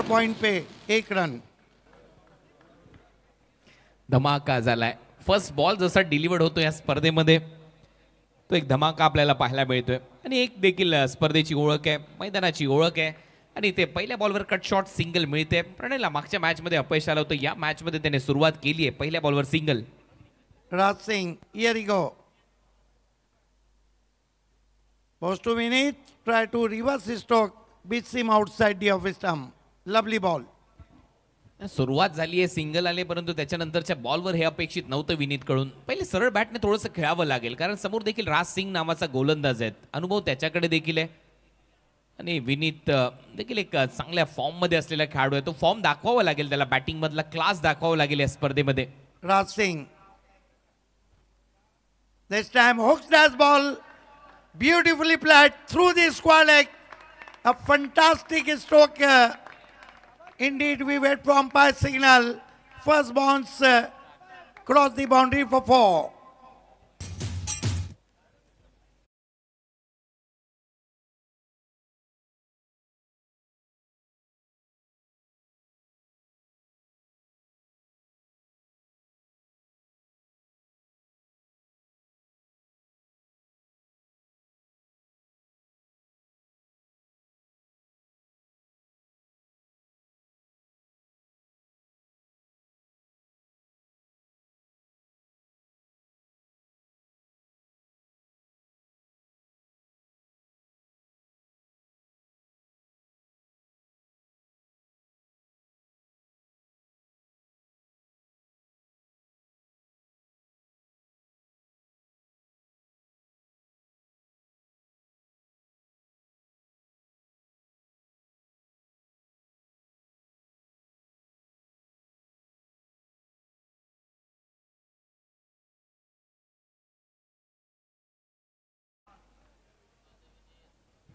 Point पे 1 run. धमाका झालाय। फर्स्ट बॉल जसा डिलिव्हर्ड होतो या स्पर्धेमध्ये तो एक धमाका आपल्याला पाहायला मिळतोय आणि एक देखील स्पर्धेची ओळख आहे, मैदानाची ओळख आहे आणि ते पहिल्या बॉलवर कट शॉट सिंगल मिळते। प्रणयला मागच्या मॅच मध्ये अपयश आलं होतं, या मॅच मध्ये त्याने सुरुवात केली आहे, पहिल्या बॉलवर single. Raj Singh, here you go. Goes to Vinith, try to reverse his stroke, beats him outside the off stump. Lovely ball. सुरुवात झाली आहे, सिंगल आले, परंतु त्याच्यानंतरच्या बॉलवर हे अपेक्षित नव्हतं विनीत कडून। पहिले सरळ बॅटने थोडंसं खेळावं लागेल, कारण समोर देखील राज सिंग नावाचा गोलंदाज आहे, अनुभव त्याच्याकडे देखील आहे आणि विनीत देखील एक चांगल्या फॉर्म मध्ये असलेला खेळाडू आहे। तो फॉर्म दाखवावा लागेल त्याला, बॅटिंग मधला क्लास दाखवावा लागेल या स्पर्धेमध्ये। Raj Singh. This time hooks that ball beautifully played through the square leg. A fantastic stroke. Indeed, we wait for umpire signal. First bounce cross the boundary for 4.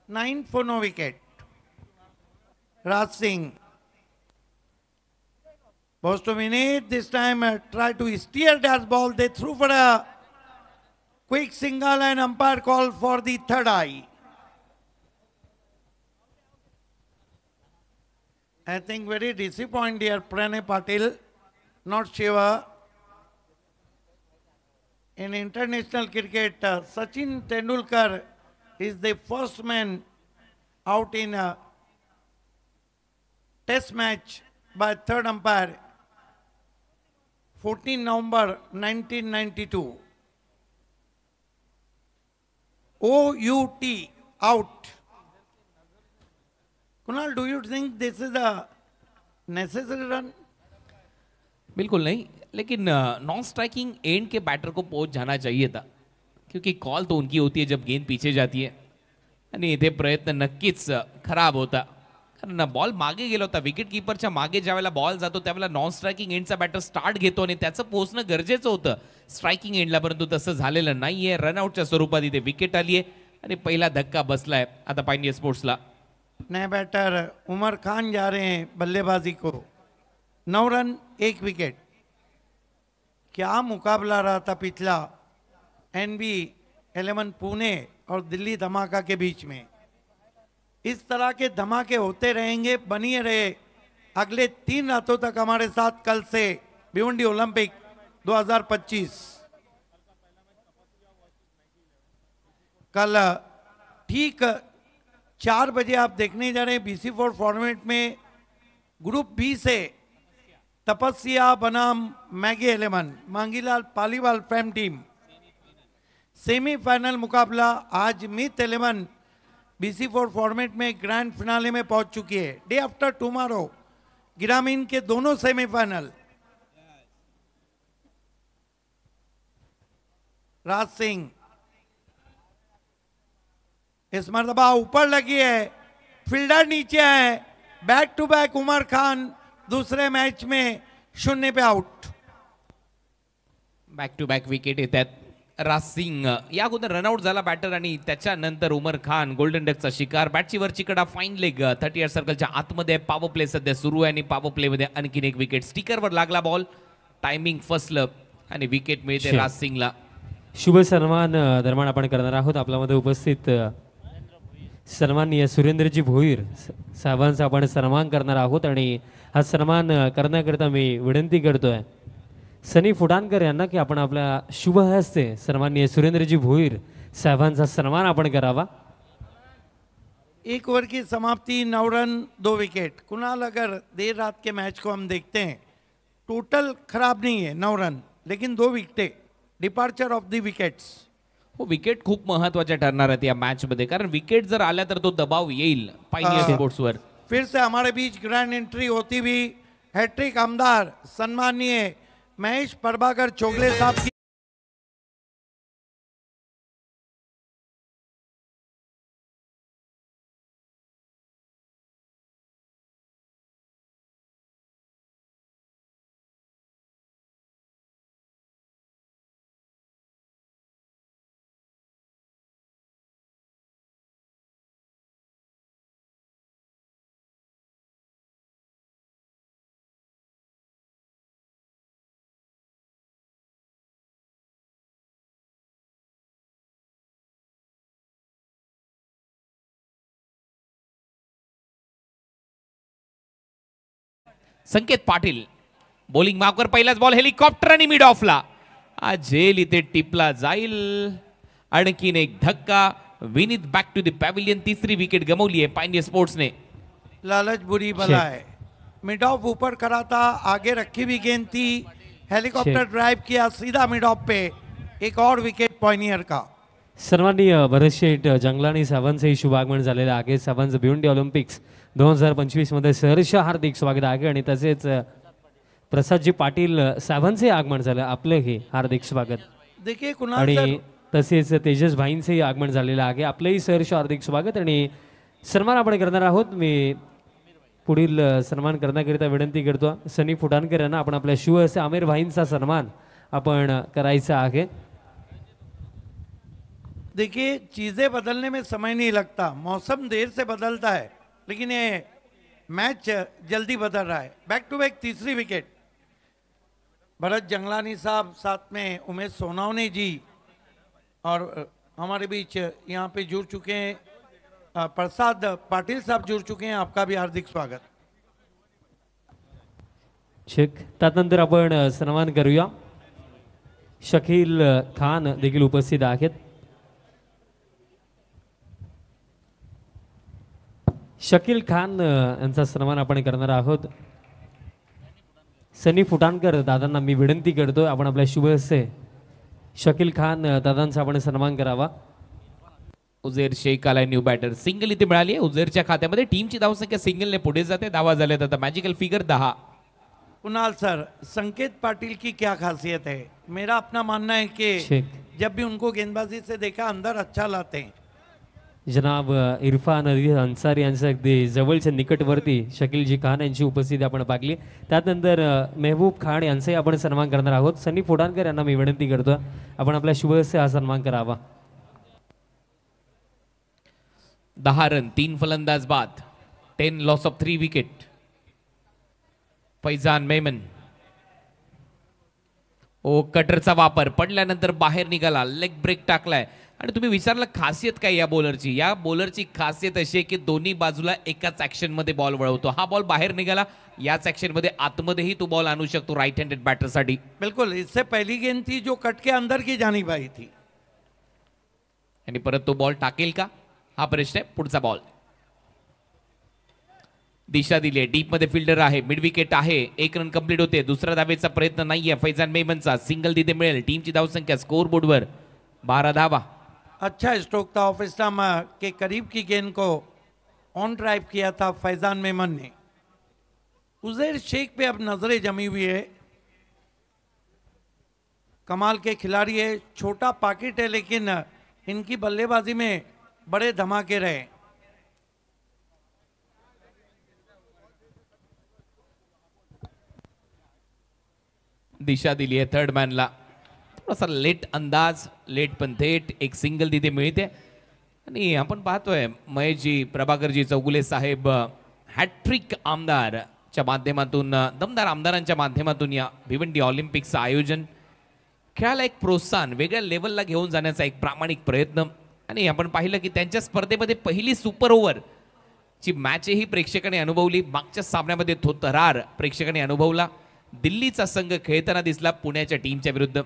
Nine for no wicket. Raj Singh. Goes to Vinith. This time try to steer that ball. They threw for a quick single and umpire call for the third eye. I think very disappointed here, Pranay Patil, not Shiva. In international cricket, Sachin Tendulkar is the first man out in a test match by third umpire, 14 November 1992. OUT, out. Kunal, do you think this is a necessary run? बिल्कुल नहीं, लेकिन non striking and के batter को पहुंच जाना चाहिए था, क्योंकि कॉल तो उनकी होती है जब गेंद पीछे जाती है आणि इथे प्रयत्न नक्कीच खराब होता, कारण बॉल मागे गेला होता। विकेट कीपरच्या मागे ज्यावेळेला बॉल जातो त्यावेळेला नॉन स्ट्राइकिंग एंडचा बॅटर स्टार्ट घेतो आणि त्याचं पोहोचणं गरजेचं होतं स्ट्राइकिंग एंडला, परंतु तसं झालेलं नाहीये। रनआउटच्या स्वरूपात इथे विकेट आली आहे आणि पहिला धक्का बसलाय आता पायनियर स्पोर्ट्सला। नए बैटर उमर खान जा रहे हैं बल्लेबाजी को। 9 रन 1 विकेट। क्या मुकाबला रहा था पिछला NB11 पुणे और दिल्ली धमाका के बीच में। इस तरह के धमाके होते रहेंगे, बनिए रहे अगले 3 रातों तक हमारे साथ कल से भिवंडी ओलंपिक 2025। कल ठीक 4 बजे आप देखने जा रहे हैं BC4 फॉर्मेट में ग्रुप बी से तपस्या बनाम Maggi 11 Mangilal Paliwal fam team semifinal मुकाबला। आज मिथ 11 BC4 फॉर्मेट में ग्रैंड फिनाले में पहुंच चुकी है। डे आफ्टर टुमारो ग्रामीण के दोनों सेमीफाइनल। राज सिंह इस मरतबा ऊपर लगी है, फील्डर नीचे है। Back to back Umar Khan दूसरे मैच में 0 पे out. Back to back wicket येतात। राज सिंग या अगोदर रनआउट झाला बॅटर आणि त्याच्यानंतर उमर खान गोल्डन डकचा शिकार। बॅटची वरची कडा फाईन लेग 30 सर्कलच्या आतमध्ये। पॉवर प्ले सध्या सुरू आहे आणि पॉवर प्ले मध्ये आणखीन एक विकेट। स्टिकरवर लागला बॉल, टायमिंग फसलं आणि विकेट मिळते राज सिंगला। शुभ सन्मान दरम्यान आपण करणार आहोत आपल्यामध्ये उपस्थित सन्माननीय सुरेंद्रजी भोईर साहेबांचा आपण सन्मान करणार आहोत आणि हा सन्मान करण्याकरिता मी विनंती करतोय सनी फुटाणकर यांना की आपण आपल्या शुभ हस्ते सन्माननीय सुरेंद्रजी भोईर साहेबांचा सन्मान आपण करावा। एक ओवर की समाप्ति 9 रन 2 विकेट। कुणाल, अगर देर रात के मैच को हम देखते हैं टोटल खराब नहीं है 9 रन, लेकिन 2 विकेटें, डिपार्चर ऑफ द विकेट्स। हो, विकेट खूप महत्वाच्या ठरणार आहेत या मॅच मध्ये, कारण विकेट जर आल्या तर तो दबाव येईल पायनियर स्पोर्ट्सवर। फिर से हमारे बीच ग्रैंड एंट्री होती हुई हैट्रिक आमदार सम्माननीय महेश प्रभाकर चोगले साहब की संकेत पाटील बॉलिंग मार्कवर पहिलाच बॉल हेलिकॉप्टर आणि मिड ऑफला झेल इथे टिपला जाईल। आणखीन एक धक्का, Vineet back to the pavilion. तीसरी विकेट गमावली आहे पायनियर स्पोर्ट्स ने। लालच बुरी बला है, मिड ऑफ ऊपर करा था, आगे रखी भी गेंद थी, हेलीकॉप्टर ड्राइव किया सीधा मिड ऑफ पे, एक और विकेट पायनियर का। सन्माननीय भरत शेठ जंगलानी साहेबांचंही शुभागमन झालेलं आहे। साहेबांचं भिवंडी ऑलिम्पिक्स 2025 मध्ये सहर्ष हार्दिक स्वागत आहे आणि तसेच प्रसादजी पाटील साहेबांचे आगमन झालं, आपलंही हार्दिक स्वागत। देखिए आणि तसेच तेजस भाईंचेही आगमन झालेलं आहे, आपलंही सहर्ष हार्दिक स्वागत आणि सन्मान आपण करणार आहोत। मी पुढील सन्मान करण्याकरिता विनंती करतो सनी फुटाणकर यांना, आपण आपल्या शिव असे आमिर भाईंचा सन्मान आपण करायचा आहे। देखिए चीजें बदलने में समय नहीं लगता, मौसम देर से बदलता है, लेकिन ये मैच जल्दी बदल रहा है। बैक टू बैक तीसरी विकेट। भरत जंगलानी साहब, साथ में उमेश सोनावने जी और हमारे बीच यहाँ पे जुड़ चुके हैं प्रसाद पाटिल साहब जुड़ चुके हैं, आपका भी हार्दिक स्वागत। ठीक, त्यानंतर आपण सन्मान करूया। शकील खान देखील उपस्थित आहेत। शकील खान यांचा सन्मान आपण करणार आहोत। सनी फुटाणकर दादांना मी विनंती करतो आपण आपल्या शुभ हस्ते शकील खान दादांचा आपण सन्मान करावा। उझेर शेख आलाय न्यू बॅटर, सिंगल इथे मिळाली आहे उझेरच्या खात्यामध्ये। टीमची धावसंख्या सिंगलने पुढे जाते, धावा झाल्यात आता मॅजिकल फिगर 10। कुणाल सर, संकेत पाटिल की क्या खासियत है? मेरा अपना मानना है कि जब भी उनको गेंदबाजी से देखा अंदर अच्छा लाते हैं। जनाब इरफान अन्सारी यांच्या अगदी जवळच्या निकटवर्ती शकीलजी खान यांची उपस्थिती आपण पाहिली। त्यानंतर मेहबूब खान यांचाही आपण सन्मान करणार आहोत। सनी फुटाणकर यांना मी विनंती करतो आपण आपल्या शुभ हस्ते हा सन्मान करावा। 10 रन 3 फलंदाज बाद, 10 loss of 3 wicket. Faizan Memon, ओ कटरचा वापर पडल्यानंतर बाहेर निघाला, लेग ब्रेक टाकलाय। आणि तुम्ही विचारलं खासियत काय या बॉलरची? या बॉलरची खासियत अशी आहे की दोन्ही बाजूला एकाच ऍक्शन मध्ये बॉल वळवतो। हा बॉल बाहेर निघाला, याच ऍक्शन मध्ये आतमध्येही तो बॉल आणू शकतो राइट हँडेड बॅटर साठी। बिल्कुल, इससे पहली गेंद थी जो कट के अंदर की जानी पाई थी। आणि परत तो बॉल टाकेल का हा प्रश्न आहे। पुढचा बॉल दिशा दिली, डीप मध्ये फिल्डर आहे, मिड विकेट आहे, 1 रन कंप्लीट होते। दुसरा धावेचा प्रयत्न नाहीये फैजान मेमनचा, सिंगल तिथे मिळेल। टीमची धावसंख्या स्कोर बोर्डवर 12 धावा। अच्छा स्ट्रोक था, ऑफ स्टंप के करीब की गेंद को ऑन ड्राइव किया था फैजान मेमन ने। उज़ैर शेख पे अब नजरें जमी हुई है, कमाल के खिलाड़ी है, छोटा पॉकेट है, लेकिन इनकी बल्लेबाजी में बड़े धमाके रहे। दिशा दिली आहे थर्ड मॅनला, थोडासा लेट अंदाज, लेट पण थेट, एक सिंगल तिथे मिळते। आणि आपण पाहतोय महेशजी प्रभाकरजी चौगुले साहेब हॅट्रिक आमदारच्या माध्यमातून, दमदार आमदारांच्या माध्यमातून या भिवंडी ऑलिम्पिक्सचं आयोजन, खेळाला एक प्रोत्साहन, वेगळ्या लेवलला घेऊन जाण्याचा एक प्रामाणिक प्रयत्न आणि आपण पाहिलं की त्यांच्या स्पर्धेमध्ये पहिली सुपर ओव्हर ची मॅचही प्रेक्षकांनी अनुभवली. मागच्या सामन्यामध्ये तो तरार प्रेक्षकांनी अनुभवला. दिल्लीचा संघ खेळताना दिसला पुण्याच्या टीमच्या विरुद्ध.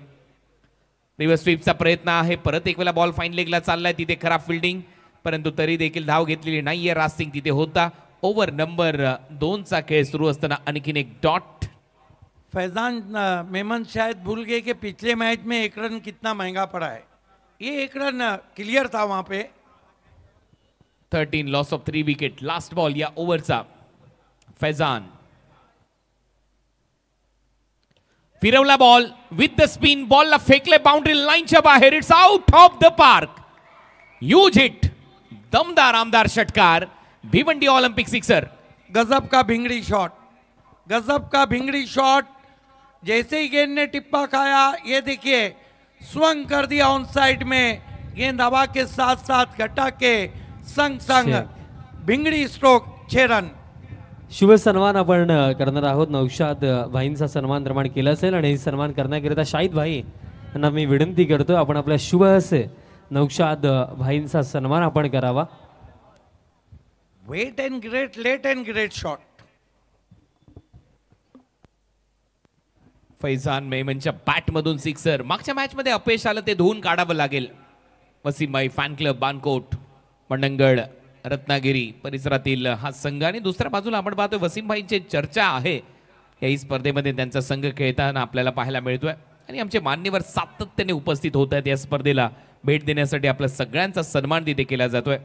रिव्हर्स स्वीपचा प्रयत्न आहे. परत एक वेळा बॉल फाईन लेगला चाललाय. तिथे खराब फिल्डिंग, परंतु तरी देखील धाव घेतलेली नाहीये. रासिंग तिथे होता. ओव्हर नंबर 2 चा खेळ सुरू असताना आणखीन एक डॉट. फैजान मेमन शायद भूल गए कि पिछले मैच में एक रन कितना महंगा पड़ा है. ये एक रन क्लियर था वहां पे. 13 loss of 3 wicket. Last ball या ओव्हरचा. फैजान फिरवला बॉल विथ द स्पिन. बॉलला फेकले बाउंड्री लाईनच्या बाहेर. It's out of the park. Huge hit. दमदार आमदार षटकार. Bhiwandi Olympic sixer. गजब का भिंगड़ी शॉट, गजब का भिंगड़ी शॉट. जैसे ही गेंद ने टिप्पा खाया, ये देखिए स्वंग कर दिया ऑन साइड में. गेंद हवा के साथ साथ घटा के संग संग भिंगड़ी स्ट्रोक 6 रन. शुभ सन्मान आपण करणार आहोत. नौशाद भाईंचा सन्मान निर्माण केला असेल आणि सन्मान करण्याकरिता शाहिद भाई यांना मी विनंती करतो आपण आपल्या शुभ हस्ते नौशाद भाईंचा सन्मान आपण करावा. Wait and great, late and great shot. Faizan मेमनच्या बॅट मधून सिक्सर. मागच्या मॅच मध्ये अपयश आलं ते धुवून काढावं लागेल. वसीमभाई फॅन क्लब बानकोट मंडणगड रत्नागिरी परिसरातील हा संघ. आणि दुसऱ्या बाजूला आपण पाहतोय वसीमभाईंची चर्चा आहे. याही स्पर्धेमध्ये त्यांचा संघ खेळताना आपल्याला पाहायला मिळतोय. आणि आमचे मान्यवर सातत्याने उपस्थित होत आहेत या स्पर्धेला भेट देण्यासाठी. आपल्या सगळ्यांचा सन्मान तिथे केला जातोय.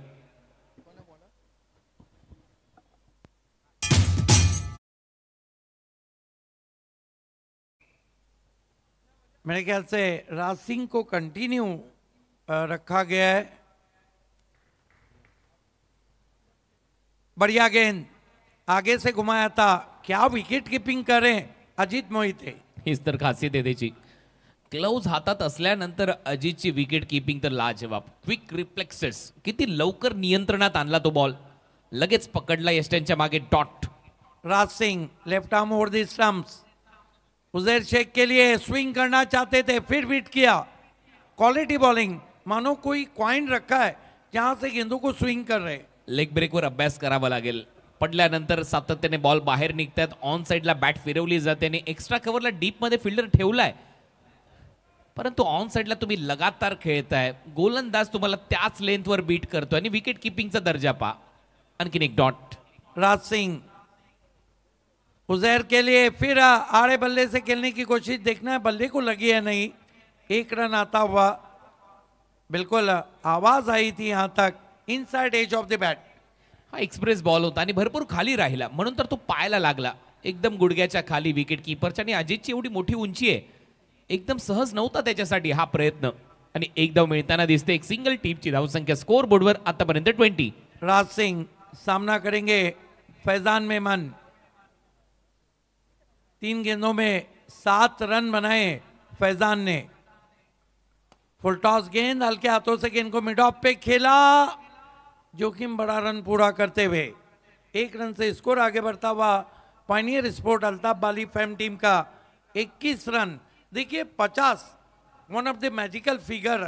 मेरे ख्याल से राज सिंह को कंटिन्यू रखा गया है. बढ़िया गेंद आगे से घुमाया था. क्या विकेट कीपिंग करें अजित मोहिते. हीच तर खासियत आहे त्याची. ग्लव्ज हातात असल्यानंतर अजितची विकेट कीपिंग तर लाजवाब. Quick reflexes. किती लवकर नियंत्रणात आणला तो बॉल. लगेच पकडला यष्ट्यांच्या मागे dot. Raj Singh left arm over the stumps. Uzair Shaikh के लिए स्विंग करना चाहते थे, फिर बीट किया. क्वालिटी बॉलिंग, मानो कोई कॉइन रखा है जहां से गेंदों को स्विंग कर रहे. लेग ब्रेकवर अभ्यास करावा लागेल. पडल्यानंतर सातत्याने बॉल बाहेर निघतात. ऑन साइडला बॅट फिरवली जाते आणि एक्स्ट्रा कव्हरला डीप मध्ये फिल्डर ठेवलाय. परंतु ऑन साइडला तुम्ही लगातार खेळताय. गोलंदाज तुम्हाला त्याच लेंथवर बीट करतो आणि विकेट किपिंगचा दर्जा पा. आणखीन एक डॉट. राज सिंह उजैर के लिए फिर आड़े बल्ले से खेलने की कोशिश. देखना है बल्ले को लगी है नहीं. एक रन आता हुआ. बिल्कुल आवाज आई थी यहां तक. Inside edge of the bat. हा एक्सप्रेस बॉल होता आणि भरपूर खाली राहिला म्हणून तर तो पायाला लागला. एकदम गुडघ्याच्या खाली विकेट कीपरच्या. आणि अजितची एवढी मोठी उंची आहे. एकदम सहज नव्हता त्याच्यासाठी हा प्रयत्न. आणि एक धाव मिळताना दिसते. एक सिंगल टीमची धावसंख्या स्कोर बोर्डवर आतापर्यंत 20. राज सिंह सामना करेंगे फैजान मेमन. 3 गेंदों में 7 रन बनाए फैजान ने. फुल टॉस गेंद हल्के हाथों से गेंद को मिड ऑफ पे खेला. जोखिम बड़ा रन पूरा करते हुए 1 रन से स्कोर आगे बढ़ता हुआ पायनियर स्पोर्ट अल्ताफ बाली फैम टीम का 21 रन. देखिए 50 one of the magical figure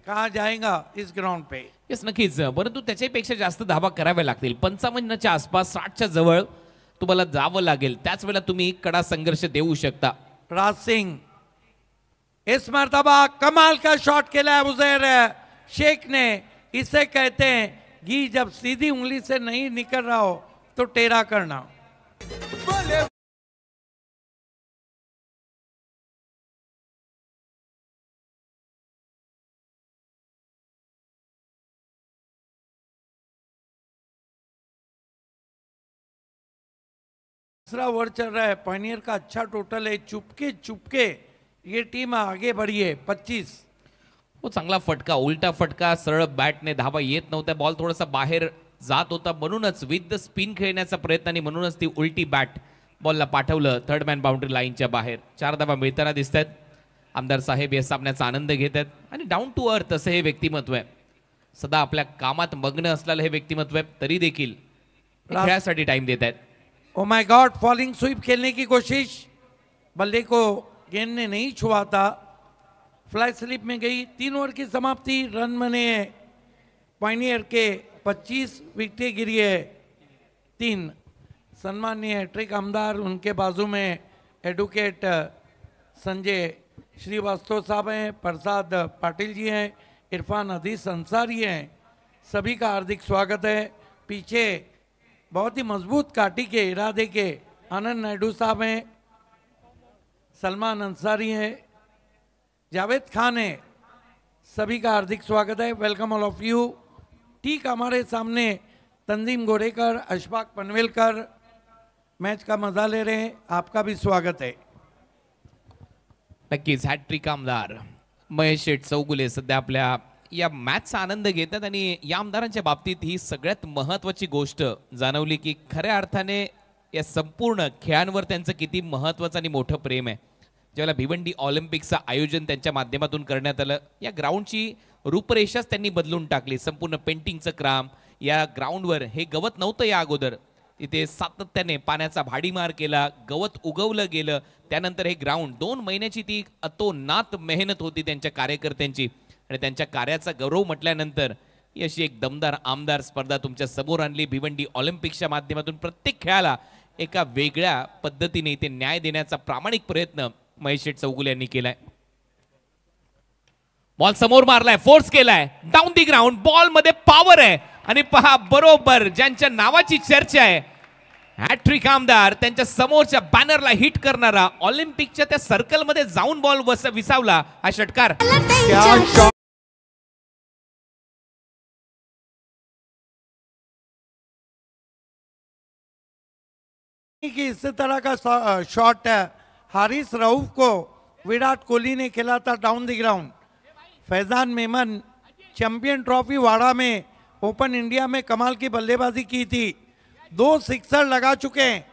कहा जाएगा इस ग्राउंड पे. येस नक्कीच. परंतु त्याच्यापेक्षा जास्त धावा कराव्या लागतील. 55च्या आसपास 60च्या जवळ तुम्हाला जावं लागेल. त्याच वेळेला तुम्ही कडा संघर्ष देऊ शकता. राज सिंह इस मर्तबा कमाल का शॉट खेला है उजैर शेख ने. इसे कहते हैं घी जब सीधी उंगली से नहीं निकल रहा हो तो टेढ़ा करना. दूसरा ओवर चल रहा है. पायनियर का अच्छा टोटल है. चुपके चुपके ये टीम आगे बढ़ी है. 25. वो चांगला फटका. उलटा फटका. सरळ बॅटने धावा येत नव्हत्या. बॉल थोडासा बाहेर जात होता म्हणूनच विथ द स्पिन खेळण्याचा प्रयत्न आणि म्हणूनच ती उलटी बॅट बॉलला पाठवलं. थर्ड मॅन बाउंड्री लाईनच्या बाहेर. 4 धावा मिळताना दिसत आहेत. आमदार साहेब या सामन्याचा आनंद घेत आहेत. आणि डाऊन टू अर्थ असं हे व्यक्तिमत्व आहे. सदा आपल्या कामात मग्न असलेलं हे व्यक्तिमत्व आहे. तरी देखील खेळासाठी टाइम देत आहेत. Oh my god. Falling sweep खेलने की कोशिश. बल्ले को गेंद ने नहीं छुआ था. फ्लाई स्लिप में गई. 3 ओवर की समाप्ति. रन बने पॉइनियर के 25 विकेटें गिरी है 3। सम्माननीय हैट्रिक आमदार, उनके बाजू में एडवोकेट संजय श्रीवास्तव साहब हैं, प्रसाद पाटिल जी हैं, इरफान हदीस अंसारी हैं, सभी का हार्दिक स्वागत है। पीछे बहुत ही मजबूत काटी के इरादे के आनंद नायडू साहब हैं, सलमान अंसारी हैं, जावेद खान है, सभी का हार्दिक स्वागत है। Welcome all of you. ठीक हमारे सामने तंजीम गोरेकर, अशफाक पनवेलकर मैच का मजा ले रहे हैं, आपका भी स्वागत है। नक्कीच हॅट्रिक आमदार महेश शेठ चौगुले सध्या आपल्या या मॅचचा आनंद घेतात आणि या आमदारांच्या बाबतीत ही सगळ्यात महत्त्वाची गोष्ट जाणवली की खऱ्या अर्थाने या संपूर्ण खेळांवर त्यांचं किती महत्त्वाचं आणि मोठं प्रेम आहे। ज्यावेळेला भिवंडी ऑलिम्पिकचं आयोजन त्यांच्या माध्यमातून करण्यात आलं, या ग्राउंडची रूपरेषाच त्यांनी बदलून टाकली। संपूर्ण पेंटिंगचं काम, या ग्राउंडवर हे गवत नव्हतं या अगोदर, तिथे सातत्याने पाण्याचा भाडीमार केला, गवत उगवलं गेलं, त्यानंतर हे ग्राउंड 2 महिन्याची ती अतोनात मेहनत होती त्यांच्या कार्यकर्त्यांची आणि त्यांच्या कार्याचा गौरव म्हटल्यानंतर ही अशी एक दमदार आमदार स्पर्धा तुमच्या समोर आणली। भिवंडी ऑलिम्पिकच्या माध्यमातून प्रत्येक खेळाला एका वेगळ्या पद्धतीने ते न्याय देण्याचा प्रामाणिक प्रयत्न महेश शेठ चौगुले यांनी केलाय। बॉल समोर मारलाय, फोर्स केलाय डाऊन दी ग्राउंड, बॉल मध्ये पॉवर आहे आणि पहा बरोबर ज्यांच्या नावाची चर्चा आहे हॅट्रिक आमदार, त्यांच्या समोरच्या बॅनरला हिट करणारा, ऑलिम्पिकच्या त्या सर्कल मध्ये जाऊन बॉल विसावला हा षटकार। कि इस तरह का शॉट हारिस रऊफ को विराट कोहली ने खेला था down the ground. Faizan Memon champion trophy Wada में ओपन इंडिया में कमाल की बल्लेबाजी की थी, 2 सिक्सर लगा चुके हैं।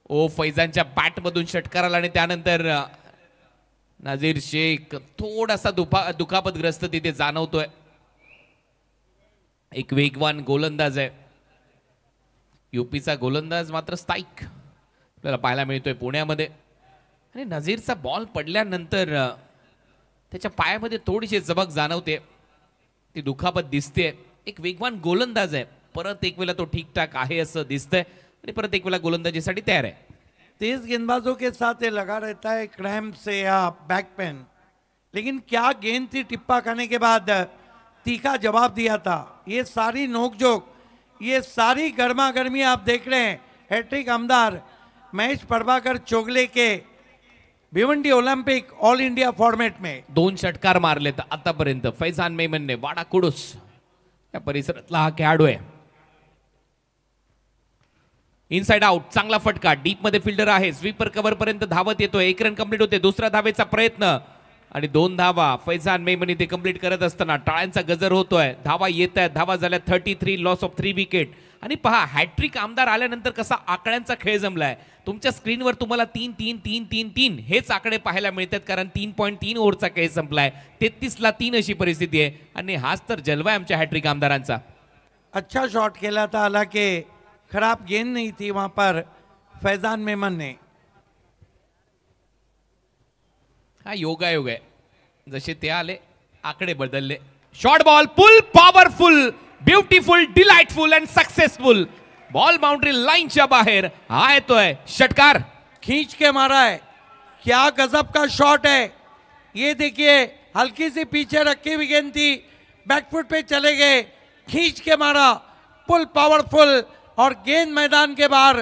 ओ फैजानच्या बॅट मधून षटकार आला आणि त्यानंतर नाझीर शेख थोडासा दुखापतग्रस्त तिथे जाणवतोय। एक वेगवान गोलंदाज आहे, यूपीचा गोलंदाज मात्र स्थायिक आपल्याला पाहायला मिळतोय पुण्यामध्ये। आणि नझीरचा बॉल पडल्यानंतर त्याच्या पायामध्ये थोडीशी जबक जाणवते, ती दुखापत दिसते। एक वेगवान गोलंदाज आहे, परत एक वेळा तो ठीकठाक आहे असं दिसतंय आणि परत एक वेळा गोलंदाजीसाठी तयार आहे। तेज गेंदबाजों के साथ ये लगा रहता है क्रैम्प से या बैक पेन, लेकिन क्या गेंद थी, टिप्पा खाने के बाद तीखा जवाब दिया था। ये सारी नोकझोंक, ये सारी गर्मा गर्मी आप देख रहे हैं हैट्रिक आमदार महेश प्रभाकर चौगुले के Bhiwandi Olympic all India format में 2 षटकार मारलेत आतापर्यंत फैजान मेमनने। वाडा कुडूस या परिसरातला हा खेळाडू आहे। इनसाइड आउट, चांगला फटका, डीप मध्ये फिल्डर आहे, स्वीपर कव्हर पर्यंत धावत येतोय, 1 रन कंप्लीट होते। दुसरा धावेचा प्रयत्न आणि 2 धावा फैजान मेमन इथे कंप्लीट करत असताना टाळ्यांचा गजर होतोय। धावा येत आहेत, धावा झाल्या 33, लॉस ऑफ 3 विकेट। आणि पहा हॅट्रिक आमदार आल्यानंतर कसा आकड्यांचा खेळ जमलाय। तुमच्या स्क्रीनवर तुम्हाला 3 3 3 3 3 हेच आकडे पाहायला मिळतात, कारण 3.3 ओव्हरचा खेळ संपलाय, 33ला 3 अशी परिस्थिती आहे आणि हाच तर जलवा आहे आमच्या हॅट्रिक आमदारांचा। अच्छा शॉट खेला था, हालांकि खराब गेंद नहीं थी वहां पर फैजान मेमन ने। हा योगायोग आहे, जसे ते आले आकडे बदलले। Short ball, pull powerful, beautiful, delightful and successful, ball boundary लाइनच्या बाहेर हा येतोय षटकार। खींच के मारा है, क्या गजब का शॉट है। ये देखिए हल्की सी पीछे रखी हुई गेंद थी, बैकफुट पे चले गए, खींच के मारा, पुल पावरफुल और गेंद मैदान के बाहर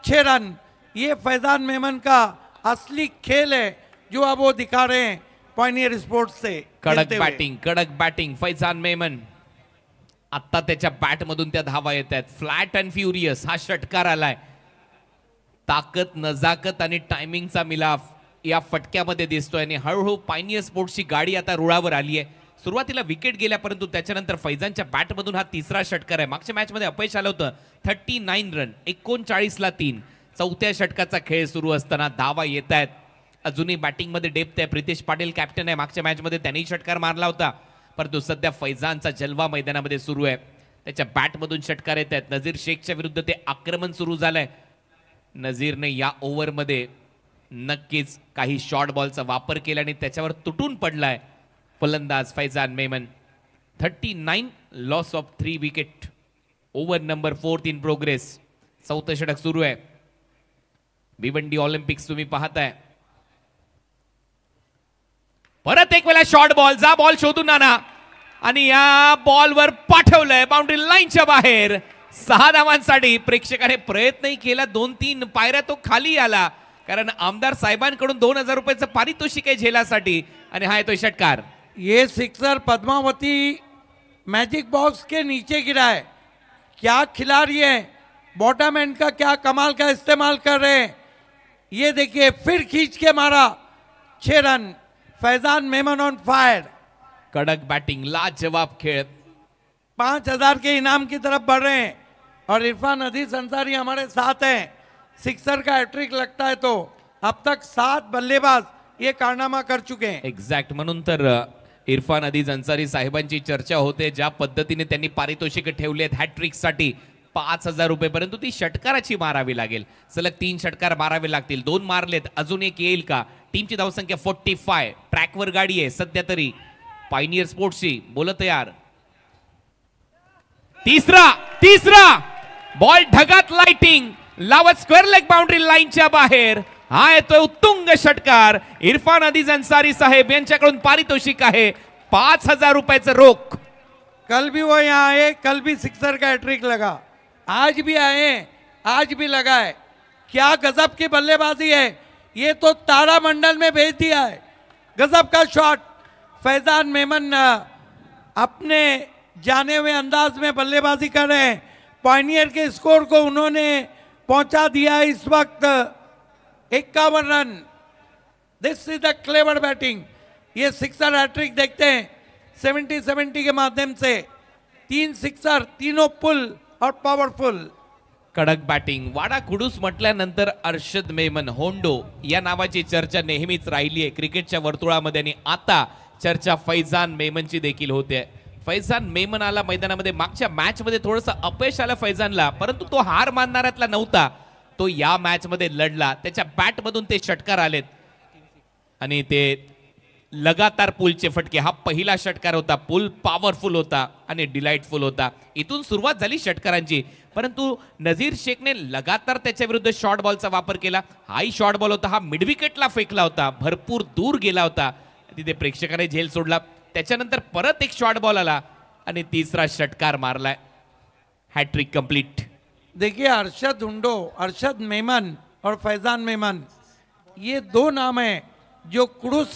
6 रन। ये फैजान मेमन का असली खेल है जो अब वो दिखा रहे हैं पॉइनियर स्पोर्ट्स से। कडक बॅटिंग फैजान मेमन। आता त्याच्या बॅट मधून त्या धावा येत आहेत, फ्लॅट अँड फ्युरियस हा षटकार आलाय। ताकद, नजाकत आणि टायमिंगचा मिलाफ या फटक्यामध्ये दिसतोय आणि हळूहळू पायनियर स्पोर्ट्सची गाडी आता रुळावर आली आहे। सुरुवातीला विकेट गेल्या, परंतु त्याच्यानंतर फैजानच्या बॅट मधून हा 3रा षटकार आहे। मागच्या मॅच मध्ये अपयश आलं होतं, 39 रन, 39ला 3। 4थ्या षटकाचा खेळ सुरू असताना धावा येत आहेत, अजूनही बॅटिंग मध्ये डेप्थ आहे। प्रितेश पाटील कॅप्टन आहे, मागच्या मॅच मध्ये त्यांनी षटकार मारला होता। परंतु सध्या फैजानचा जलवा मैदानामध्ये सुरू आहे. त्याच्या बॅटमधून षटकार येत आहेत. नजीर शेखच्या विरुद्ध ते आक्रमण सुरू झालंय. नजीरने या ओव्हरमध्ये नक्कीच काही शॉर्ट बॉलचा वापर केला आणि त्याच्यावर तुटून पडलाय फलंदाज Faizan Memon. 39 loss of 3 wicket. Over number 4 in progress. चौथं षटक सुरू आहे. भिवंडी ऑलिम्पिक्स तुम्ही पाहताय. परत एक वेळा शॉर्ट बॉल. जा बॉल शोधून आणा आणि या बॉलवर पाठवलंय बाउंड्री लाईनच्या बाहेर. 6 धावांसाठी प्रेक्षकाने प्रयत्नही केला. 2-3 पायऱ्या तो खाली आला कारण आमदार साहेबांकडून 2000 रुपयाचं पारितोषिक आहे झेलासाठी. आणि हा येतोय षटकार. ये सिक्सर पद्मावती मैजिक बॉक्स के नीचे गिरा है. क्या खिलाड़ी है, बॉटम एंड का क्या कमाल का इस्तेमाल कर रहे हैं. ये देखिए फिर खींच के मारा. 6 run. Faizan Memon on fire. कडक बॅटिंग, लाजवाब खेळ. 5000 के इनाम की तरफ बढ़ रहे हैं और इरफान अदीस अंसारी हमारे साथ हैं. सिक्सर का हैट्रिक लगता है तो अब तक 7 बल्लेबाज ये कारनामा कर चुके हैं. एक्झॅक्ट. म्हणून तर इरफान अदीज अन्सारी साहेबांची चर्चा होते. ज्या पद्धतीने त्यांनी पारितोषिक ठेवले आहेत हॅट्रिक साठी 5000 रुपये, परंतु ती षटकाराची मारावी लागेल. सलग 3 षटकार मारावे लागतील. 2 मारलेत, अजून एक येईल का. टीमची धावसंख्या 45. ट्रॅकवर गाडी आहे सध्या तरी पायनियर स्पोर्ट्सची. बोलत तयार. तिसरा बॉल ढगात लाइटिंग लावत स्क्वेअर लेग बाउंड्री लाईनच्या बाहेर. हा येतोय उत्तुंग षटकार. इरफान अदीज अन्सारी साहेब यांच्याकडून पारितोषिक आहे 5000 रुपयाचं रोख. कल भी वो यहाँ आए, कल भी सिक्सर का हैट्रिक लगा, आज भी आए, आज भी लगा है. क्या गजब की बल्लेबाजी है. ये तो तारामंडल में भेज दिया है. गजब का शॉट. फैजान मेमन अपने जाने हुए अंदाज में बल्लेबाजी कर रहे हैं. पायनियर के स्कोर को उन्होंने पहुंचा दिया है इस वक्त 51 run. This is the clever batting. ये सिक्सर हैट्रिक देखते हैं 70-70 के माध्यम से. 3 सिक्सर, तीनों पुल और पावरफुल. कडक बॅटिंग. वाडा कुडूस म्हटल्यानंतर अर्शद मेमन होंडो या नावाची चर्चा नेहमीच राहिली आहे क्रिकेटच्या वर्तुळामध्ये आणि आता चर्चा फैजान मेमनची देखील होते. फैजान मेमन आला मैदानामध्ये. मागच्या मॅच मध्ये थोडंसं अपयश आलं फैजानला, परंतु तो हार मानणाऱ्यातला नव्हता. तो या मॅच मध्ये लढला. त्याच्या बॅट मधून ते षटकार आलेत आणि ते लगातार पुलचे फटके. हा पहिला षटकार होता. पुल पॉवरफुल होता आणि डिलाइटफुल होता. इथून सुरुवात झाली षटकारांची, परंतु नजीर शेखने लगातार त्याच्या विरुद्ध शॉर्ट बॉलचा वापर केला. हाही शॉर्ट बॉल होता. हा मिड विकेटला फेकला होता. भरपूर दूर गेला होता. तिथे प्रेक्षकाने झेल सोडला. त्याच्यानंतर परत एक शॉर्ट बॉल आला आणि तिसरा षटकार मारलाय. Hat trick complete. देखिए अरशद हुंडो, अरशद मेमन और फैजान मेमन, ये 2 नाम हैं जो कुडूस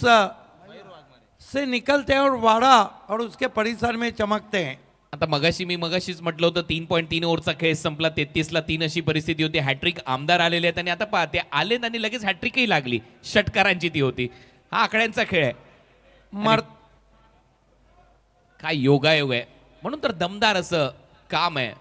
से निकलते हैं और वाड़ा और उसके परिसर में चमकते हैं. आता मगाशीच म्हटलं होतं 3.3 ओव्हरचा खेळ संपला. 33ला 3 अशी परिस्थिती होती. हॅट्रिक आमदार आलेले आहेत आणि आता पहा ते आलेत आणि लगेच हॅट्रिकही लागली. षटकारांची ती होती. हा आकड्यांचा खेळ आहे. काय योगायोग आहे. म्हणून तर दमदार असं काम आहे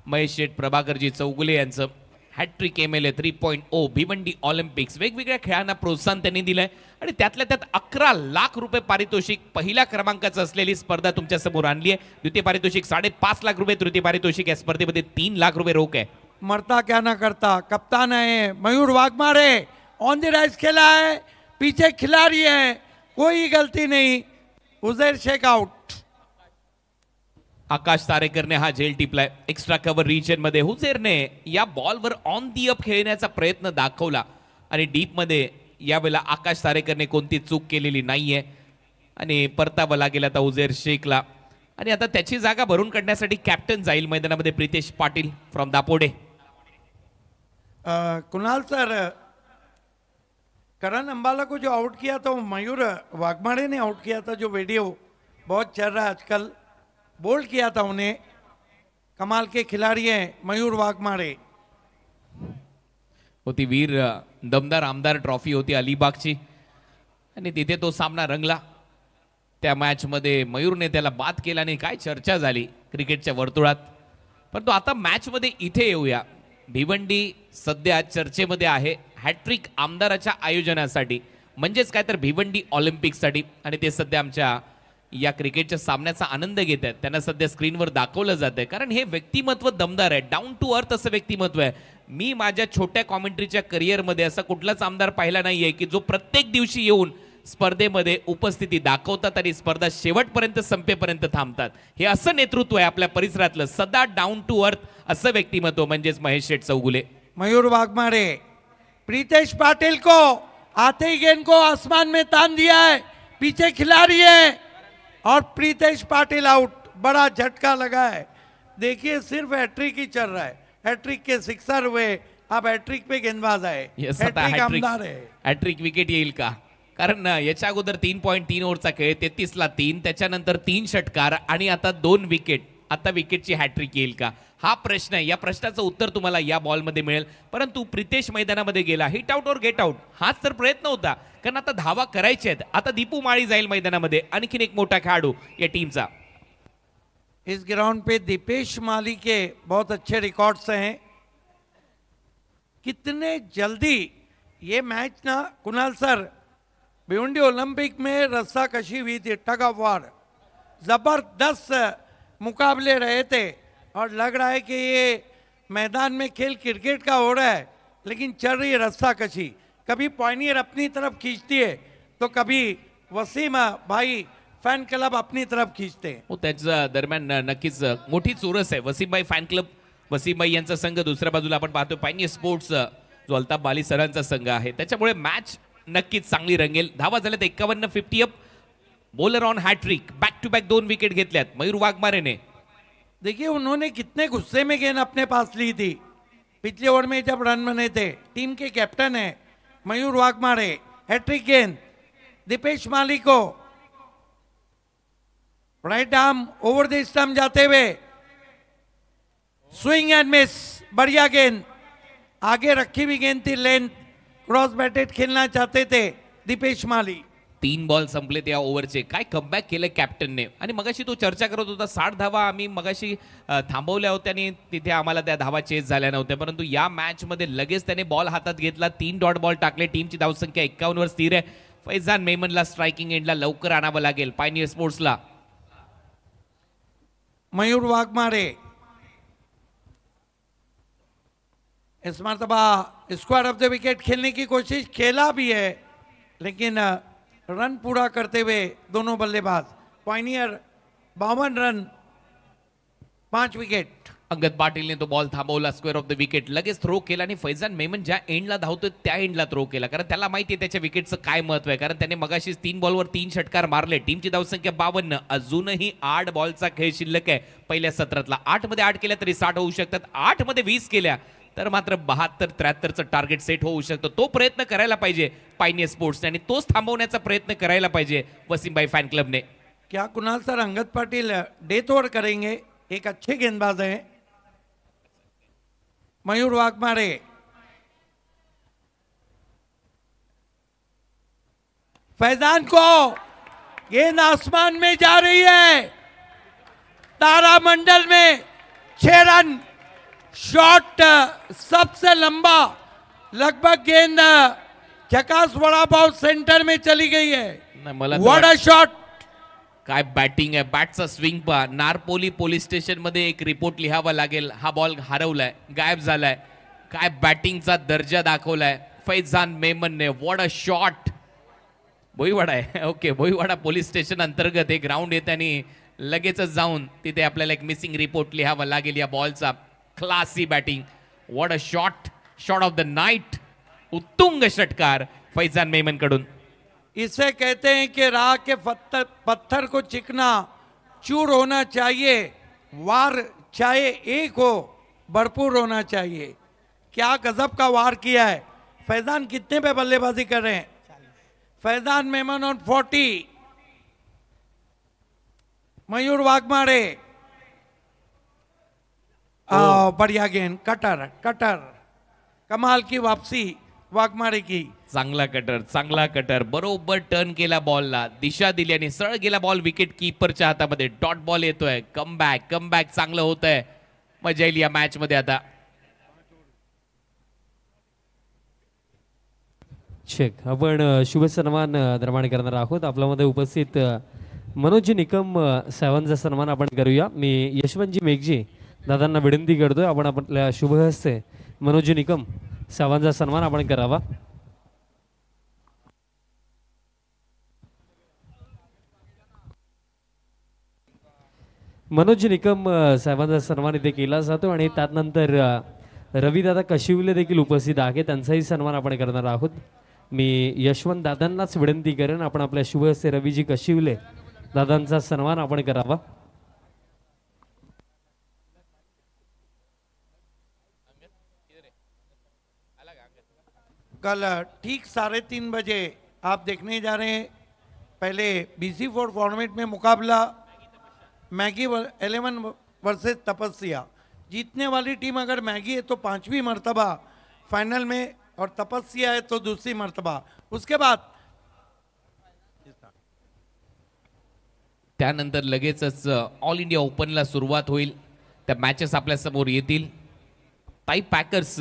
महेश शेठ प्रभाकरजी चौगुले यांचं. Hat-trick MLA 3.0 Bhiwandi Olympics. वेगवेगळ्या खेळांना प्रोत्साहन त्यांनी दिलंय आणि त्यातल्या त्यात 11 लाख रुपये पारितोषिक. पहिल्या क्रमांकाचं असलेली स्पर्धा तुमच्या समोर आणली आहे. द्वितीय पारितोषिक 5.5 लाख रुपये. तृतीय पारितोषिक या स्पर्धेमध्ये 3 लाख रुपये रोख आहे. मरता क्या ना करता. कप्तान है मयूर वाघमारे. ऑन द राइज खेला है. पीछे खिलाड़ी है. कोई गलती नहीं. उजैर शेख आउट. आकाश तारेकरने हा झेल टिपलाय. एक्स्ट्रा कव्हर रिजन मध्ये हुझेरने या बॉलवर ऑन दी अप खेळण्याचा प्रयत्न दाखवला आणि डीप मध्ये यावेळेला आकाश तारेकरने कोणती चूक केलेली नाहीये आणि परतावा लागेल आता हुझेर शेखला. आणि आता त्याची जागा भरून काढण्यासाठी कॅप्टन जाईल मैदानामध्ये प्रितेश पाटील फ्रॉम दापोडे. कुणाल सर, करण अंबाला को जो आउट किया था वो मयूर वाघमारे ने आउट किया था. जो वीडियो बहुत चल रहा है आजकल. बोल्ड किया था उन्हें. कमाल के खिलाड़ी हैं मयूर वाघमारे. होती वीर दमदार आमदार ट्रॉफी होती अलिबागची आणि तिथे तो सामना रंगला. त्या मॅच मध्ये मयूरने त्याला बाद केला आणि काय चर्चा झाली क्रिकेटच्या वर्तुळात. परंतु आता मॅच मध्ये इथे येऊया. भिवंडी सध्या चर्चेमध्ये आहे हॅट्रिक आमदाराच्या आयोजनासाठी, म्हणजेच काय तर भिवंडी ऑलिम्पिकसाठी. आणि ते सध्या आमच्या या क्रिकेटच्या सामन्याचा आनंद घेत आहेत त्यांना सध्या स्क्रीनवर दाखवलं जात आहे, कारण हे व्यक्तिमत्व दमदार आहे, डाऊन टू अर्थ असं व्यक्तिमत्व आहे. मी माझ्या छोट्या कॉमेंट्रीच्या करिअरमध्ये असा कुठलाच आमदार पाहिला नाहीये की जो प्रत्येक दिवशी येऊन स्पर्धेमध्ये उपस्थिती दाखवतात आणि स्पर्धा शेवटपर्यंत संपेपर्यंत थांबतात. हे असं नेतृत्व आहे आपल्या परिसरातलं, सदा डाऊन टू अर्थ असं व्यक्तिमत्व म्हणजेच महेश शेठ चौगुले. मयूर वाघमारे, प्रीतेश पाटिल को आते ही गेंद को आसमान में तान दिया है, पीछे खिलाड़ी है और प्रीतेश पाटिल आउट. बड़ा झटका लगा है. देखिए सिर्फ हैट्रिक ही चल रहा है, हैट्रिक के सिक्सर हुए, अब हैट्रिक पे गेंदबाज आहे. हैट्रिक आमदार आहे. हॅट्रिक विकेट येईल का? कारण याच्या अगोदर 3.3 ओव्हरचा खेळ, 33ला 3, त्याच्यानंतर 3 षटकार आणि आता 2 विकेट. आता विकेटची हॅट्रिक येईल का हा प्रश्न आहे. या प्रश्नाचं उत्तर तुम्हाला या बॉलमध्ये मिळेल. परंतु प्रितेश मैदानामध्ये गेला, हिट आउट और गेट आउट हाच तर प्रयत्न होता, कारण आता धावा करायच्या आहेत. आता दीपू माळी जाईल मैदानामध्ये, आणखीन एक मोठा खेळाडू या टीमचा. इस ग्राउंड पे दीपेश माली के बहुत अच्छे रिकॉर्ड्स हैं. कितने जल्दी ये मैच ना कुणाल सर, भिवंडी ओलंपिक में रस्सा कशी हुई थी, टग ऑफ वार, जबरदस्त मुकाबले रहे थे और लग रहा है कि ये मैदान में खेल क्रिकेट का हो रहा है, लेकिन चल रही है रस्सा कशी. कभी पॉइनियर अपनी तरफ खींचती है तो कभी वसीम भाई फॅन क्लब अपनी तरफ खींचते हैं. हो, त्याच्या दरम्यान नक्कीच मोठी चोरस आहे. वसीमभाई फॅन क्लब, वसीमभाई यांचा संघ, दुसऱ्या बाजूला आपण पाहतो पायनियर स्पोर्ट्स जो अल्ताफ बाली सरांचा संघ आहे. त्याच्यामुळे मॅच नक्कीच चांगली रंगेल. धावा झाल्यात 51, 50 up. Bowler on hat-trick, back to back 2 wicket घेतल्यात मयूर वाघमारेने. देखिए उन्होंने कितने गुस्से में गेंद अपने पास ली थी पिछले ओवर में जब रन बने थे. टीम के कैप्टन है मयूर वाघमारे. हैट्रिक गेंद दीपेश माली को, right arm over the stump जाते हुए, स्विंग एंड मिस. बढ़िया गेंद, आगे रखी हुई गेंद थी, लेंथ, क्रॉस बैटेड खेलना चाहते थे दीपेश माली. 3 बॉल संपले त्या ओव्हरचे. काय कमबॅक केलं कॅप्टनने. आणि मगाशी तो चर्चा करत होता 60 धावा आम्ही मगाशी थांबवल्या होत्या आणि तिथे आम्हाला त्या धावा चेस झाल्या नव्हत्या, परंतु या मॅच मध्ये लगेच त्याने बॉल हातात घेतला, 3 डॉट बॉल टाकले. टीमची धावसंख्या 51 वर स्थिर आहे. फैजान मेमनला स्ट्रायकिंग एंडला लवकर आणावं लागेल पायनियर स्पोर्ट्सला. मयूर वाघमारे इस मरतबा स्क्वाड ऑफ द विकेट खेलने की कोशिश, खेला भी है लेकिन रन पूरा करते हुए दोनों बल्लेबाज. Pioneer 52 run, 5 wicket. अंगद पाटीलने तो बॉल थांबवला, स्क्वेअर ऑफ द विकेट लगेच थ्रो केला आणि फैजान मेमन ज्या एंडला धावतोय त्या एंडला थ्रो केला, कारण त्याला माहिती आहे त्याच्या विकेटचं काय महत्व आहे. कारण त्याने मगाशीच 3 बॉलवर 3 षटकार मारले. टीमची धावसंख्या 52. अजूनही 8 बॉलचा खेळ शिल्लक आहे पहिल्या सत्रातला. 8 मध्ये 8 केल्या तरी 60 होऊ शकतात. 8 मध्ये 20 केल्या तर मात्र 72-73चं टार्गेट सेट होऊ शकतं. तो प्रयत्न करायला पाहिजे पायनियर स्पोर्ट्सने आणि तोच थांबवण्याचा प्रयत्न करायला पाहिजे वसीमभाई फॅन क्लबने. क्या Kunal sir Angad Patil death over करेंगे? एक अच्छे गेंदबाज हैं मयूर वाघमारे. फैजान को गेंद आसमान में जा रही है, तारामंडल में 6 रन. शॉट सबसे लंबा, लगभग गेंद झकास वड़ा पाव सेंटर में चली गई है. What a shot. काय बॅटिंग आहे, बॅटचा स्विंग पहा. नारपोली पोलीस स्टेशन मध्ये एक रिपोर्ट लिहावा लागेल. हा बॉल हरवलाय, गायब झालाय. काय बॅटिंगचा दर्जा दाखवलाय फैजान मेमनने. What a shot. भोईवाडा आहे, ओके, भोईवाडा पोलीस स्टेशन अंतर्गत एक ग्राउंड येते आणि लगेचच जाऊन तिथे आपल्याला एक मिसिंग रिपोर्ट लिहावा लागेल या बॉलचा. क्लासी बॅटिंग. What a shot, shot of the night. उत्तुंग षटकार फैजान मेमन कडून. इसे कहते हैं कि राह के पत्थर को चिकना चूर होना चाहिए, वार चाहे एक हो भरपूर होना चाहिए. क्या गजब का वार किया है. फैजान कितने पे बल्लेबाजी कर रहे हैं? फैजान मेमन ऑन 40. मयूर वाघमारे. बढ़िया गेंद, कटर कटर, कमाल की वापसी वाघमारे की. चांगला कटर, चांगला कटर. बरोबर टर्न केला बॉलला, दिशा दिली आणि सरळ गेला बॉल विकेट कीपरच्या हातामध्ये. डॉट बॉल येतोय. कमबॅक कमबॅक चांगलं होत आहे. मजा येईल या मॅच मध्ये आता. चेक आपण शुभ सन्मान निर्माण करणार आहोत. आपल्यामध्ये उपस्थित मनोज निकम साहेबांचा सन्मान आपण करूया. मी यशवंतजी मेघजी दादांना विनंती करतोय आपण आपल्या शुभ हस्ते मनोज निकम साहेबांचा सन्मान आपण करावा. मनोज निकम साहेबांचा सन्मान इथे केला जातो आणि त्यानंतर रविदादा कशिवले देखील उपस्थित आहे, त्यांचाही सन्मान आपण करणार आहोत. मी यशवंत दादांनाच विनंती करेन आपण आपल्या शुभ हस्ते रवीजी कशिवले दादांचा सन्मान आपण करावा. कल ठीक 3:30 बजे आप देखने जा रहे हैं पहले BC4 फॉर्मेट में मुकाबला मैगी 11 वर्सेस तपस्या. जीतने वाली टीम अगर मैगी है तो 5वीं मर्तबा फाइनल में और तपस्या है तो दूसरी मर्तबा. उसके बाद त्यानंतर लगेचच ऑल इंडिया ओपनला सुरुवात होईल. त्या मॅचेस आपल्या समोर येतील. ताई पॅकर्स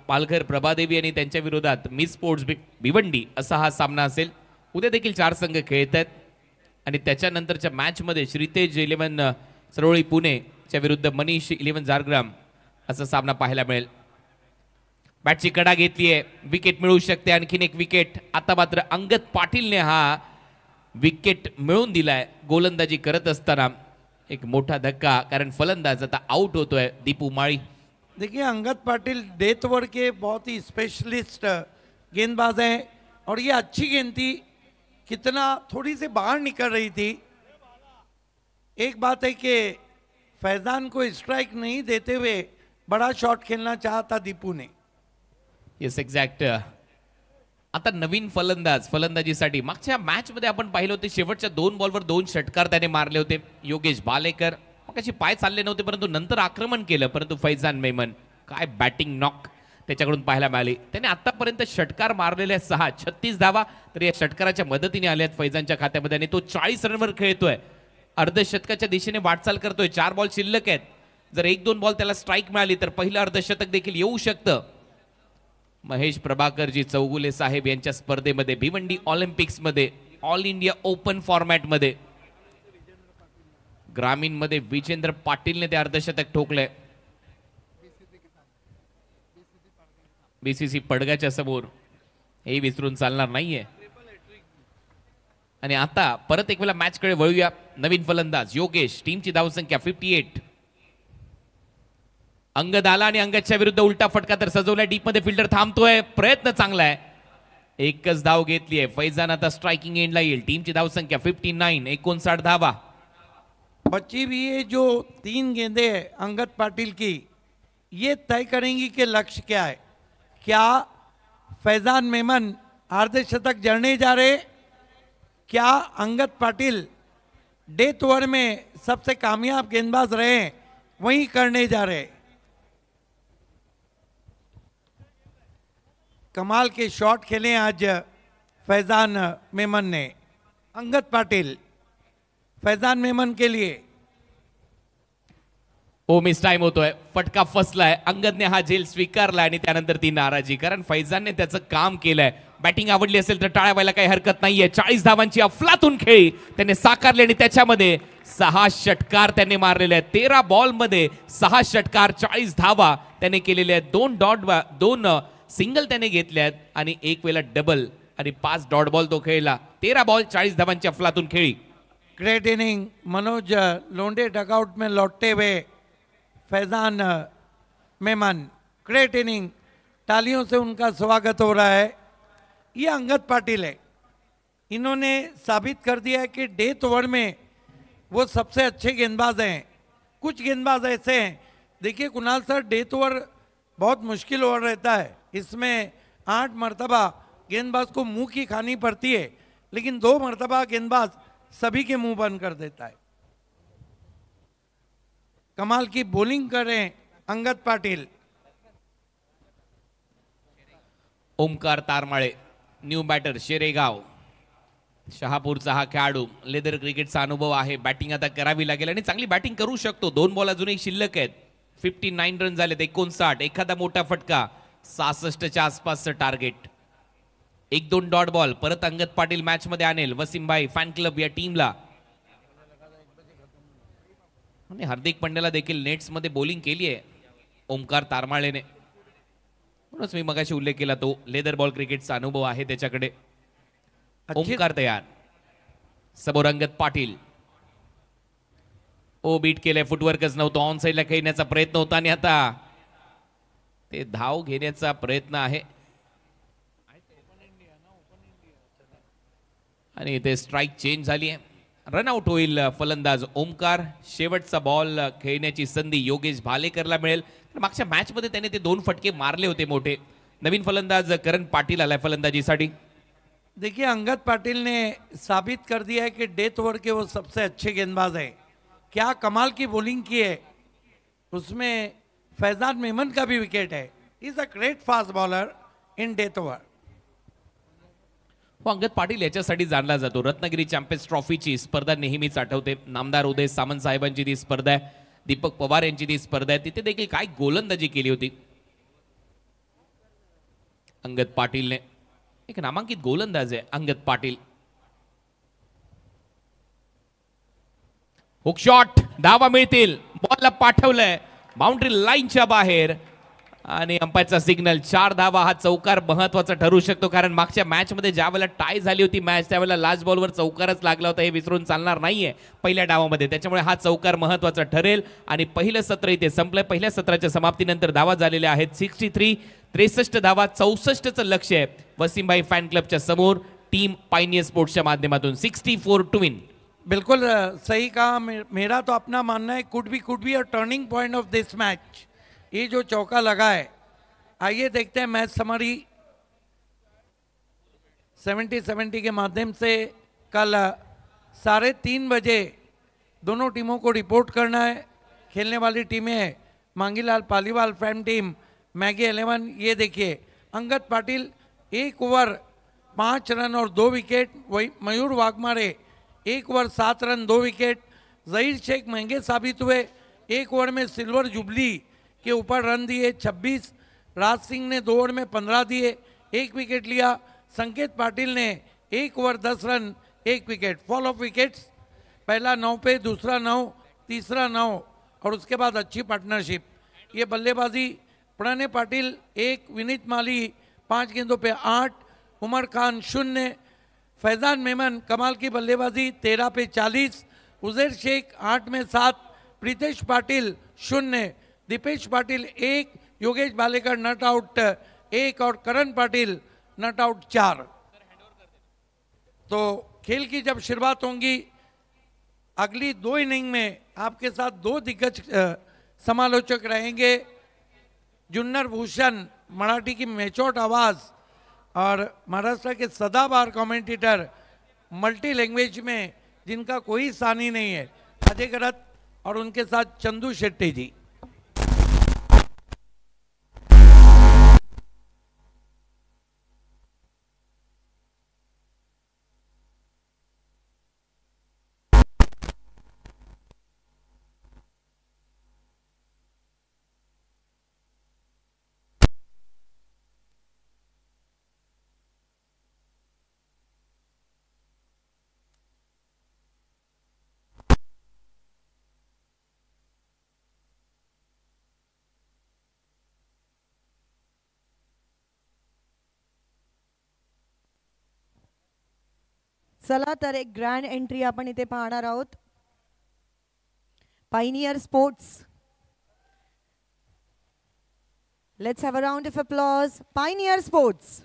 पालघर प्रभादेवी आणि त्यांच्या विरोधात मिस स्पोर्ट्स भिवंडी असा हा सामना असेल. उद्या देखील 4 संघ खेळत आहेत आणि त्याच्यानंतरच्या मॅचमध्ये श्रीतेज 11 सरवळी पुणेच्या विरुद्ध मनीष 11 जारग्राम असा सामना पाहायला मिळेल. बॅटची कडा घेतली आहे, विकेट मिळू शकते, आणखीन एक विकेट. आता मात्र अंगद पाटीलने हा विकेट मिळवून दिलाय गोलंदाजी करत असताना. एक मोठा धक्का, कारण फलंदाज आता आउट होतोय दीपू माळी. देखिए अंगद पाटिल डेथ ओवर के बहुत ही स्पेशलिस्ट गेंदबाज हैं और ये अच्छी गेंद थी, कितना थोड़ी सी बाहर निकल रही थी. एक बात है कि फैजान को स्ट्राइक नहीं देते हुए बड़ा शॉट खेलना चाहा दीपू ने. Yes exact. आता नवीन फलंदाजीसाठी मागच्या मॅच मध्ये आपण पाहिलं होते शेवटच्या 2 बॉलवर 2 षटकार त्याने मारले होते. योगेश बालेकर मगाशी पाय चालले नव्हते परंतु नंतर आक्रमण केलं, परंतु फैजान मेमन काय बॅटिंग नॉक त्याच्याकडून पाहायला मिळाली. त्याने आतापर्यंत षटकार मारलेले 6, 36 धावा तर या षटकाराच्या मदतीने आल्यात फैजानच्या खात्यामध्ये आणि तो 40 रनवर खेळतोय. अर्धशतकाच्या दिशेने वाटचाल करतोय. 4 बॉल शिल्लक आहेत. जर 1-2 बॉल त्याला स्ट्राईक मिळाली तर पहिलं अर्धशतक देखील येऊ शकतं. महेश प्रभाकरजी चौगुले साहेब यांच्या स्पर्धेमध्ये भिवंडी ऑलिम्पिक्स मध्ये ऑल इंडिया ओपन फॉर्मॅट मध्ये ग्रामीण मध्ये विजेंद्र पाटीलने ते अर्धशतक ठोकलंय. BCC पडगाच्या समोर हे विसरून चालणार नाहीये. आणि आता परत एक वेळा मॅच कडे वळूया. नवीन फलंदाज योगेश, टीमची धावसंख्या 58. अंगद आला आणि अंगदच्या विरुद्ध उलटा फटका तर सजवलाय. डीप मध्ये फिल्डर थांबतोय, प्रयत्न चांगला आहे. एकच धाव घेतली आहे. फैजान आता स्ट्राइकिंग एंडला येईल. टीमची धावसंख्या 59, 59 धावा. बची भी ये जो 3 गेंदें हैं अंगद पाटिल की, ये तय करेंगी कि लक्ष्य क्या है. क्या फैजान मेमन अर्धशतक जड़ने जा रहे, क्या अंगद पाटिल डेथ ओवर में सबसे कामयाब गेंदबाज रहे वही करने जा रहे. कमाल के शॉट खेले आज फैजान मेमन ने. अंगद पाटिल फैजान मेमन के लिए मिस टाइम होतोय. फटका फसलाय. अंगदने हा झेल स्वीकारला आणि त्यानंतर ती नाराजी, कारण फैजानने त्याचं काम केलंय. बॅटिंग आवडली असेल तर टाळ्या व्हायला काही हरकत नाहीये. 40 धावांची अफलातून खेळी त्याने साकारली आणि त्याच्यामध्ये 6 षटकार त्याने मारलेले आहेत. 13 बॉल मध्ये 6 षटकार, 40 धावा त्याने केलेले आहेत. 2 सिंगल त्याने घेतले आहेत आणि एक वेळा डबल आणि 5 डॉट बॉल तो खेळला. 13 बॉल 40 धावांची अफलातून खेळी. ग्रेट इनिंग मनोज लोंडे डगआउट में लौटते हुए फैजान मेमन. ग्रेट इनिंग, तालियों से उनका स्वागत हो रहा है. ये अंगद पाटिल है, इन्होंने साबित कर दिया है कि डेथ ओवर में वो सबसे अच्छे गेंदबाज हैं. कुछ गेंदबाज ऐसे हैं, देखिए कुणाल सर, डेथ ओवर बहुत मुश्किल ओवर रहता है. इसमें 8 मरतबा गेंदबाज को मुंह की खानी पड़ती है, लेकिन 2 मरतबा गेंदबाज सभी के मुंह बंद कर देता है. कमाल की बॉलिंग कर रहे हैं अंगद पाटिल. ओमकार तारमाळे न्यू बॅटर, शेरेगाव, शहापूरचा हा खेळाडू. लेदर क्रिकेटचा अनुभव आहे. बॅटिंग आता करावी लागेल आणि चांगली बॅटिंग करू शकतो. 2 बॉल अजूनही शिल्लक आहेत. 59 रन झालेत. 59, एखादा मोठा फटका, 66च्या आसपासचं टार्गेट. 1-2 डॉट बॉल परत अंगद पाटील मॅच मध्ये आणेल. वसीमभाई फॅन क्लब या टीमला आणि हार्दिक पंड्याला देखील नेट्समध्ये बॉलिंग केली आहे ओमकार तारमाळेने. म्हणूनच मी मगाशी उल्लेख केला, तो लेदर बॉल क्रिकेटचा अनुभव आहे त्याच्याकडे. ओमकार तयार, समोर अंगद पाटील. ओ बीट केलंय, फुटवर्कच नव्हतं, ऑन साईडला खेळण्याचा प्रयत्न होता आणि आता ते धाव घेण्याचा प्रयत्न आहे आणि इथे स्ट्राईक चेंज झाली आहे. रनआउट होईल फलंदाज ओमकार. शेवटचा बॉल खेळण्याची संधी योगेश भालेकरला मिळेल. मागच्या मॅच मध्ये त्याने ते 2 फटके मारले होते मोठे. नवीन फलंदाज करण पाटील आलाय फलंदाजीसाठी. देखिए अंगद पाटिल ने साबित कर दिया है कि डेथ ओवर के वो सबसे अच्छे गेंदबाज हैं. क्या कमाल की बॉलिंग की है, उसमें फैजान मेमन का भी विकेट है. Is a great fast bowler in death over. Angad Patil याच्यासाठी जाणला जातो. रत्नागिरी चॅम्पियन्स ट्रॉफीची स्पर्धा नेहमीच आठवते. नामदार उदय सामंत साहेबांची ती स्पर्धा आहे, दीपक पवार यांची ती स्पर्धा आहे. तिथे देखील काय गोलंदाजी केली होती अंगद पाटीलने. एक नामांकित गोलंदाज आहे अंगद पाटील. हुक शॉट, धावा मिळतील. बॉलला पाठवलंय बाउंड्री लाईनच्या बाहेर आणि अंपायरचा सिग्नल. 4 धावा. हा चौकार महत्वाचा ठरू शकतो, कारण मागच्या मॅच मध्ये ज्या वेळेला टाय झाली होती मॅच, त्यावेळेला लास्ट बॉलवर चौकारच लागला होता. हे विसरून चालणार नाहीये पहिल्या डावामध्ये. त्याच्यामुळे हा चौकार महत्वाचा ठरेल आणि पहिलं सत्र इथे संपलंय. पहिल्या सत्राच्या समाप्तीनंतर धावा झालेल्या आहेत 63. 63 धावा. 64चं लक्ष्य आहे वसीमभाई फॅन क्लबच्या समोर टीम पायनियर स्पोर्ट्सच्या माध्यमातून. 64 टू विन. बिल्कुल सही कहा. मेरा तो अपना मानना है could be a turning point of this match. ये जो चौका लगा है, आइए देखते हैं मैच समरी 70 के माध्यम से. कल 3:30 बजे दोनों टीमों को रिपोर्ट करना है. खेलने वाली टीमें हैं Mangilal Paliwal fam team, Maggi 11. ये देखिए अंगद पाटिल 1 ओवर 5 रन और 2 विकेट. वही Mayur Waghmare 1 over 7 run 2 wicket. Zaheer Shaikh महंगे साबित हुए. 1 ओवर में सिल्वर जुबली के ऊपर रन दिए 26. राज सिंह ने 2 ओवर में 15 दिए, 1 विकेट लिया. संकेत पाटिल ने 1 over 10 run 1 wicket. Fall of wickets, पहला 9 पे, दूसरा 9, तीसरा 9 और उसके बाद अच्छी पार्टनरशिप. ये बल्लेबाजी प्रणय पाटिल 1, विनीत माली 5 गेंदों पे 8, उमर खान 0, फैजान मेमन कमाल की बल्लेबाजी 13 पे 40, उजैर शेख 8 में 7, प्रीतेश पाटिल 0, दीपेश पाटिल 1, योगेश भालेकर नट आउट 1 और करण पाटिल नट आउट 4. तो खेल की जब शुरुआत होंगी अगली 2 इनिंग में आपके साथ 2 दिग्गज समालोचक रहेंगे. जुन्नर भूषण, मराठी की मेचोट आवाज, और महाराष्ट्र के सदाबहार कमेंटेटर, मल्टी लैंग्वेज में जिनका कोई सानी नहीं है, अजय गरत, और उनके साथ चंदू शेट्टी जी. चला तर एक ग्रँड एंट्री आपण इथे पाहणार आहोत. Pioneer sports. Let's have a round of applause. Pioneer sports.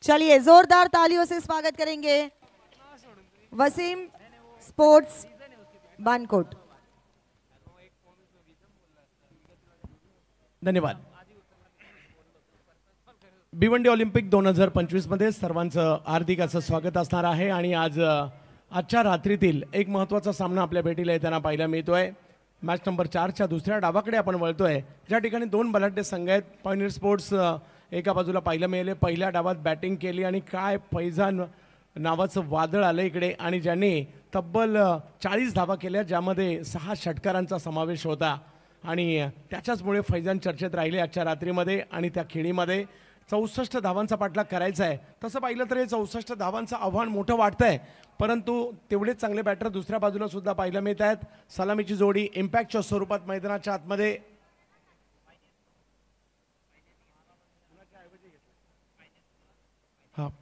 चलिए जोरदार तालियों से स्वागत करेंगे वसीम स्पोर्ट्स बानकोट। धन्यवाद। भिवंडी ऑलिम्पिक 2025 मध्ये सर्वांचं हार्दिक असं स्वागत असणार आहे आणि आजच्या रात्रीतील एक महत्त्वाचा सामना आपल्या भेटीला येताना पाहायला मिळतोय। मॅच नंबर 4च्या दुसऱ्या डावाकडे आपण वळतोय, ज्या ठिकाणी दोन बलाढ्य संघ आहेत। पायनियर स्पोर्ट्स एका बाजूला पाहायला मिळाले, पहिल्या डावात बॅटिंग केली आणि काय फैजान नावाचं वादळ आलं इकडे आणि ज्यांनी तब्बल 40 धावा केल्या, ज्यामध्ये 6 षटकारांचा समावेश होता आणि त्याच्याचमुळे फैजान चर्चेत राहिले आजच्या रात्रीमध्ये आणि त्या खेळीमध्ये 64 धावांचा पाठलाग करायचा आहे। तसं पाहिलं तर हे 64 धावांचं आव्हान मोठं वाटतंय, परंतु तेवढेच चांगले बॅटर दुसऱ्या बाजूला सुद्धा पाहायला मिळत आहेत। सलामीची जोडी इम्पॅक्टच्या स्वरूपात मैदानाच्या आतमध्ये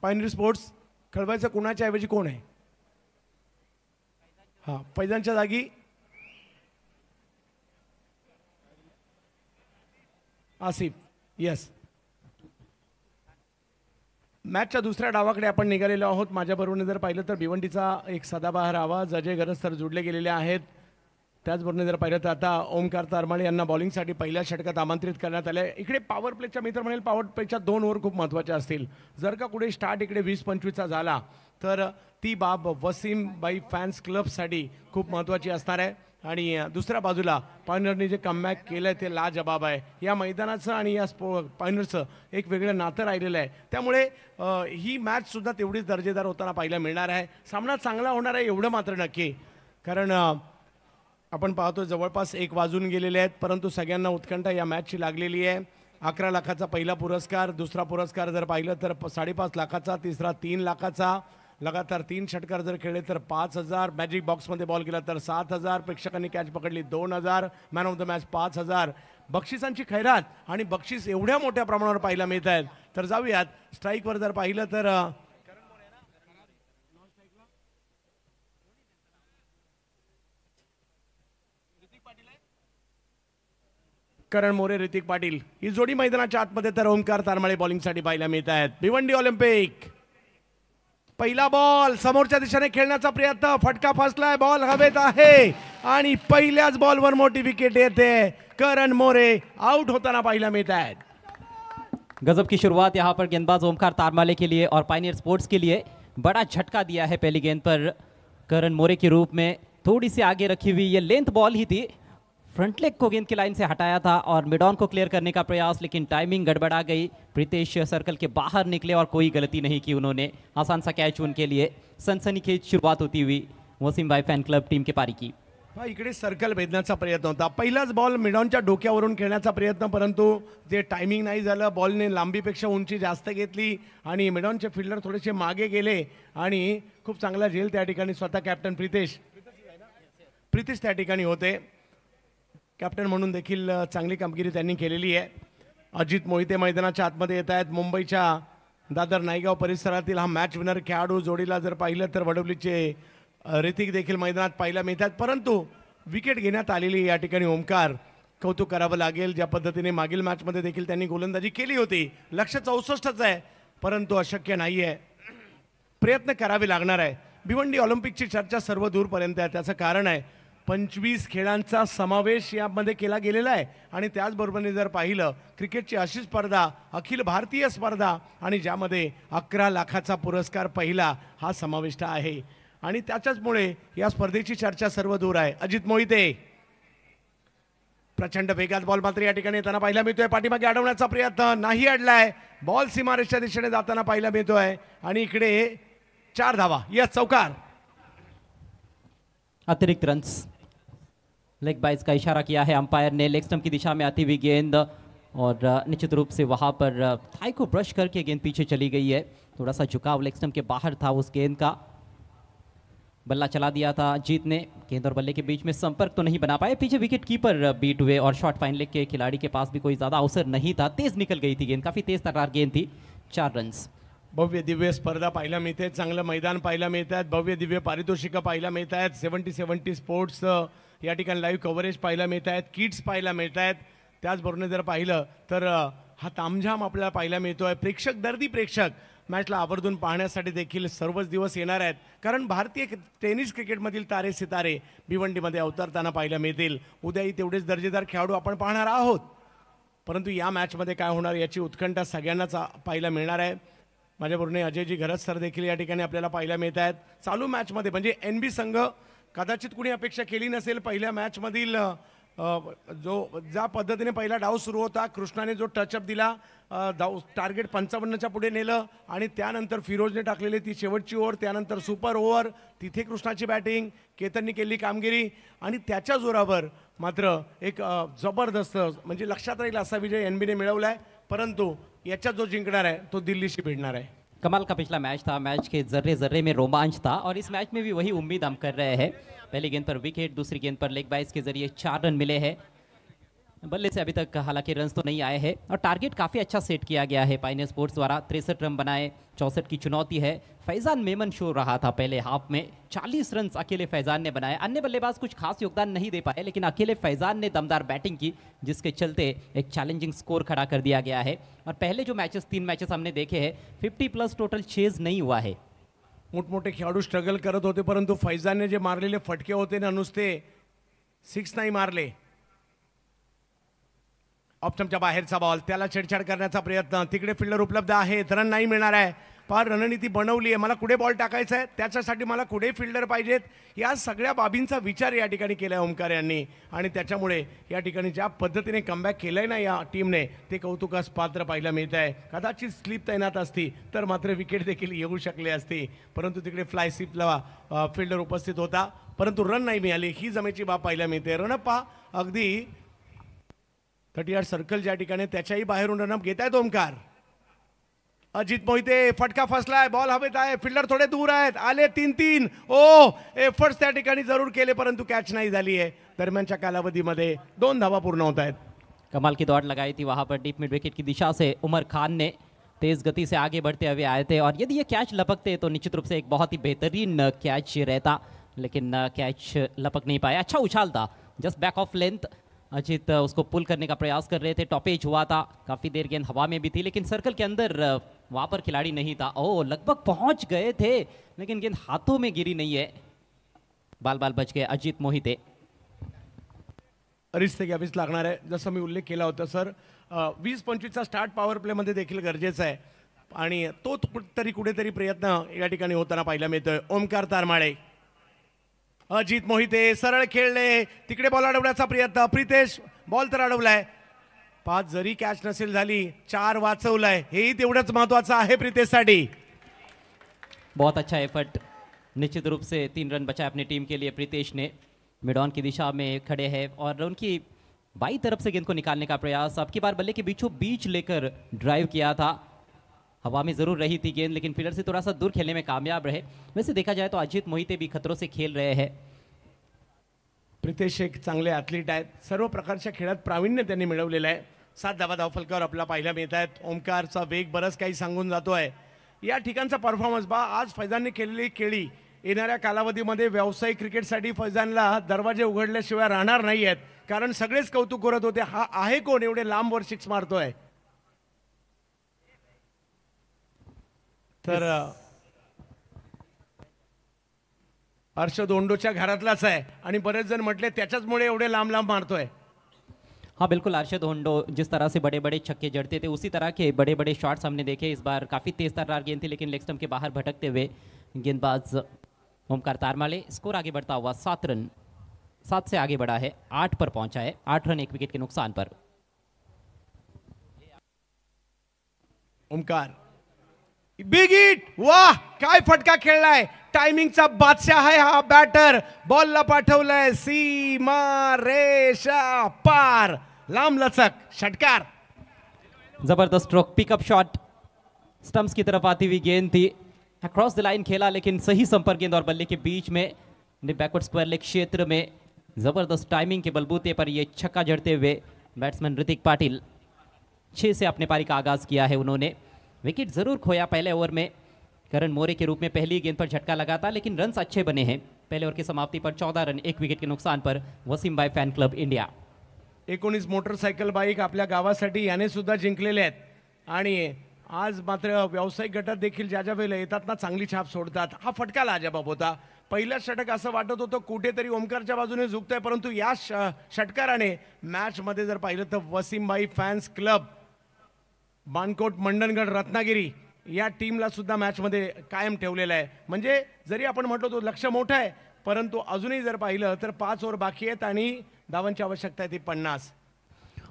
पायनियर स्पोर्ट्स खळवायचं कोणाच्या ऐवजी कोण आहे? फैजानच्या जागी आसिफ। यस, मॅचच्या दुसऱ्या डावाकडे आपण निघालेलो आहोत। माझ्याबरोबर जर पाहिलं तर भिवंडीचा एक सदाबहार आवाज अजय गरज सर जोडले गेलेले आहेत। त्याचबरोबर जर पाहिलं तर आता ओमकार तारमाळे यांना बॉलिंगसाठी पहिल्या षटकात आमंत्रित करण्यात आले। इकडे पॉवर प्लेच्या मित्र म्हणेल पॉवर प्लेच्या 2 ओव्हर खूप महत्त्वाच्या असतील। जर का कुठे स्टार्ट इकडे 20-25चा झाला तर ती बाब वसीम बाई फॅन्स क्लबसाठी खूप महत्त्वाची असणार आहे आणि दुसऱ्या बाजूला पायनियरने जे कमबॅक केलं ते लाजबाब आहे। या मैदानाचं आणि या पायनियरचं एक वेगळं नातं राहिलेलं आहे, त्यामुळे ही मॅच सुद्धा तेवढीच दर्जेदार होताना पाहायला मिळणार आहे। सामना चांगला होणार आहे एवढं मात्र नक्की, कारण आपण पाहतो जवळपास 1 वाजून गेलेले आहेत, परंतु सगळ्यांना उत्कंठा या मॅचची लागलेली आहे। 11 लाखाचा पहिला पुरस्कार, दुसरा पुरस्कार जर पाहिलं तर 5.5 लाखाचा, तिसरा 3 लाखाचा, लगातार 3 षटकार जर खेळले तर 5,000, मॅजिक बॉक्समध्ये बॉल केला तर 7,000, प्रेक्षकांनी कॅच पकडली 2,000, मॅन ऑफ द मॅच 5,000, बक्षिसांची खैरात आणि बक्षीस एवढ्या मोठ्या प्रमाणावर पाहायला मिळत आहेत। तर जाऊयात स्ट्राईकवर जर पाहिलं तर करण मोरे, ऋतिक पाटील ही जोडी मैदानाच्या आतमध्ये, तर ओमकार तारमाळे बॉलिंगसाठी पाहायला मिळत आहेत। भिवंडी ऑलिम्पिक पहिला बॉल समोरच्या दिशेने खेळण्याचा प्रयत्न, फटका फसलाय, बॉल हवेत आहे आणि पहिल्याच बॉलवर मोठी विकेट येते। करण मोरे आउट होताना पाहायला मिळत आहेत। गजब की शुरुआत यहाँ पर गेंदबाज ओमकार तारमाले के लिए और पायनियर स्पोर्ट्स के लिए बड़ा झटका दिया है पहली गेंद पर करण मोरे के रूप में। थोड़ी सी आगे रखी हुई ये लेंथ बॉल ही थी, फ्रंट लेग को गेंद की लाइन से हटाया था और मिड ऑन को क्लियर करने का प्रयास, लेकिन टाइमिंग गड़बड़ा गई। प्रीतेश सर्कल के बाहर निकले और कोई गलती नहीं की उन्होंने। आसान सा कैच उनके लिए। सनसनीखेज शुरुआत होती हुई वसीम भाई फैन क्लब टीम के पारी की। इकडे सर्कल भेदण्याचा प्रयत्न होता, पहिलाच बॉल मिडॉनच्या डोक्यावरून खेळण्याचा प्रयत्न, परंतु जे टायमिंग नाही झालं, बॉलने लांबीपेक्षा उंची जास्त घेतली आणि मिडॉनचे फिल्डर थोडेसे मागे गेले आणि खूप चांगला झेल त्या ठिकाणी स्वतः कॅप्टन प्रीतेश त्या ठिकाणी होते। कॅप्टन म्हणून देखील चांगली कामगिरी त्यांनी केलेली आहे। अजित मोहिते मैदानाच्या आतमध्ये येत आहेत। मुंबईच्या दादर नायगाव परिसरातील हा मॅच विनर खेळाडू जोडीला जर पाहिलं तर वडवलीचे ऋतिक देखील मैदानात पाहायला मिळतात, परंतु विकेट घेण्यात आलेली या ठिकाणी ओमकार कौतुक करावं लागेल। ज्या पद्धतीने मागील मॅचमध्ये देखील त्यांनी गोलंदाजी केली होती, लक्ष्य 64च आहे, परंतु अशक्य नाही आहे, प्रयत्न करावे लागणार आहे। भिवंडी ऑलिम्पिकची चर्चा सर्व दूरपर्यंत आहे, त्याचं कारण आहे 25 खेळांचा समावेश यामध्ये केला गेलेला आहे आणि त्याचबरोबरने जर पाहिलं क्रिकेटची अशी स्पर्धा, अखिल भारतीय स्पर्धा आणि ज्यामध्ये 11 लाखाचा पुरस्कार पहिला हा समाविष्ट आहे आणि त्याच्याचमुळे या स्पर्धेची चर्चा सर्व दूर आहे। अजित मोहिते प्रचंड वेगात बॉल मात्र या ठिकाणी येताना पाहायला मिळतोय, पाठीमागे अडवण्याचा प्रयत्न नाही, अडलाय, बॉल सीमारेषेच्या दिशेने जाताना पाहायला मिळतोय आणि इकडे 4 धावा, यस चौकार। अतिरिक्त रन्स, लेग बाइज का इशारा किया है अंपायर ने। लेग स्टंप की दिशा में आती हुई गेंद और निश्चित रूप से वहां पर थाई को ब्रश करके गेंद पीछे चली गई है। थोड़ा सा झुकाव लेग स्टंप के बाहर था उस गेंद का। बल्ला चला दिया था जीत ने, गेंद और बल्ले के बीच में संपर्क तो नहीं बना पाए, पीछे विकेट कीपर बीट हुए और शॉट फाइन लेग के खिलाड़ी के पास भी कोई ज्यादा अवसर नहीं था, तेज निकल गई थी गेंद, काफी तेज तर्रार गेंद थी। 4 रन्स। भव्य दिव्य स्पर्धा पाहायला मिळते, चांगलं मैदान पाहायला मिळत आहेत, भव्य दिव्य पारितोषिकं पाहायला मिळत आहेत, 70-70 स्पोर्ट्स या ठिकाणी लाईव्ह कव्हरेज पाहायला मिळत आहेत, किट्स पाहायला मिळत आहेत। त्याचबरोबर जर पाहिलं तर हा तामझाम आपल्याला पाहायला मिळतोय, प्रेक्षक दर्दी प्रेक्षक मॅचला आवर्जून पाहण्यासाठी देखील सर्वच दिवस येणार आहेत, कारण भारतीय टेनिस क्रिकेटमधील तारे सितारे भिवंडीमध्ये अवतरताना पाहायला मिळतील. उद्याही तेवढेच दर्जेदार खेळाडू आपण पाहणार आहोत, परंतु या मॅचमध्ये काय होणार याची उत्कंठा सगळ्यांनाच पाहायला मिळणार आहे. माझ्याबरोबर अजयजी घरत सर देखील या ठिकाणी आपल्याला पाहायला मिळत आहेत. चालू मॅचमध्ये म्हणजे NB संघ कदाचित कुणी अपेक्षा केली नसेल, पहिल्या मॅचमधील ज्या पद्धतीने पहिला डाव सुरू होता, कृष्णाने जो टचअप दिला, टार्गेट 55च्या पुढे नेलं आणि त्यानंतर फिरोजने टाकलेली ती शेवटची ओव्हर, त्यानंतर सुपर ओव्हर, तिथे कृष्णाची बॅटिंग, केतननी केली कामगिरी आणि त्याच्या जोरावर मात्र एक जबरदस्त म्हणजे लक्षात राहील असा विजय NBने मिळवला आहे. परंतु याच्यात जो जिंकणार आहे तो दिल्लीशी भिडणार आहे. कमाल का पिछला मैच था, मैच के जर्रे जर्रे में रोमांच था और इस मैच में भी वही उम्मीद हम कर रहे हैं. पहली गेंद पर विकेट, दूसरी गेंद पर लेग बाइस के जरिए 4 रन मिले हैं. बल्ले से अभी तक हालांकि रन्स तो नहीं आए हैं और टारगेट काफ़ी अच्छा सेट किया गया है पाइनियर स्पोर्ट्स द्वारा. 63 रन बनाए, 64 की चुनौती है. फैजान मेमन शो रहा था पहले हाफ में, 40 रन अकेले फैजान ने बनाए. अन्य बल्लेबाज कुछ खास योगदान नहीं दे पाए, लेकिन अकेले फैजान ने दमदार बैटिंग की, जिसके चलते एक चैलेंजिंग स्कोर खड़ा कर दिया गया है. और पहले जो मैचेस 3 मैचेस हमने देखे हैं 50+ टोटल चेज नहीं हुआ है. मोठमोठे खेळाडू स्ट्रगल करत होते, परंतु फैजानने जे मारलेले फटके होते ना, नुसते 6 नाही मारले. ऑप्शनच्या बाहेरचा बॉल, त्याला छेडछाड करण्याचा प्रयत्न, तिकडे फिल्डर उपलब्ध आहेत, रन नाही मिळणार आहे. फार रणनीती बनवली आहे, मला कुठे बॉल टाकायचा आहे, त्याच्यासाठी मला कुठे फिल्डर पाहिजेत, या सगळ्या बाबींचा विचार या ठिकाणी केला आहे ओमकार यांनी. आणि त्याच्यामुळे या ठिकाणी ज्या पद्धतीने कमबॅक केलंय ना या टीमने, ते कौतुकास पात्र पाहायला मिळत आहे. कदाचित स्लिप तैनात असती तर मात्र विकेट देखील येऊ शकली असती, परंतु तिकडे फ्लाय स्लिपला फिल्डर उपस्थित होता, परंतु रन नाही मिळाली. ही जमेची बाब पाहायला मिळते. रनअप पहा, अगदी 30 सर्कल ज्या ठिकाणी त्याच्याही बाहेरून रनअप घेत आहेत ओमकार. अजित मोहिते, फटका फसलाय, बॉल हवेत आहे, फिल्डर थोडे दूर आहेत, आले 3-3. एफर्ट्स त्या ठिकाणी जरूर केले, परंतु कॅच नाही झाली आहे. दरम्यानच्या कालावधीमध्ये 2 धावा पूर्ण होत आहेत. कमाल की दौड़ लगाई थी वहां पर डीप मिड विकेट की दिशा से उमर खान ने, तेज गति से आगे बढ़ते हुए आए थे और यदि ये कैच लपकते तो निश्चित रूप से एक बहुत ही बेहतरीन कैच रहता, लेकिन कैच लपक नहीं पाया. अच्छा उछाल था, just back of length. Ajit उसको पुल करने का प्रयास कर रहे थे, टॉपेज हुआ था, काफ़ी देर गेंद हवा में भी थी, लेकिन सर्कल के अंदर वहाँ पर खिलाड़ी नहीं था. लगभग पहुंच गए थे, लेकिन गेंद हाथों में गिरी नहीं है. बाल बाल बच गए अजित मोहिते. रिस्ते घ्यावीच लागणार आहे. जसं मी उल्लेख केला होता सर, 20-25चा स्टार्ट पॉवर प्लेमध्ये देखील गरजेचा आहे आणि तो तरी कुठेतरी प्रयत्न या ठिकाणी होताना पाहायला मिळतोय. ओमकार तारमाळे, अजित मोहिते सरळ खेळले, तिकडे बॉल अडवण्याचा प्रयत्न, प्रितेश बॉल तर अडवलाय. 5 जरी कॅच नसेल झाली, 4 वाचवलाय, हेही तेवढंच महत्वाचं आहे प्रितेशसाठी. बहुत अच्छा एफर्ट, निश्चित रूप से 3 रन बचाए अपनी टीम के लिए प्रीतेश ने. मिड ऑन की दिशा में खड़े हैं और उनकी बाई तरफ से गेंद को निकालने का प्रयास, अब की बार बल्ले के बीचों बीच लेकर ड्राइव किया था. हवा में जरूर रही थी गेंद, लेकिन फील्डर से थोड़ा सा दूर खेलने में कामयाब रहे. वैसे देखा जाए तो अजित मोहिते भी खतरों से खेल रहे हैं. प्रितेश एक चांगले ॲथलीट आहेत, सर्व प्रकारच्या खेळात प्रावीण्य त्यांनी मिळवलेलं आहे. 7 धावा धावफलकावर आपला पाहायला मिळत आहेत. ओमकारचा वेग बरंच काही सांगून जातोय. या ठिकाणचा परफॉर्मन्स बा, आज फैजानने केलेली केळी येणाऱ्या कालावधीमध्ये व्यावसायिक क्रिकेटसाठी फैजानला दरवाजे उघडल्याशिवाय राहणार नाही आहेत, कारण सगळेच कौतुक करत होते, हा आहे कोण एवढे लांबवर 6 मारतोय. तर हर्षद ओंडोच्या घरातलाच आहे आणि बरेच जण म्हटले त्याच्याचमुळे एवढे लांब लांब मारतोय. हाँ बिल्कुल, अरशद होंडो जिस तरह से बड़े बड़े छक्के जड़ते थे, उसी तरह के बड़े बड़े शॉट्स हमने देखे. इस बार काफ़ी तेज तर्रार गेंद थी, लेकिन लेग स्टंप के बाहर भटकते हुए गेंदबाज ओमकार तारमाले. स्कोर आगे बढ़ता हुआ 7 रन, 7 से आगे बढ़ा है, 8 पर पहुंचा है. 8 रन 1 विकेट के नुकसान पर. ओमकार, बिग हिट, वाह काय फटका खेळलाय. टायमिंगचा बादशाह आहे हा बॅटर. बॉलला पाठवलाय सीमा रेषा पार, लांब लचक षटकार. जबरदस्त स्ट्रोक, पिकअप शॉट, स्टंप्स की तरफ आती हुई गेंद थी, अक्रॉस द लाइन खेला, लेकिन सही संपर्क गेंद और बल्ले के बीच में बैकवर्ड स्क्वायर लेग क्षेत्र में जबरदस्त टाइमिंग के बलबूते पर यह छक्का जड़ते हुए बैट्समैन ऋतिक पाटिल 6 से अपने पारी का आगाज किया है उन्होंने. विकेट जरूर खोया पहले ओवर में, करण मोरे के रूप में पहली गेंद पर झटका लगा था, लेकिन रन्स अच्छे बने हैं. पहले ओवर की समाप्ति पर 14 रन 1 विकेट के नुकसान पर वसीम भाई fan club India. 19 motorcycle bike आपल्या गावासाठी याने सुद्धा जिंकलेले आहेत आणि आज मात्र व्यावसायिक गटात देखील ज्या ज्या वेळेला येतात ना चांगली छाप सोडतात. हा फटका लाजबाब होता. पहिल्या षटक असं वाटत होतं कुठेतरी ओमकारच्या बाजूने झुकतोय, परंतु या षटकाराने मॅचमध्ये जर पाहिलं तर वसीमभाई फॅन्स क्लब बानकोट मंडणगड रत्नागिरी या टीमला सुद्धा मॅचमध्ये कायम ठेवलेलं आहे. म्हणजे जरी आपण म्हटलो तो लक्ष मोठं आहे, परंतु अजूनही जर पाहिलं तर 5 ओव्हर बाकी आहेत आणि धावांची आवश्यकता आहे ती 50.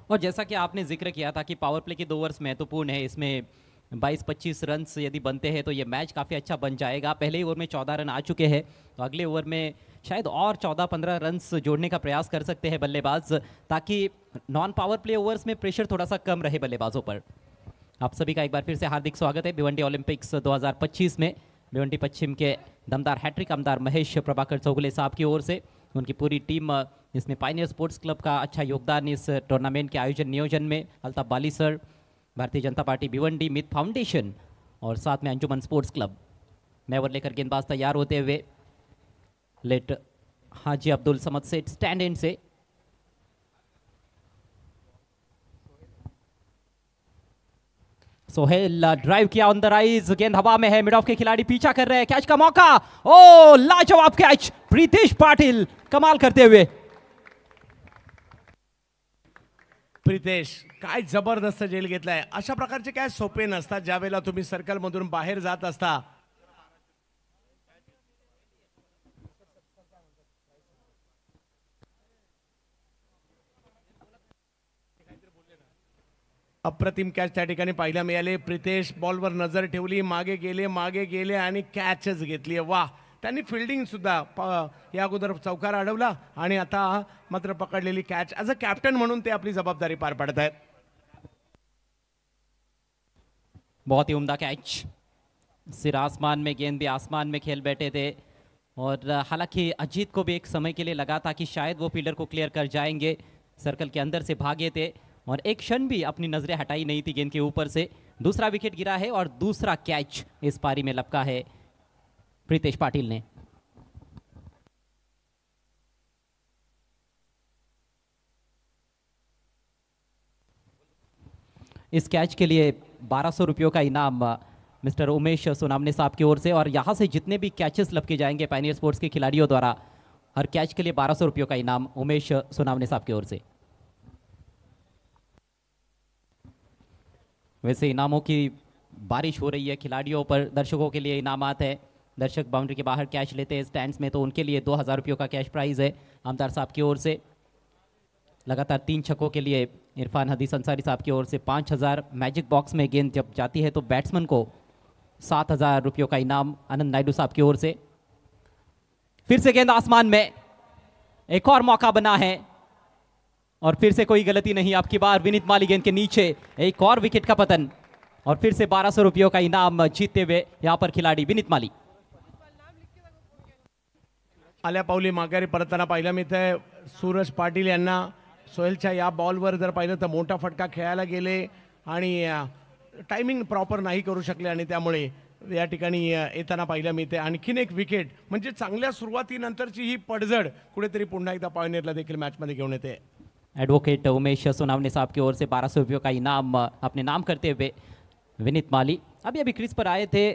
और जैसा कि आपने जिक्र किया था कि पावर प्ले की 2 ओवर्स महत्वपूर्ण है, इसमें 22-25 रन यदि बनते हैं तो ये मैच काफ़ी अच्छा बन जाएगा. पहले ही ओवर में 14 रन आ चुके हैं, तो अगले ओवर में शायद और 14-15 रन जोड़ने का प्रयास कर सकते हैं बल्लेबाज, ताकि नॉन पावर प्ले ओवर्स में प्रेशर थोड़ा सा कम रहे बल्लेबाजों पर. आप सभी का एक बार फिर से हार्दिक स्वागत है भिवंडी ओलंपिक्स 2025 में. भिवंडी पश्चिम के दमदार हैट्रिक आमदार महेश प्रभाकर चौगुले साहब की ओर से, उनकी पूरी टीम, इसमें पायनियर स्पोर्ट्स क्लब का अच्छा योगदान इस टूर्नामेंट के आयोजन नियोजन में, अल्ताफ बाली सर, भारतीय जनता पार्टी भिवंडी, मित फाउंडेशन और साथ में अंजुमन स्पोर्ट्स क्लब. मैवर लेकर गेंदबाज तैयार होते हुए लेट हाजी अब्दुल समद सेठ स्टैंड एंड से. सोहेल ड्राइव किया ऑन द राइज, गेंद हवा में है, मिड ऑफ के खिलाड़ी पीछा कर रहे हैं, कैच का मौका, ओ लाजवाब कैच, प्रीतेश पाटिल कमाल करते हुए. प्रीतेश काय जबरदस्त जेल घेतलाय. अशा प्रकारचे काय सोपे नसतात ज्यावेळेला तुम्ही सर्कल मधून बाहेर जात असता. अप्रतिम कॅच त्या ठिकाणी पाहायला मिळाले. प्रीतेश बॉलवर नजर ठेवली, मागे गेले आणि कॅचच घेतली. वा, त्यांनी फिल्डिंग सुद्धा या अगोदर चौकार अडवला आणि आता मात्र पकडलेली कॅच. ॲज अ कॅप्टन म्हणून ते आपली जबाबदारी पार पाडत आहेत. बहुत ही उम्दा कैच, सिर आसमान में, गेंद भी आसमान में खेल बैठे थे. और हालांकि अजीत को भी एक समय के लिए लगा था कि शायद वो फील्डर को क्लियर कर जाएंगे, सर्कल के अंदर से भागे थे और एक क्षण भी अपनी नजरें हटाई नहीं थी गेंद के ऊपर से. दूसरा विकेट गिरा है और दूसरा कैच इस पारी में लपका है प्रीतेश पाटिल ने. इस कैच के लिए 1200 रुपयों का इनाम मिस्टर उमेश सोनामने साहब की ओर से. और यहाँ से जितने भी कैचेस लपके जाएंगे पायनियर स्पोर्ट्स के खिलाड़ियों द्वारा, हर कैच के लिए 1200 रुपयों का इनाम उमेश सोनामने साहब की ओर से. वैसे इनामों की बारिश हो रही है खिलाड़ियों पर. दर्शकों के लिए इनामात है, दर्शक बाउंड्री के बाहर कैच लेते हैं स्टैंड्स में, तो उनके लिए 2000 रुपयों का कैश प्राइज है आमदार साहब की ओर से. लगातार 3 छक्कों के लिए इरफान हदीस अंसारी साहब की ओर से 5000. मैजिक बॉक्स में गेंद जब जाती है तो बैट्समैन को 7000 रुपयों का इनाम आनंद नायडू साहब की ओर से. फिर से गेंद आसमान में, एक और मौका बना है और फिर से कोई गलती नहीं. आपकी बार विनीत माली गेंद के नीचे, एक और विकेट का पतन और फिर से 1200 रुपयों का इनाम जीतते हुए यहां पर खिलाड़ी विनीत माली. आल्या पावली माघारी परतताना पाहिलं मिळतंय सूरज पाटील यांना. सोहेलच्या या बॉलवर जर पाहिलं तर मोठा फटका खेळायला गेले आणि टायमिंग प्रॉपर नाही करू शकले आणि त्यामुळे या ठिकाणी येताना पाहिलं मिळते आणखीन एक विकेट. म्हणजे चांगल्या सुरुवातीनंतरची ही पडझड कुठेतरी पुन्हा एकदा पायनियरला देखील मॅचमध्ये घेऊन येते. एडवोकेट उमेश सोनावने साहब की ओर से 1200 रुपयों का इनाम अपने नाम करते हुए विनीत माली. अभी क्रीज पर आए थे,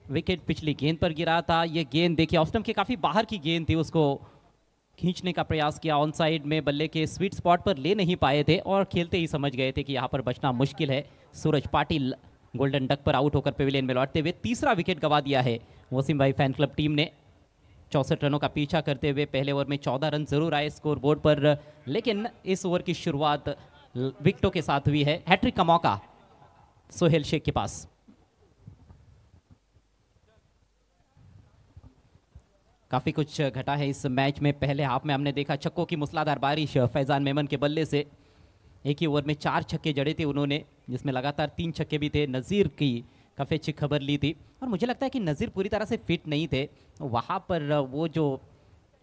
विकेट पिछली गेंद पर गिरा था. ये गेंद देखिए ऑफ स्टंप के काफ़ी बाहर की गेंद थी, उसको खींचने का प्रयास किया, ऑन साइड में बल्ले के स्वीट स्पॉट पर ले नहीं पाए थे और खेलते ही समझ गए थे कि यहाँ पर बचना मुश्किल है. सूरज पाटिल गोल्डन डक पर आउट होकर पेविलियन में लौटते हुए तीसरा विकेट गंवा दिया है वसीम भाई फैन क्लब टीम ने. 64 रनों का पीछा करते हुए पहले ओवर में 14 रन जरूर आए स्कोर बोर्ड पर, लेकिन इस ओवर की शुरुआत विकेटों के साथ हुई है. हैट्रिक का मौका सोहेल शेख के पास. काफी कुछ घटा है इस मैच में. पहले हाफ में हमने देखा छक्कों की मूसलाधार बारिश फैजान मेमन के बल्ले से. एक ही ओवर में 4 छक्के जड़े थे उन्होंने, जिसमें लगातार 3 छक्के भी थे. नज़ीर की काफ़ी अच्छी खबर ली थी और मुझे लगता है कि नज़ीर पूरी तरह से फिट नहीं थे. वहाँ पर वो जो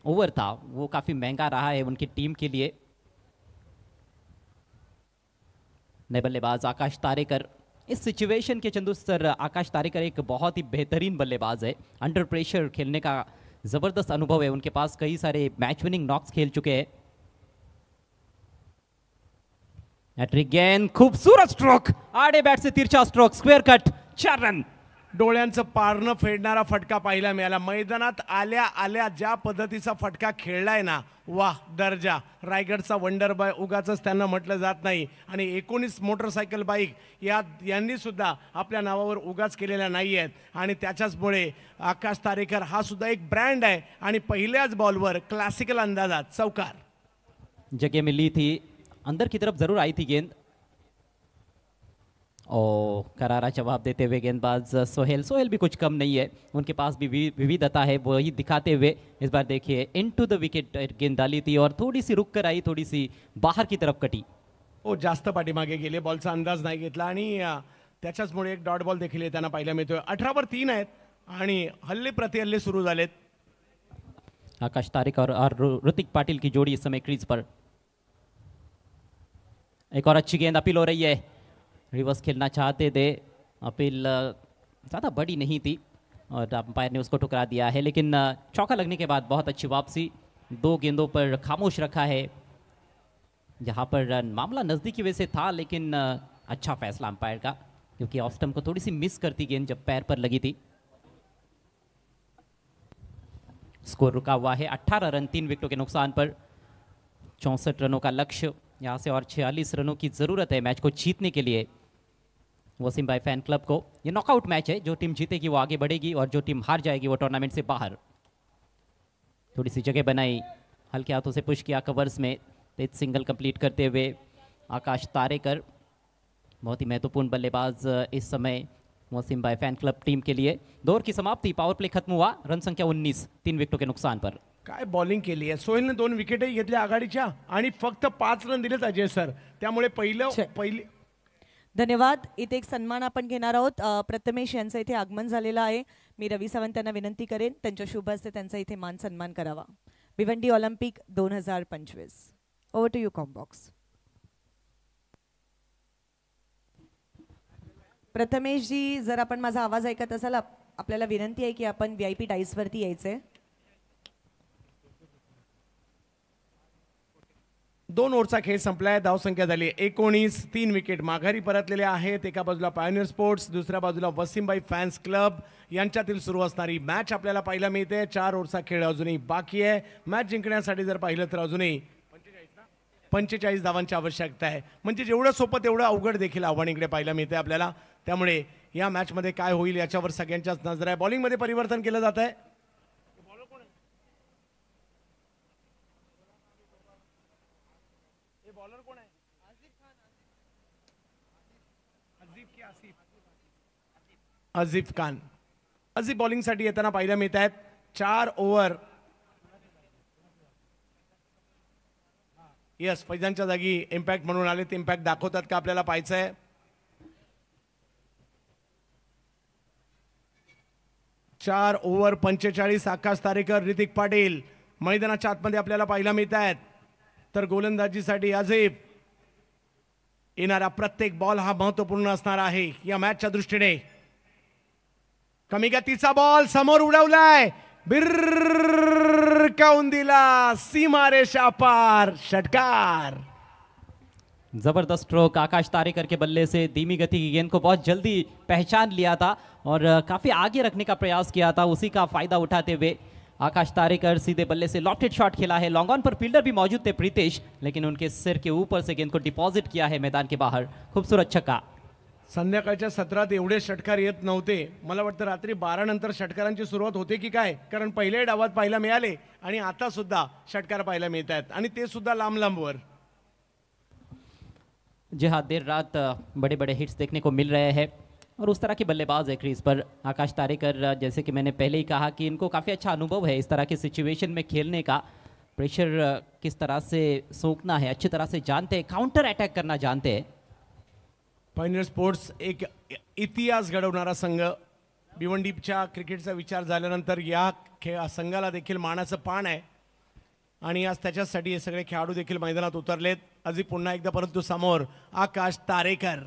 ओवर था वो काफ़ी महंगा रहा है उनकी टीम के लिए. नए बल्लेबाज आकाश तारेकर. इस सिचुएशन के चंदू सर, आकाश तारेकर एक बहुत ही बेहतरीन बल्लेबाज है. अंडर प्रेशर खेलने का ज़बरदस्त अनुभव है उनके पास. कई सारे मैच विनिंग नॉक्स खेल चुके हैं. हॅट्रिक गेंद, खूबसूरत स्ट्रोक, आडे बॅट से तिरछा स्ट्रोक, स्क्वेअर कट, 4 रन. डोळ्यांचं पारणं फेडणारा फटका पाहायला मिळाला. मैदानात आल्या आल्या ज्या पद्धतीचा फटका खेळलाय ना, वाह दर्जा. रायगडचा वंडर बॉय उगाच त्यांना म्हटलं जात नाही. आणि 19 मोटरसायकल बाईक यांनी सुद्धा आपल्या नावावर उगाच केलेल्या नाही आहेत. आणि त्याच्याचमुळे आकाश तारेकर हा सुद्धा एक ब्रँड आहे. आणि पहिल्याच बॉलवर क्लासिकल अंदाजात चौकार. जगह में ली थी, अंदर की तरफ जरूर आई थी गेंद. और करारा जवाब देते हुए गेंदबाज सोहेल भी कुछ कम नहीं है, उनके पास भी विविधता है, वही दिखाते हुए इस बार देखिए इनटू द विकेट गेंद डाली थी और थोड़ी सी रुक कर आई, थोड़ी सी बाहर की तरफ कटी. हो, जास्त पाठीमागे गेले, बॉलचा अंदाज नाही घेतला आणि त्याच्याचमुळे एक डॉट बॉल देखील त्यांना पाहायला मिळतोय. 18 वर 3 आहेत आणि हल्ले प्रतिहल्ले सुरू झालेत. आकाश तारिक और ऋतिक पाटिल की जोड़ी इस समय क्रीज पर. एक और अच्छी गेंद अपील हो रही है, रिवर्स खेलना चाहते थे, अपील ज़्यादा बड़ी नहीं थी और अंपायर ने उसको ठुकरा दिया है. लेकिन चौका लगने के बाद बहुत अच्छी वापसी, 2 गेंदों पर खामोश रखा है. यहाँ पर मामला नज़दीकी वजह से था, लेकिन अच्छा फैसला अंपायर का, क्योंकि ऑफ स्टंप को थोड़ी सी मिस करती गेंद जब पैर पर लगी थी. स्कोर रुका हुआ है 18 रन 3 विकेटों के नुकसान पर. 64 रनों का लक्ष्य, यहाँ से और 46 रनों की ज़रूरत है मैच को जीतने के लिए वसीम भाई फैन क्लब को. ये नॉकआउट मैच है, जो टीम जीतेगी वो आगे बढ़ेगी और जो टीम हार जाएगी वो टूर्नामेंट से बाहर. थोड़ी सी जगह बनाई, हल्के हाथों से पुश किया कवर्स में, तेज सिंगल कंप्लीट करते हुए आकाश तारेकर, बहुत ही महत्वपूर्ण बल्लेबाज इस समय वसीम भाई फैन क्लब टीम के लिए. 2 ओवर की समाप्ति, पावर प्ले खत्म हुआ, रन संख्या 19, 3 विकेटों के नुकसान पर. काय बॉलिंग केली आहे. सोहेलने 2 विकेटही घेतल्या आघाडीच्या आणि फक्त 5 रन दिलेत अजय सर. त्यामुळे पहिली धन्यवाद. इथे एक सन्मान आपण घेणार आहोत. प्रथमेश यांचं इथे आगमन झालेलं आहे. मी रवी सावंत यांना विनंती करेन त्यांच्या शुभ हस्ते त्यांचा इथे मान सन्मान करावा. Bhiwandi olympic 2025. Over to you combox. Prathamesh ji, जर आपण माझा आवाज ऐकत असाल, आपल्याला विनंती आहे की आपण VIP डाईस वरती यायचे. 2 ओव्हरचा खेळ संपलाय. धावसंख्या झाली 19. 3 विकेट माघारी परतलेले आहेत. एका बाजूला पायोनियर स्पोर्ट्स, दुसऱ्या बाजूला वसीमभाई फॅन्स क्लब यांच्यातील सुरू असणारी मॅच आपल्याला पाहायला मिळते. 4 ओव्हरचा खेळ अजूनही बाकी आहे. मॅच जिंकण्यासाठी जर पाहिलं तर अजूनही 45 धावांची आवश्यकता आहे. म्हणजे जेवढं सोपं तेवढं अवघड देखील आव्हान इकडे पाहायला मिळते आपल्याला. त्यामुळे या मॅचमध्ये काय होईल याच्यावर सगळ्यांच्याच नजर आहे. बॉलिंगमध्ये परिवर्तन केलं जात आहे. आसिफ खान. आसिफ बॉलिंगसाठी येताना पाहायला मिळत आहेत. 4 ओव्हर. यस, फैजानच्या जागी इम्पॅक्ट म्हणून आले, ते इम्पॅक्ट दाखवतात का आपल्याला पाहायचं आहे. 4 ओव्हर 45. आकाश तारेकर, ऋतिक पाटील मैदानाच्या आतमध्ये आपल्याला पाहायला मिळत आहेत. तर गोलंदाजीसाठी आसिफ. येणारा प्रत्येक बॉल हा महत्वपूर्ण असणार आहे या मॅचच्या दृष्टीने. कमी गतीचा बॉल समोर उडवलाय, बिरकावून दिला, सीमारेषा पार, षटकार. जबरदस्त स्ट्रोक आकाश तारेकर के बल्ले से. धीमी गति की गेंद को बहुत जल्दी पहचान लिया था और काफी आगे रखने का प्रयास किया था. उसी का फायदा उठाते हुए आकाश तारेकर सीधे बल्ले से लॉफ्टेड शॉट खेला है. लॉन्ग ऑन पर फील्डर भी मौजूद थे प्रीतेश, लेकिन उनके सिर के ऊपर से गेंद को डिपॉजिट किया है मैदान के बाहर. खूबसूरत छक्का. संध्याकाळच्या सत्रात एवढे षटकार येत नव्हते. मला वाटतं रात्री 12 नंतर षटकारांची सुरुवात होते की काय, कारण पहिल्या डावात पाहायला मिळाले आणि आता सुद्धा षटकार पाहायला मिळत आहेत आणि ते सुद्धा लांब लांबवर. जी हाँ, देर रात बड़े बड़े हिट्स देखने को मिल रहे हैं और उस तरह के बल्लेबाज है क्रीज पर. आकाश तारेकर, जैसे कि मैंने पहले ही कहा कि इनको काफ़ी अच्छा अनुभव है इस तरह के सिचुएशन में खेलने का. प्रेशर किस तरह से सोखना है अच्छी तरह से जानते हैं, काउंटर अटैक करना जानते हैं. पायोनियर स्पोर्ट्स एक इतिहास घडवणारा संघ. भिवंडीच्या क्रिकेटचा विचार झाल्यानंतर या संघाला देखील मानाचं पान आहे आणि आज त्याच्यासाठी हे सगळे खेळाडू देखील मैदानात उतरलेत. अजून पुन्हा एकदा, परंतु समोर आकाश तारेकर.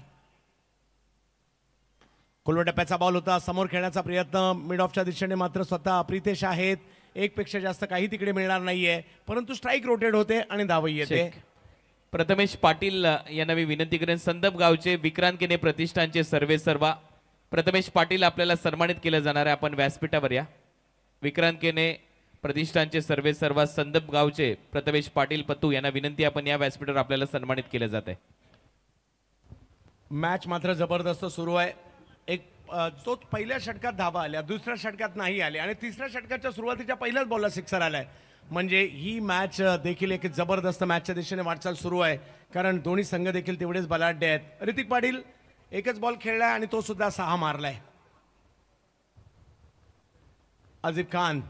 खोलवर टप्प्याचा बॉल होता, समोर खेळण्याचा प्रयत्न. मिड ऑफच्या दिशेने मात्र स्वतः प्रीतेश आहेत. 1 पेक्षा जास्त काही तिकडे मिळणार नाहीये, परंतु स्ट्राईक रोटेट होते आणि धावही येते. प्रथमेश पाटील यांना मी विनंती करेन, संदप गावचे विक्रांत केने प्रतिष्ठानचे सर्वे सर्वा प्रथमेश पाटील आपल्याला सन्मानित केलं जाणार आहे. आपण व्यासपीठावर या. विक्रांत केने प्रतिष्ठानचे सर्वे सर्वा संदप गावचे प्रथमेश पाटील पत्तू यांना विनंती, आपण या व्यासपीठावर आपल्याला सन्मानित केलं जात आहे. मॅच मात्र जबरदस्त सुरू आहे. एक तो पहिल्या षटकात धावा आल्या, दुसऱ्या षटकात नाही आले आणि तिसऱ्या षटकाच्या सुरुवातीच्या पहिल्याच बॉलला सिक्सर आलाय. म्हणजे ही मॅच देखील एक जबरदस्त मॅचच्या दिशेने वाटचाल सुरू आहे, कारण दोन्ही संघ देखील तेवढेच बलाढ्य आहेत. ऋतिक पाटील एकच बॉल खेळलाय आणि तो सुद्धा 6 मारलाय. अजीब खान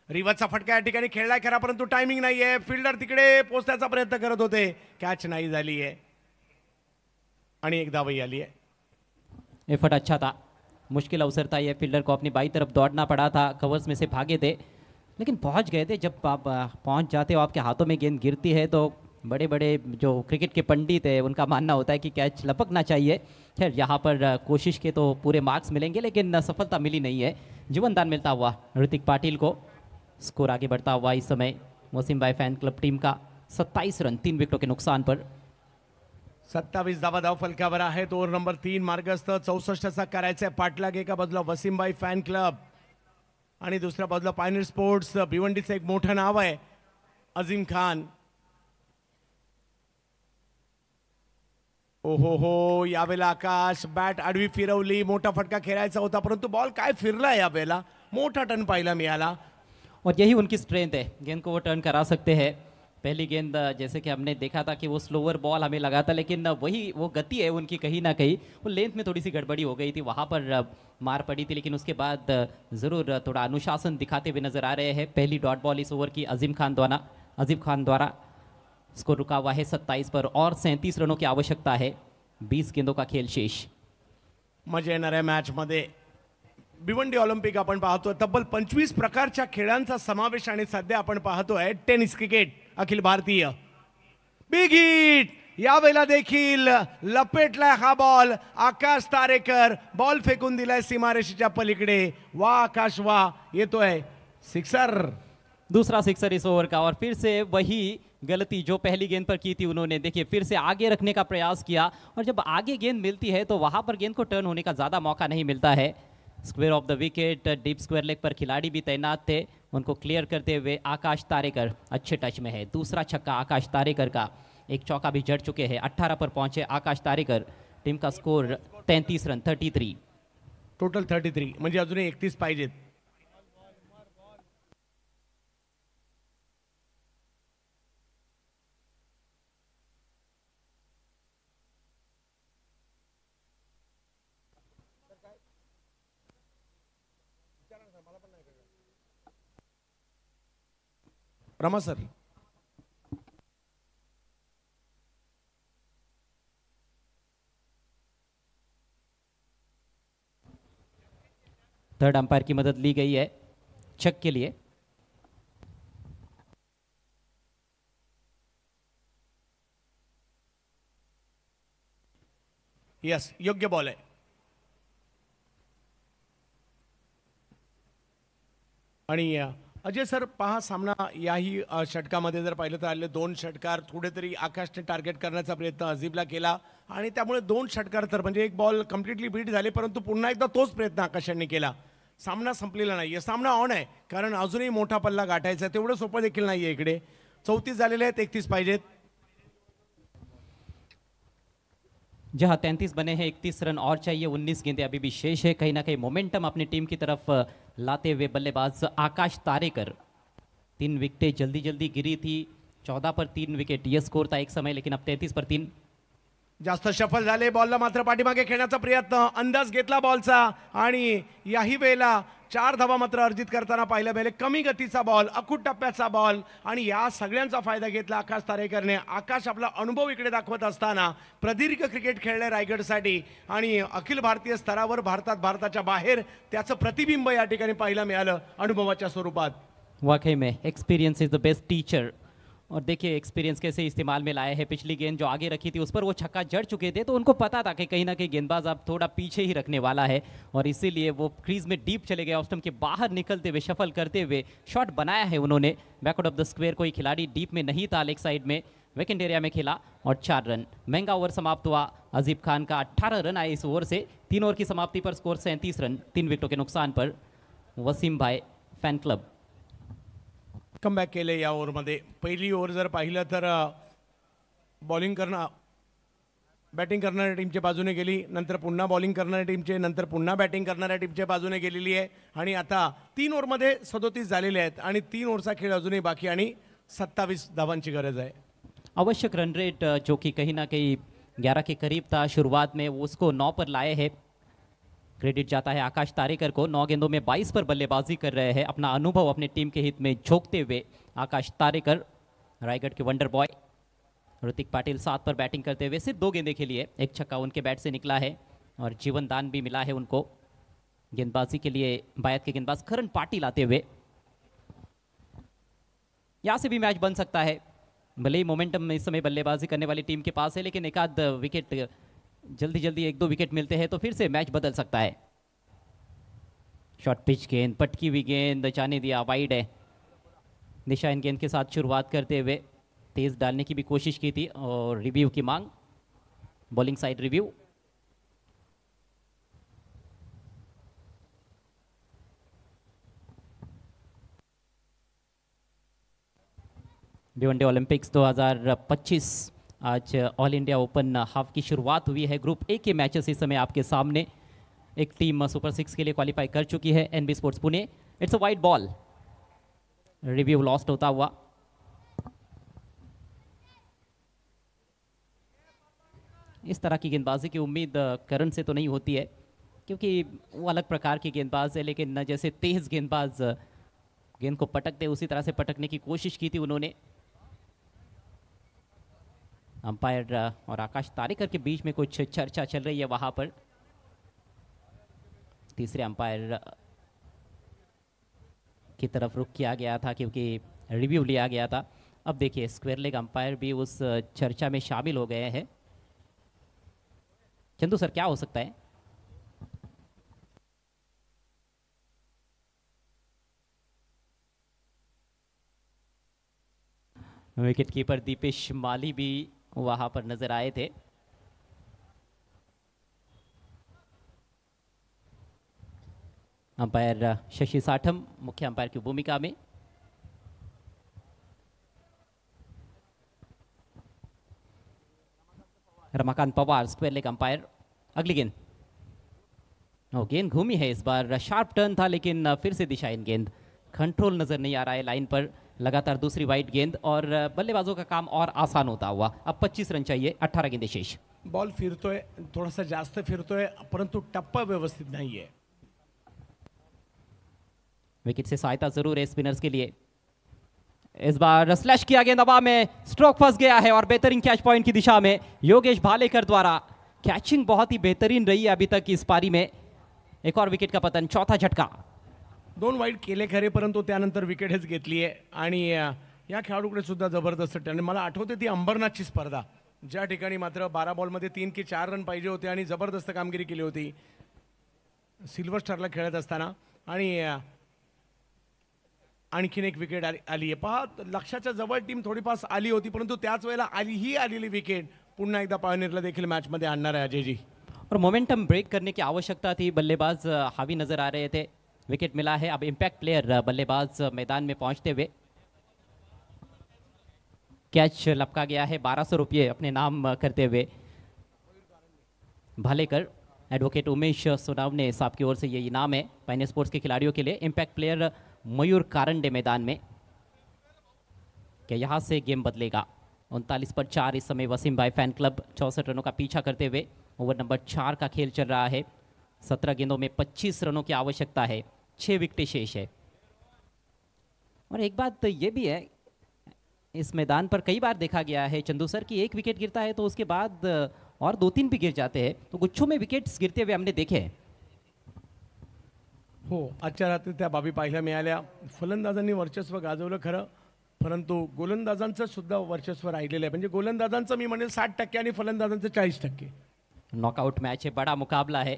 रिवाजचा फटका या ठिकाणी खेळलाय खरा, परंतु टायमिंग नाहीये. फिल्डर तिकडे पोहोचण्याचा प्रयत्न करत होते, कॅच नहीं झाली आहे आणि एक धावही आली है. एफर्ट अच्छा था, मुश्किल अवसर था ये. फील्डर को अपनी बाई तरफ दौड़ना पड़ा था, कवर्स में से भागे थे लेकिन पहुंच गए थे. जब आप पहुंच जाते हो, आपके हाथों में गेंद गिरती है तो बड़े बड़े जो क्रिकेट के पंडित है उनका मानना होता है कि कैच लपकना चाहिए. खैर यहाँ पर कोशिश के तो पूरे मार्क्स मिलेंगे लेकिन सफलता मिली नहीं है. जीवनदान मिलता हुआ ऋतिक पाटिल को. स्कोर आगे बढ़ता हुआ इस समय वसीम भाई फैन क्लब टीम का 27 रन 3 विकेटों के नुकसान पर. 27 धावा धाव फलकावर आहेत. ओव्हर नंबर 3 मार्गस्थ. 64चा करायचा आहे पाठलाग. एका बाजूला वसीमबाई फॅन क्लब आणि दुसऱ्या बाजूला पायनियर स्पोर्ट्स भिवंडीचं एक मोठं नाव आहे अजीम खान. ओहो हो, यावेळेला आकाश बॅट आडवी फिरवली. मोठा फटका खेळायचा होता परंतु बॉल काय फिरला यावेळेला. मोठा टर्न पाहायला मिळाला और यही उनकी स्ट्रेंथ है, गेंद को वो टर्न करा सकते हैं. पहली गेंद जैसे कि हमने देखा था कि वो स्लोअर बॉल हमें लगा था, लेकिन वही वो गति है उनकी कहीं ना कहीं. वो लेंथ में थोड़ी सी गड़बड़ी हो गई थी, वहाँ पर मार पड़ी थी, लेकिन उसके बाद ज़रूर थोड़ा अनुशासन दिखाते हुए नजर आ रहे हैं. पहली डॉट बॉल इस ओवर की अजीम खान द्वारा. स्कोर रुका हुआ है 27 पर और 37 रनों की आवश्यकता है. 20 गेंदों का खेल शेष. मजा येणार आहे मॅच मध्ये. भिवंडी ऑलिम्पिक आपण पाहतोय. तब्बल 25 प्रकारच्या खेळांचा समावेश आणि सध्या आपण पाहतोय tennis cricket Akhil Bharatiya. Big hit यावेळेला देखील लपेटलाय हा बॉल. आकाश तारेकर बॉल फेकून दिलाय सीमारेषेच्या पलीकडे. वा आकाश वा, येतोय सिक्सर. दूसरा सिक्सर इस ओवर का और फिर से वही गलती जो पहली गेंद पर की थी उन्होंने. देखिए फिर से आगे रखने का प्रयास किया और जब आगे गेंद मिलती है तो वहां पर गेंद को टर्न होने का ज़्यादा मौका नहीं मिलता है. Square of the wicket, deep square leg पर खिलाड़ी भी तैनात थे, उनको क्लियर करते हुए आकाश तारेकर अच्छे टच में है. दूसरा छक्का आकाश तारेकर का. एक चौका भी जड़ चुके हैं. 18 पर पहुंचे आकाश तारेकर. टीम का स्कोर 33 रन 33. टोटल 33 म्हणजे अजूनही 31 पाहिजेत. रमा सर. थर्ड अंपायर की मदद ली गई है चेक के लिए. यस, योग्य बॉल आहे. आणि अजय सर पहा, सामना याही षटकामध्ये जर पाहिलं तर आले 2 षटकार थोडेतरी आकाशने टार्गेट करण्याचा प्रयत्न अजीबला केला आणि त्यामुळे 2 षटकार तर म्हणजे एक बॉल कम्प्लिटली बीट झाले, परंतु पुन्हा एकदा तोच प्रयत्न आकाशाने केला. सामना संपलेला नाहीये, सामना ऑन आहे, कारण अजूनही मोठा पल्ला गाठायचा. तेवढं सोपं देखील नाहीये. इकडे 34 झालेले आहेत, 31 पाहिजेत. जहां 33 बने हैं, 31 रन और चाहिए. 19 गेंदें अभी भी शेष है. कहीं ना कहीं मोमेंटम अपनी टीम की तरफ लाते हुए बल्लेबाज आकाश तारेकर. 3 विकेटें जल्दी जल्दी गिरी थी. 14 पर 3 विकेट यह स्कोर था एक समय, लेकिन अब 33 पर 3. जास्त शफल झाले. बॉलला मात्र पाठीमागे खेळण्याचा प्रयत्न, अंदाज घेतला बॉलचा आणि याही वेळेला 4 धावा मात्र अर्जित करताना पाहिलं मिळाले. कमी गतीचा बॉल, अखूट टप्प्याचा बॉल आणि या सगळ्यांचा फायदा घेतला आकाश तारेकरने. आकाश आपला अनुभव इकडे दाखवत असताना प्रदीर्घ क्रिकेट खेळले रायगडसाठी आणि अखिल भारतीय स्तरावर भारताच्या बाहेर त्याचं प्रतिबिंब या ठिकाणी पाहायला मिळालं अनुभवाच्या स्वरूपात. वाकई में experience is the best teacher और देखिए एक्सपीरियंस कैसे इस्तेमाल में लाए हैं। पिछली गेंद जो आगे रखी थी उस पर वो छक्का जड़ चुके थे, तो उनको पता था कि कहीं ना कहीं गेंदबाज अब थोड़ा पीछे ही रखने वाला है, और इसीलिए वो क्रीज में डीप चले गए। ऑफ स्टंप के बाहर निकलते हुए शफल करते हुए शॉट बनाया है उन्होंने। बैकआउट ऑफ द स्क्वायर, कोई खिलाड़ी डीप में नहीं था, लेग साइड में वेकेंट एरिया में खेला और 4 रन। महंगा ओवर समाप्त हुआ। अजीब खान का 18 रन आए इस ओवर से। 3 ओवर की समाप्ति पर स्कोर 37 रन, 3 विकेटों के नुकसान पर। वसीम भाई फॅन क्लब कमबॅक केले या ओव्हरमध्ये. पहिली ओव्हर जर पाहिलं तर बॉलिंग बॅटिंग करणाऱ्या टीमच्या बाजूने गेली, नंतर पुन्हा बॉलिंग करणाऱ्या टीमचे, नंतर पुन्हा बॅटिंग करणाऱ्या टीमच्या बाजूने गेलेली आहे. आणि आता 3 ओव्हरमध्ये 37 झालेले आहेत आणि 3 ओव्हरचा खेळ अजूनही बाकी आणि 27 धावांची गरज आहे. आवश्यक रन रेट जो कि कहीं ना कहीं 11 के करीब था शुरुआत में, वो उसको 9 पर लाए हैं। क्रेडिट जाता है आकाश तारेकर को। 9 गेंदों में 22 पर बल्लेबाजी कर रहे हैं। अपना अनुभव अपने टीम के हित में झोंकते हुए आकाश तारेकर, रायगढ़ के वंडर बॉय। ऋतिक पाटिल 7 पर बैटिंग करते हुए सिर्फ 2 गेंदें खेली है। एक छक्का उनके बैट से निकला है और जीवन दान भी मिला है उनको। गेंदबाजी के लिए बायत के गेंदबाज करण पाटिल आते हुए। यहाँ से भी मैच बन सकता है। भले ही मोमेंटम इस समय बल्लेबाजी करने वाली टीम के पास है, लेकिन एक आध विकेट जल्दी 1-2 विकेट मिलते हैं तो फिर से मैच बदल सकता है। शॉर्ट पिच गेंद, पटकी हुई गेंद, जाने दिया, वाइड है। निशा इन गेंद के साथ शुरुआत करते हुए तेज डालने की भी कोशिश की थी और रिव्यू की मांग, bowling side review. Bhiwandi Olympics 2025 आज ऑल इंडिया ओपन हाफ की शुरुआत हुई है। ग्रुप ए के मैचेस इस समय आपके सामने। एक टीम सुपर 6 के लिए क्वालिफाई कर चुकी है, NB sports Pune. It's a wide ball, review lost होता हुआ। इस तरह की गेंदबाजी की उम्मीद करण से तो नहीं होती है, क्योंकि वो अलग प्रकार की गेंदबाज है, लेकिन जैसे तेज गेंदबाज गेंद को पटकते उसी तरह से पटकने की कोशिश की थी उन्होंने। अंपायर और आकाश तारेकर के बीच में कुछ चर्चा चल रही है वहां पर। तीसरे अंपायर की तरफ रुख किया गया था क्योंकि रिव्यू लिया गया था। अब देखिए स्क्वायर लेग अंपायर भी उस चर्चा में शामिल हो गए हैं। चंदू सर, क्या हो सकता है? विकेट कीपर दीपेश माली भी वहां पर नजर आए थे। अंपायर शशि साठम मुख्य अंपायर की भूमिका में। Ramakant Pawar square leg umpire. अगली गेंद, गेंद घूमी है इस बार। शार्प टर्न था लेकिन फिर से दिशा इन गेंद, कंट्रोल नजर नहीं आ रहा है लाइन पर। लगातार दूसरी वाइड गेंद और बल्लेबाजों का काम और आसान होता हुआ। अब 25 रन चाहिए, 18 गेंदें शेष। बॉल फिरतोय, थोडासा जास्त फिरतोय, परंतु टप्पा व्यवस्थित नाहीये। विकेट से सहायता जरूर है स्पिनर्स के लिए। इस बार स्लैश किया गेंद हवा में, स्ट्रोक फंस गया है और बेहतरीन कैच पॉइंट की दिशा में योगेश भालेकर द्वारा। कैचिंग बहुत ही बेहतरीन रही है अभी तक इस पारी में। एक और विकेट का पतन, चौथा झटका। 2 वाईट केले खरे, परंतु त्यानंतर विकेटच घेतली आहे आणि या खेळाडूकडे सुद्धा जबरदस्त टर्न. मला आठवते ती अंबरनाथची स्पर्धा, ज्या ठिकाणी मात्र 12 बॉलमध्ये 3 की 4 रन पाहिजे होते आणि जबरदस्त कामगिरी केली होती सिल्वर स्टारला खेळत असताना. आणि आणखीन एक विकेट आली आहे. पहा, लक्षाच्या जवळ टीम थोडीफार आली होती, परंतु त्याच वेळेला आलेली विकेट पुन्हा एकदा पायोनियरला देखील मॅचमध्ये आणणार आहे अजयजी. और मोमेंटम ब्रेक करने की आवश्यकता थी, बल्लेबाज हावी नजर आ रहे थे। विकेट मिला है। अब इम्पैक्ट प्लेयर बल्लेबाज मैदान में पहुंचते हुए। कैच लपका गया है, 1200 रुपये अपने नाम करते हुए भालेकर। एडवोकेट उमेश सोनावने साहब की ओर से ये इनाम है पायनियर स्पोर्ट्स के खिलाड़ियों के लिए। इम्पैक्ट प्लेयर मयूर कारंडे मैदान में। क्या यहाँ से गेम बदलेगा? 39 पर 4 इस समय वसीम भाई फैन क्लब 64 रनों का पीछा करते हुए। ओवर नंबर 4 का खेल चल रहा है। 17 गेंदों में 25 रनों की आवश्यकता है, 6 विकेटें शेष है। और एक बात तो ये भी है, इस मैदान पर कई बार देखा गया है चंदू सर कि एक विकेट गिरता है तो उसके बाद और 2-3 भी गिर जाते हैं, तो गुच्छों में विकेट्स गिरते हुए हमने देखे हैं। हो, आजच्या रात्री त्या बाबी पाहायला मिळाल्या. फलंदाजांनी वर्चस्व गाजवलं खरं, परंतु गोलंदाजांचं सुद्धा वर्चस्व राहिलेलं आहे. म्हणजे गोलंदाजांचं मी म्हणेल 60% आणि फलंदाजांचं 40%. नॉकआउट मैच है, बड़ा मुकाबला है.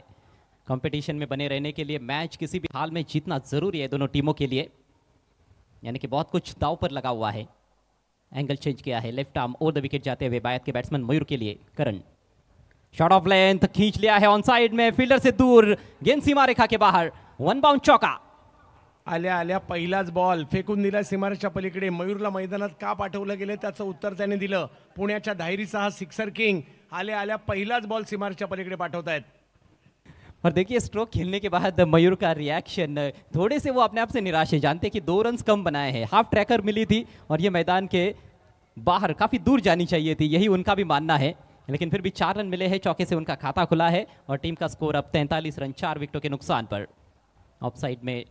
कंपटीशन में बने रहने के लिए मैच किसी भी हाल में जीतना जरूरी है दोनों टीमों के लिए. यानी कि बहुत कुछ दाव पर लगा हुआ है. एंगल चेंज किया है, left arm over the wicket जाते हुए बायत के बैट्समैन मयूर के लिए. करण शॉट ऑफ लेंथ खींच लिया है ऑन साइड में, फील्डर से दूर, गेंद सीमा रेखा के बाहर. वन बाउंड चौका. आल्या आल्या पहिलाच बॉल फेकून दिला सीमारेषेच्या पलीकडे. मयूरला मैदानात का पाठवलं गेलं त्याचं उत्तर त्याने दिलं. पुण्याच्या धायरीचा हा सिक्सर किंग आल्या आल्या पहिलाच बॉल सीमारेषेच्या पलीकडे पाठवतायत. और देखिए स्ट्रोक खेलने के बाद मयूर का रिएक्शन, थोड़े से वो अपने आप से निराश है. जानते कि 2 रन्स कम बनाए हैं, हाफ ट्रैकर मिली थी और ये मैदान के बाहर काफी दूर जानी चाहिए थी, यही उनका भी मानना है. लेकिन फिर भी 4 रन मिले हैं, चौके से उनका खाता खुला है और टीम का स्कोर अब 43 रन 4 विकेटों के नुकसान पर. ऑफ साइड में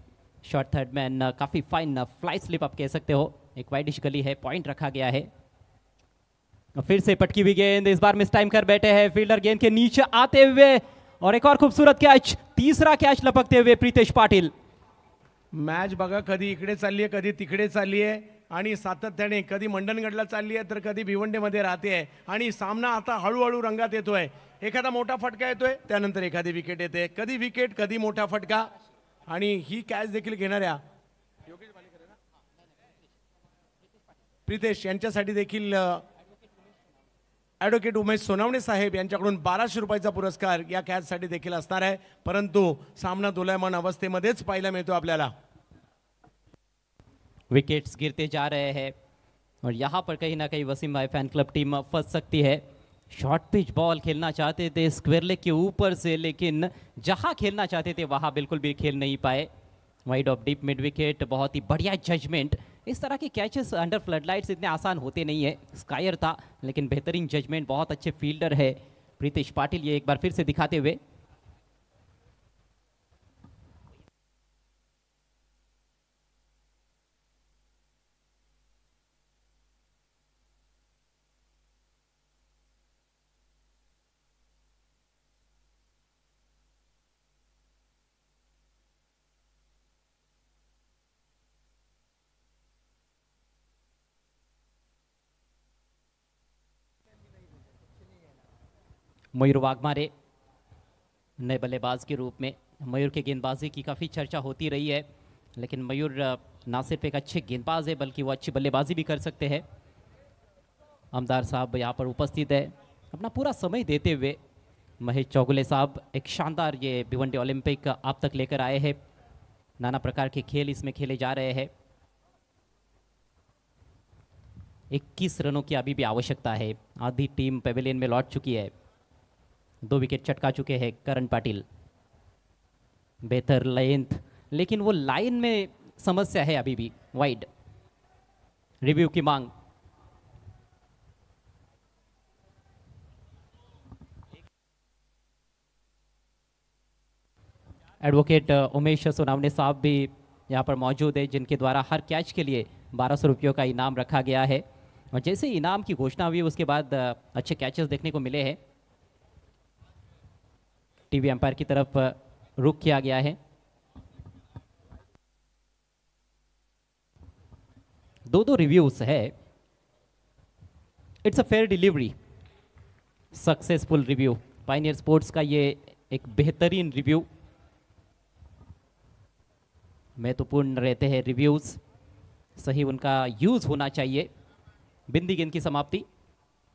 शॉर्ट थर्ड मैन, काफी फाइन फ्लाई स्लिप आप कह सकते हो. एक वाइडिश गली है, पॉइंट रखा गया है. फिर से पटकी हुई गेंद, इस बार मिस टाइम कर बैठे हैं फील्डर. गेंद के नीचे आते हुए और एक और खूबसूरत कैच, तीसरा कैच लपकते हुए प्रीतेश पाटील. मॅच बघा कधी इकडे चालली आहे, कधी तिकडे चालली आहे आणि सातत्याने कधी मंडणगडला चालली आहे तर कधी भिवंडीमध्ये राहते आहे. आणि सामना आता हळूहळू रंगात येतोय. एखादा मोठा फटका येतोय, त्यानंतर एखादी विकेट येते, कधी विकेट कधी मोठा फटका. आणि ही कॅच देखील घेणाऱ्या प्रीतेश यांच्यासाठी देखील ॲडव्होकेट उमेश सोनावणे साहेब यांच्याकडून 1200 रुपयाचा पुरस्कार या कॅचसाठी देखील असणार आहे. परंतु सामना दोलायमान अवस्थेमध्येच पाहायला मिळतो आपल्याला. विकेट्स गिरते जा रहे हैं और यहाँ पर कहीं ना कहीं वसीम भाई फैन क्लब टीम फंस सकती है. शॉर्ट पिच बॉल खेलना चाहते थे स्क्वायर लेग के ऊपर से, लेकिन जहाँ खेलना चाहते थे वहाँ बिल्कुल भी खेल नहीं पाए. Wide of deep mid wicket, बहुत ही बढ़िया जजमेंट. इस तरह के कैचेस अंडर फ्लडलाइट्स इतने आसान होते नहीं है. स्कायर था लेकिन बेहतरीन जजमेंट, बहुत अच्छे फील्डर है प्रीतेश पाटिल, ये एक बार फिर से दिखाते हुए. मयूर वाघमारे नए बल्लेबाज के रूप में. मयूर के गेंदबाजी की काफ़ी चर्चा होती रही है, लेकिन मयूर ना सिर्फ एक अच्छे गेंदबाज है बल्कि वो अच्छी बल्लेबाजी भी कर सकते हैं. आमदार साहब यहाँ पर उपस्थित है, अपना पूरा समय देते हुए. महेश चौगुले साहब एक शानदार ये भिवंडी ओलंपिक आप तक लेकर आए हैं. नाना प्रकार के खेल इसमें खेले जा रहे हैं. 21 रनों की अभी भी आवश्यकता है. आधी टीम पेविलियन में लौट चुकी है. 2 विकेट चटका चुके हैं करण पाटिल. बेहतर लेंथ, लेकिन वो लाइन में समस्या है अभी भी. वाइड रिव्यू की मांग. एडवोकेट उमेश सोनावणे साहब भी यहाँ पर मौजूद है, जिनके द्वारा हर कैच के लिए 1200 रुपयों का इनाम रखा गया है. और जैसे ही इनाम की घोषणा हुई उसके बाद अच्छे कैचेस देखने को मिले हैं. टीवी एम्पायर की तरफ रुख किया गया है. 2 रिव्यूज है. It's a fair delivery, successful review. Pioneer sports का ये एक बेहतरीन रिव्यू. महत्वपूर्ण रहते हैं रिव्यूज, सही उनका यूज होना चाहिए. बिंदी गेंद की समाप्ति.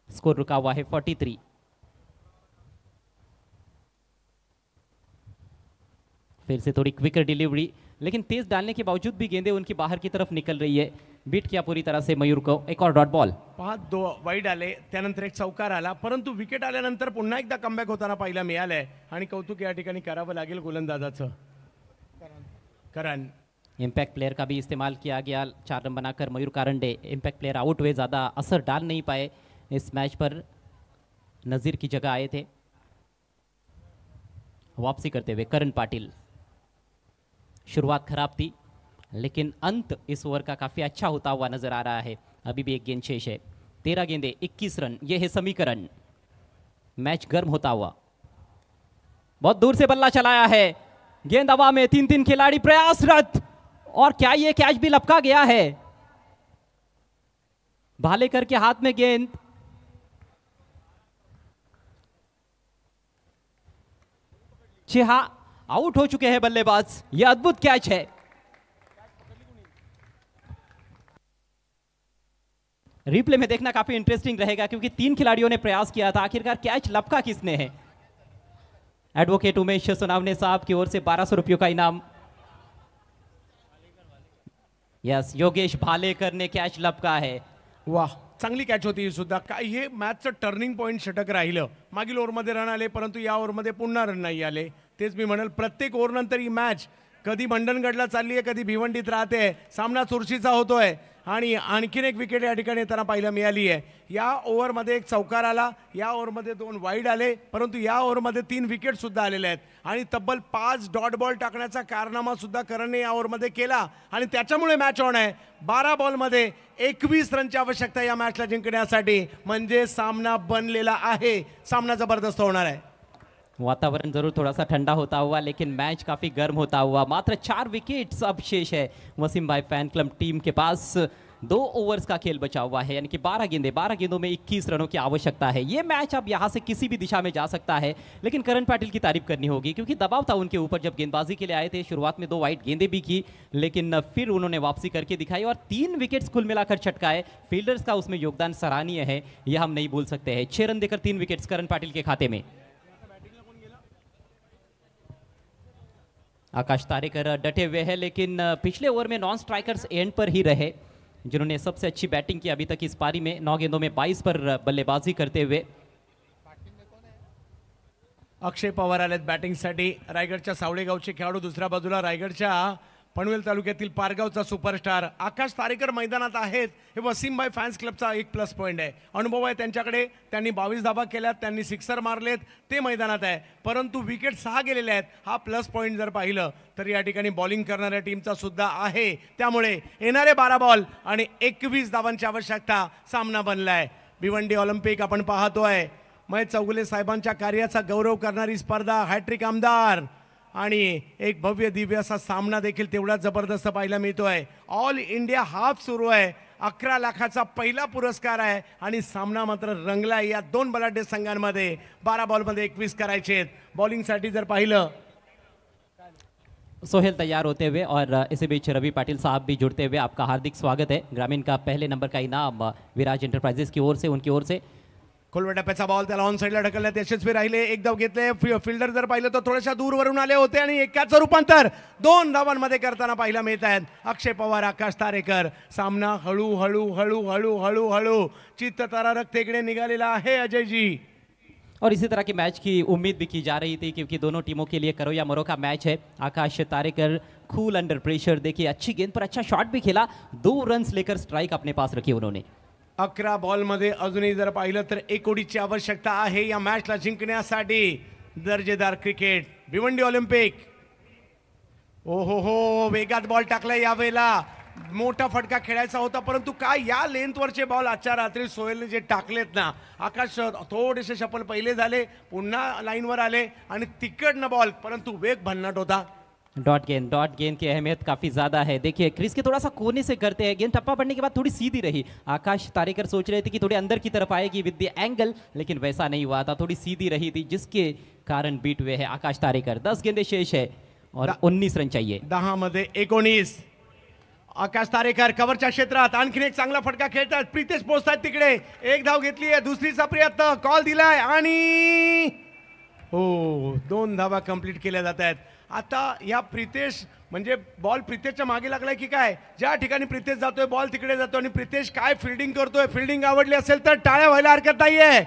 स्कोर रुका हुआ है 43. फिर से थोड़ी क्विकर डिलीवरी, लेकिन तेज डालने के बावजूद भी गेंदें उनकी बाहर की तरफ निकल रही है. बीट किया पूरी तरह से मयूर को. एक और डॉट बॉल. 2 वाईड आले, त्यानंतर एक चौकार आला, परंतु विकेट आल्यानंतर पुन्हा एकदा कमबॅक होताना पाहायला मिळालंय. आणि कौतुक या ठिकाणी करावं लागेल गोलंदाजाचं. करण इम्पैक्ट प्लेयर का भी इस्तेमाल किया गया. 4 रन बनाकर मयूर कारंडे इम्पैक्ट प्लेयर आउट हुए, ज़्यादा असर डाल नहीं पाए इस मैच पर. नज़ीर की जगह आए थे. वापसी करते हुए करण पाटिल. शुरुआत खराब थी, लेकिन अंत इस ओवर का काफ़ी अच्छा होता हुआ नजर आ रहा है. अभी भी एक गेंद शेष है. 13 गेंदें 21 रन, ये है समीकरण. मैच गर्म होता हुआ. बहुत दूर से बल्ला चलाया है, गेंद हवा में. 3 खिलाड़ी प्रयासरत, और क्या ये कैच भी लपका गया है. भालेकर के हाथ में गेंद, जी हाँ, आउट हो चुके हैं बल्लेबाज। यह अद्भुत कैच है। रिप्ले में देखना काफी इंटरेस्टिंग रहेगा क्योंकि 3 खिलाड़ियों ने प्रयास किया था, आखिरकार कैच लपका किसने है। एडवोकेट उमेश सोनावने साहब की ओर से 1200 रुपयों का इनाम। यस, योगेश भालेकर ने कैच लपका है। वाह, चांगली कॅच होती ही सुद्धा। काय हे मॅचचं टर्निंग पॉईंट षटक राहिलं। मागील ओव्हरमध्ये रन आले परंतु या ओव्हरमध्ये पुन्हा रन नाही आले। तेच मी म्हणाल प्रत्येक ओव्हरनंतर ही मॅच कधी मंडणगडला चालली आहे, कधी भिवंडीत राहते। सामना चुरशीचा होतोय आणि आणखीन एक विकेट या ठिकाणी त्यांना पाहायला मिळाली आहे। या ओव्हरमध्ये एक चौकार आला, या ओव्हरमध्ये 2 वाईड आले, परंतु या ओव्हरमध्ये 3 विकेट सुद्धा आलेले आहेत आणि तब्बल 5 डॉट बॉल टाकण्याचा कारनामा सुद्धा करणने या ओव्हरमध्ये केला आणि त्याच्यामुळे मॅच ऑन आहे। 12 बॉलमध्ये 21 रनची आवश्यकता या मॅचला जिंकण्यासाठी, म्हणजे सामना बनलेला आहे। सामना जबरदस्त होणार आहे। वातावरण जरूर थोड़ा सा ठंडा होता हुआ लेकिन मैच काफी गर्म होता हुआ। मात्र 4 विकेट्स अब शेष है वसीम भाई फैन क्लब टीम के पास। 2 ओवर्स का खेल बचा हुआ है, यानी कि 12 गेंदों में 21 रनों की आवश्यकता है। ये मैच अब यहाँ से किसी भी दिशा में जा सकता है, लेकिन करण पाटिल की तारीफ करनी होगी क्योंकि दबाव था उनके ऊपर जब गेंदबाजी के लिए आए थे। शुरुआत में 2 वाइड गेंदें भी की लेकिन फिर उन्होंने वापसी करके दिखाई और 3 विकेट्स कुल मिलाकर छटकाए। फील्डर्स का उसमें योगदान सराहनीय है, यह हम नहीं भूल सकते हैं। 6 रन देकर 3 विकेट्स करण पाटिल के खाते में। आकाश तारेकर डटे हुए हैं लेकिन पिछले ओवर में नॉन स्ट्राइकर्स एंड पर ही रहे, जिन्होंने सबसे अच्छी बैटिंग की अभी तक इस पारी में। 9 गेंदों में 22 पर बल्लेबाजी करते हुए। अक्षय पवार आलेत बॅटिंगसाठी। रायगडच्या सावळेगावचे खेळाडू, दुसऱ्या बाजूला रायगडच्या पनवेल तालुक्यातील पारगावचा सुपरस्टार आकाश तारेकर मैदानात आहेत। हे वसीमभाई फॅन्स क्लबचा एक प्लस पॉईंट आहे। अनुभव आहे त्यांच्याकडे, त्यांनी 22 धाबा केल्यात, त्यांनी सिक्सर मारलेत, ते मैदानात आहे। परंतु विकेट 6 गेलेले आहेत, हा प्लस पॉईंट जर पाहिलं तर या ठिकाणी बॉलिंग करणाऱ्या टीमचा सुद्धा आहे। त्यामुळे येणारे 12 बॉल आणि 21 धावांची आवश्यकता, सामना बनलाय। भिवंडी ऑलिम्पिक आपण पाहतोय। महेश चौगुले साहेबांच्या कार्याचा गौरव करणारी स्पर्धा, हॅट्रिक आमदार आणि एक भव्य दिव्य असा सामना देखील तेवढा जबरदस्त पाहायला मिळतोय। ऑल इंडिया हाफ सुरू आहे, 11 लाखाचा पहिला पुरस्कार आहे आणि सामना मात्र रंगला या 2 बलाढ्य संघांमध्ये। 12 बॉलमध्ये 21 करायचे आहेत। बॉलिंगसाठी जर पाहिलं, सोहेल तैयार होते हुए और इसी बीच रवि पाटिल साहब भी जुड़ते हुए आपका हार्दिक स्वागत है। ग्रामीण का पहले नंबर का इनाम विराज एंटरप्राइजेस की ओर से, उनकी ओर से। खोलवा टप्प्याचा बॉल त्याला ऑन साइडला ढकलण्यात यशस्वी राहिले। एक धाव घेतले, फिल्डर जर पाहिलं तर थोड्याशा दूरवरून आले होते आणि एकाचं रूपांतर 2 धावांमध्ये करताना पाहायला मिळत आहेत अक्षय पवार, आकाश तारेकर। सामना हळू चित्ततारा रक्तेकडे निघालेला आहे अजय जी। और इसी तरह की मैच की उम्मीद भी की जा रही थी क्योंकि दोनों टीमों के लिए करो या मरो का मैच है। आकाश तारेकर कूल अंडर प्रेशर, देखिए अच्छी गेंद पर अच्छा शॉट भी खेला, 2 रन्स लेकर स्ट्राइक अपने पास रखी उन्होंने। 11 बॉलमध्ये अजूनही जर पाहिलं तर 1 ओडीची आवश्यकता आहे या मॅचला जिंकण्यासाठी। दर्जेदार क्रिकेट, भिवंडी ऑलिम्पिक। ओहो, वेगात बॉल टाकला, यावेळेला मोठा फटका खेळायचा होता परंतु काय या लेंथवरचे बॉल आजच्या रात्री सोहेलने जे टाकलेत ना, आकाश थोडेसे शफल पहिले झाले, पुन्हा लाईनवर आले आणि तिकडनं बॉल, परंतु वेग भन्नाट होता। डॉट गेंद की अहमियत काफी ज्यादा है। देखिए क्रीज के थोड़ा सा कोने से करते हैं, गेंद टप्पा पड़ने के बाद थोड़ी सीधी रही। आकाश तारेकर सोच रहे थे कि थोड़े अंदर की तरफ आएगी विद द एंगल, लेकिन वैसा नहीं हुआ था, थोड़ी सीधी रही थी जिसके कारण बीट हुए हैं आकाश तारेकर। 10 गेंदे शेष है और 19 रन चाहिए। 10 मध्ये 19। आकाश तारेकर कव्हरच्या क्षेत्रात आणखीन एक चांगला फटका खेळतात, प्रितेश पोहोचतात तिकडे, 1 धाव घेतली आहे, दुसरीचा प्रयत्न, कॉल दिलाय आणि हो 2 धावा कंप्लीट केल्या जात आहेत। आता या प्रितेश म्हणजे बॉल प्रितेशच्या मागे लागलाय की काय, ज्या ठिकाणी प्रितेश जातोय बॉल तिकडे जातो आणि प्रितेश काय फील्डिंग करतोय। फील्डिंग आवडली असेल तर टाळ्या व्हायला हरकत नाहीये।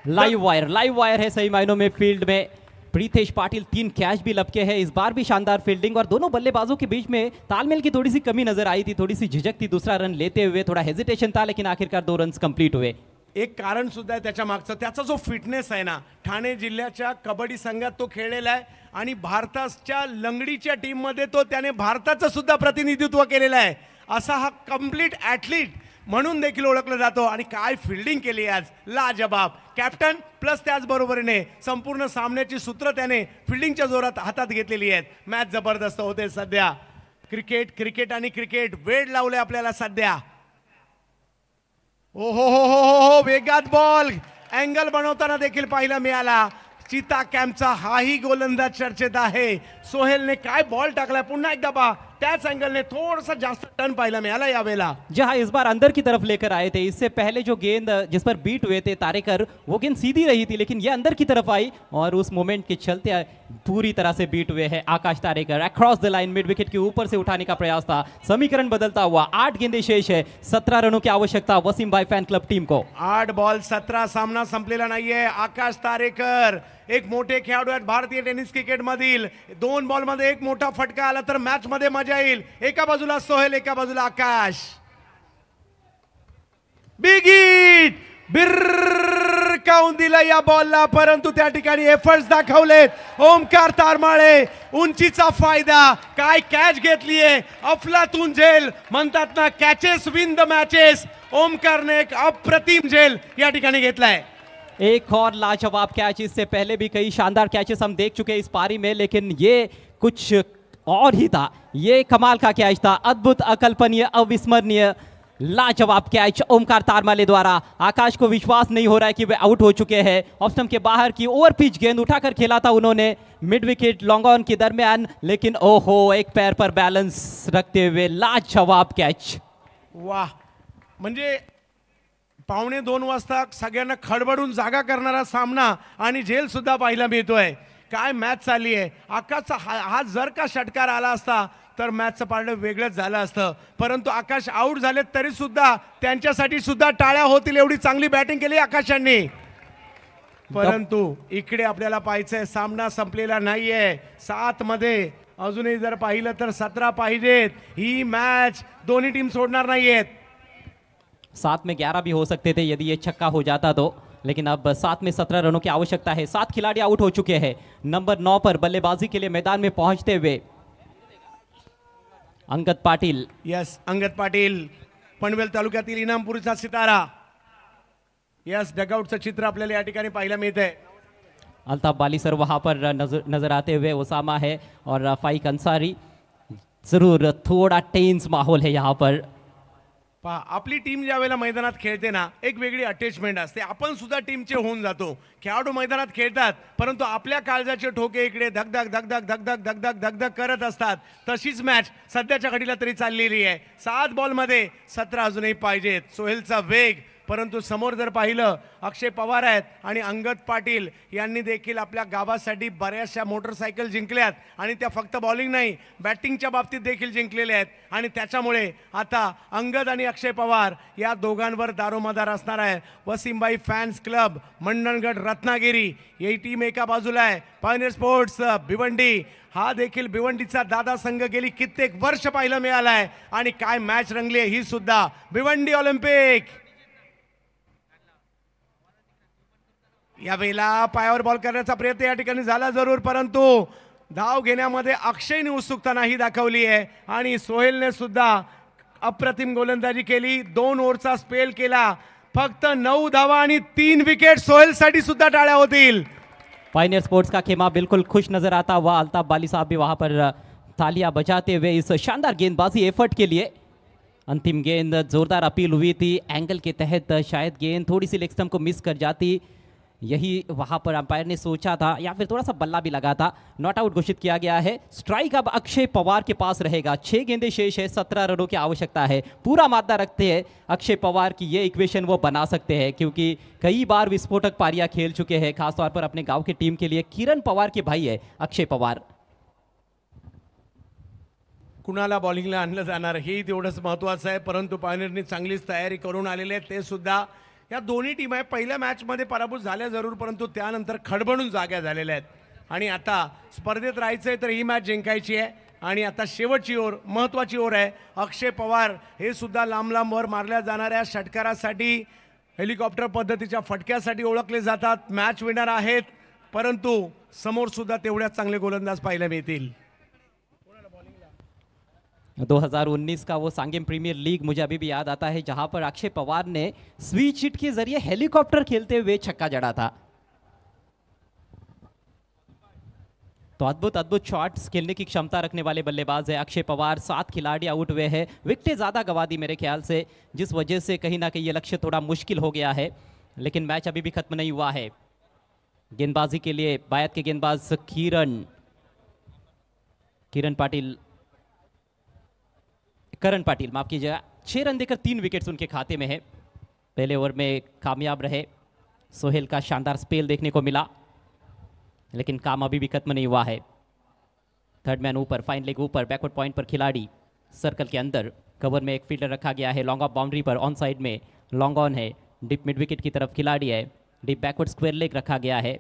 लाइव वायर है सही मायनों में फील्ड में। प्रीतेश पाटिल 3 कैच भी लपके हैं, इस बार भी शानदार फील्डिंग और दोनों बल्लेबाजों के बीच में तालमेल की थोड़ी सी कमी नजर आई थी, थोड़ी सी झिझक थी दूसरा रन लेते हुए, थोड़ा हेजिटेशन था लेकिन आखिरकार 2 रन्स कंप्लीट हुए। एक कारण सुद्धा आहे त्याच्या मागचं, त्याचा जो फिटनेस आहे ना, ठाणे जिल्ह्याच्या कबड्डी संघात तो खेळलेला आहे आणि भारताच्या लंगडीच्या टीम मध्ये तो त्याने भारताचं सुद्धा प्रतिनिधित्व केलेलं आहे। असा हा कंप्लीट ॲथलीट म्हणून देखील ओळखला जातो आणि काय फिल्डिंग केली आज, लाजबाब। कॅप्टन प्लस त्याचबरोबरीने संपूर्ण सामन्याची सूत्र त्याने फिल्डिंगच्या जोरात हातात घेतलेली आहेत। मॅच जबरदस्त होते सध्या। क्रिकेट आणि क्रिकेट वेळ लावले आपल्याला सध्या। ओ हो वेगात बॉल अँगल बनवताना देखील पाहायला मिळाला. चिता कॅम्पचा हाही गोलंदाज चर्चेत आहे. सोहेलने काय बॉल टाकलाय, पुन्हा एकदा पहा त्याच एंगल ने थोड़ा जास्त टर्न पाहिला मिळाला यावेळेला. जहां इस बार अंदर की तरफ लेकर आए थे, इससे पहले जो गेंद जिस पर बीट हुए थे तारेकर, वो गेंद सीधी रही थी, लेकिन ये अंदर की तरफ आई और उस मोमेंट के चलते पूरी तरह से बीट हुए हैं Akash Tarekar. Across the line mid wicket के ऊपर से उठाने का प्रयास था. समीकरण बदलता हुआ 8 गेंदें शेष है. 17 रनों की आवश्यकता वसीम भाई फैन क्लब टीम को. 8 बॉल 17. सामना संपलेला नाहीये. आकाश तारेकर एक मोठे खेळाडू आहेत भारतीय टेनिस क्रिकेट मधील. 2 बॉल मध्ये एक मोठा फटका आला तर मॅच मध्ये मजा येईल. एका बाजूला सोहेल, एका बाजूला आकाश. बिग हिट बिरकावून दिला या बॉलला, परंतु त्या ठिकाणी एफर्ट्स दाखवलेत ओमकार तारमाळे. उंचीचा फायदा, काय कॅच घेतलीये. अफलातून झेल म्हणतात ना, कॅचेस विन द मॅचेस. ओमकारने एक अप्रतिम झेल या ठिकाणी घेतलाय. एक और लाजवाब कैच. इससे पहले भी कई शानदार कैचेस हम देख चुके हैं इस पारी में, लेकिन ये कुछ और ही था. ये कमाल का कैच था. अद्भुत, अकल्पनीय, अविस्मरणीय, लाजवाब कैच ओमकार तारमाले द्वारा. आकाश को विश्वास नहीं हो रहा है कि वे आउट हो चुके हैं. ऑफ स्टंप के बाहर की ओवर पिच गेंद उठाकर खेला था उन्होंने मिड विकेट लॉन्ग ऑन के दरमियान, लेकिन ओहो, एक पैर पर बैलेंस रखते हुए लाजवाब कैच. वाह, म्हणजे 1:45 वाजता सगळ्यांना खडबडून जागा करणारा सामना आणि झेल सुद्धा पाहायला मिळतोय. काय मॅच चालली आहे. आकाशचा हा जर का षटकार आला असता तर मॅचचं पारडं वेगळंच झालं असतं, परंतु आकाश आउट झाले तरी सुद्धा त्यांच्यासाठी सुद्धा टाळ्या होतील. एवढी चांगली बॅटिंग केली आकाशांनी. परंतु इकडे आपल्याला पाहायचंय, सामना संपलेला नाहीये. 7 मध्ये अजूनही जर पाहिलं तर 17 पाहिजेत. ही मॅच दोन्ही टीम सोडणार नाहीयेत. 7 में 11 भी हो सकते थे यदि ये छक्का हो जाता तो, लेकिन अब 7 में 17 रनों की आवश्यकता है. 7 खिलाड़ी आउट हो चुके हैं. नंबर 9 पर बल्लेबाजी के लिए मैदान में पहुंचते हुए अंगद पाटिल. यस, अंगद पाटिल, पनवेल तालुक्यातील इनामपूरचा सितारा. यस, डगआउटचं चित्र आपल्याला या ठिकाणी पाहायला मिळतंय. अल्ताफ बाली सर वहां पर नजर आते हुए. ओसामा है और फाइक अंसारी. जरूर थोड़ा टेंस माहौल है यहाँ पर. पहा, आपली टीम ज्या वेळेला मैदानात खेळते ना, एक वेगळी अटॅचमेंट असते. आपण सुद्धा टीमचे होऊन जातो. खेळाडू मैदानात खेळतात, परंतु आपल्या काळजाचे ठोके इकडे धगधग धगधग धगधग धगधग धगधग करत असतात. तशीच मॅच सध्याच्या घडीला तरी चाललेली आहे. 7 बॉलमध्ये 17 अजूनही पाहिजेत. सोहेलचा वेग, परंतु समोर जर पाहिलं अक्षय पवार आहेत आणि अंगद पाटील यांनी देखील आपल्या गावासाठी बऱ्याचशा मोटरसायकल जिंकल्यात आणि त्या फक्त बॉलिंग नाही, बॅटिंगच्या बाबतीत देखील जिंकलेल्या आहेत. आणि त्याच्यामुळे आता अंगद आणि अक्षय पवार या दोघांवर दारोमदार असणार आहे. वसीमबाई फॅन्स क्लब मंडणगड रत्नागिरी ही टीम एका बाजूला आहे. पायनियर स्पोर्ट्स भिवंडी हा देखील भिवंडीचा दादा संघ गेली कित्येक वर्ष पाहायला मिळाला आहे. आणि काय मॅच रंगली ही सुद्धा भिवंडी ऑलिम्पिक. यावेळेला पायावर बॉल करण्याचा प्रयत्न या ठिकाणी झाला जरूर, परंतु धाव घेण्यामध्ये अक्षयने उत्सुकता नाही दाखवली आहे. आणि सोहेलने सुद्धा अप्रतिम गोलंदाजी केली. 2 ओव्हरचा स्पेल केला. फक्त 9 धावा आणि 3 विकेट. सोहेलसाठी सुद्धा टाळ्या होतील. पायनियर स्पोर्ट्स का खेमा बिल्कुल खुश नजर आता हुआ. अल्ताफ बाली साहब भी वहां पर तालियां बजाते हुए इस शानदार गेंदबाजी एफर्ट के लिए. अंतिम गेंद जोरदार अपील हुई थी. एंगल के तहत शायद गेंद थोड़ी सी लेग स्टंप को मिस कर जाती, यही वहां पर अंपायर ने सोचा था, या फिर थोड़ा सा बल्ला भी लगा था. नॉट आउट घोषित किया गया है. स्ट्राइक अब अक्षय पवार के पास रहेगा. 6 गेंदें शेष है. 17 रनों की आवश्यकता है. पूरा मादा रखते हैं अक्षय पवार की ये इक्वेशन वो बना सकते हैं, क्योंकि कई बार विस्फोटक पारियां खेल चुके हैं, खासतौर पर अपने गांव की टीम के लिए. किरण पवार के भाई है अक्षय पवार. कुणाला बॉलिंगला आणलं जाणार हे तेवढंच महत्त्वाचं आहे, परंतु पायनियरनी चांगलीच तयारी करून आलेले आहेत. ते सुद्धा या दोन्ही टीम आहे पहिल्या मॅचमध्ये पराभूत झाल्या जरूर, परंतु त्यानंतर खडबडून जाग्या झालेल्या आहेत. आणि आता स्पर्धेत राहायचंय तर ही मॅच जिंकायची आहे. आणि आता शेवटची ओव्हर महत्त्वाची ओव्हर आहे. अक्षय पवार हे सुद्धा लांब लांबवर मारल्या जाणाऱ्या षटकारासाठी, हेलिकॉप्टर पद्धतीच्या फटक्यासाठी ओळखले जातात. मॅच विनर आहेत, परंतु समोर सुद्धा तेवढ्याच चांगले गोलंदाज पाहायला मिळतील. 2019 का वो सांगेम प्रीमियर लीग मुझे अभी भी याद आता है, जहां पर अक्षय पवार ने स्वीच हिट के जरिए हेलीकॉप्टर खेलते हुए छक्का जड़ा था. तो अद्भुत अद्भुत शॉट्स खेलने की क्षमता रखने वाले बल्लेबाज है अक्षय पवार। 7 खिलाड़ी आउट हुए हैं, विकेटें ज़्यादा गंवा दी मेरे ख्याल से, जिस वजह से कहीं ना कहीं ये लक्ष्य थोड़ा मुश्किल हो गया है। लेकिन मैच अभी भी खत्म नहीं हुआ है। गेंदबाजी के लिए बायत के गेंदबाज करण पाटिल माफ कीजिएगा, 6 रन देकर 3 विकेट्स उनके खाते में है। पहले ओवर में कामयाब रहे, सोहेल का शानदार स्पेल देखने को मिला, लेकिन काम अभी भी खत्म नहीं हुआ है। थर्ड मैन ऊपर, फाइन लेग ऊपर, बैकवर्ड पॉइंट पर खिलाड़ी सर्कल के अंदर, कवर में एक फील्डर रखा गया है, लॉन्ग ऑफ बाउंड्री पर, ऑन साइड में लॉन्ग ऑन है, डीप मिड विकेट की तरफ खिलाड़ी है, डीप बैकवर्ड स्क्वायर लेग रखा गया है।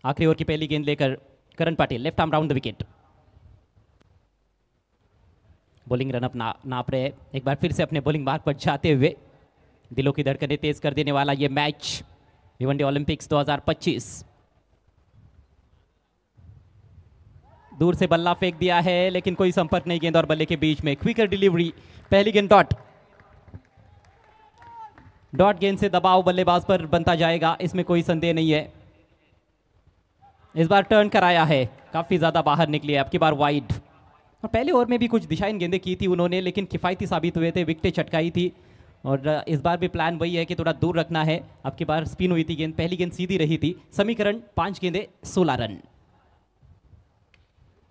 आखिरी ओवर की पहली गेंद लेकर Karan Patil, left arm round the wicket. Bowling run up नाप रहे हैं, एक बार फिर से अपने बॉलिंग मार्क पर जाते हुए दिलों की धड़कनें तेज कर देने वाला ये मैच भिवंडी ओलंपिक्स 2025। दूर से बल्ला फेंक दिया है, लेकिन कोई संपर्क नहीं गेंद और बल्ले के बीच में। क्विकर डिलीवरी, पहली गेंद डॉट गेंद से दबाव बल्लेबाज पर बनता जाएगा, इसमें कोई संदेह नहीं है। इस बार टर्न कराया है, काफी ज्यादा बाहर निकली है, अब की बार वाइड। और पहले ओवर में भी कुछ दिशाहीन गेंदें की थी उन्होंने, लेकिन किफायती साबित हुए थे, विकेटें चटकाई थी। और इस बार भी प्लान वही है कि थोड़ा दूर रखना है। अब की बार स्पिन हुई थी गेंद, पहली गेंद सीधी रही थी। समीकरण 5 गेंदें 16 रन।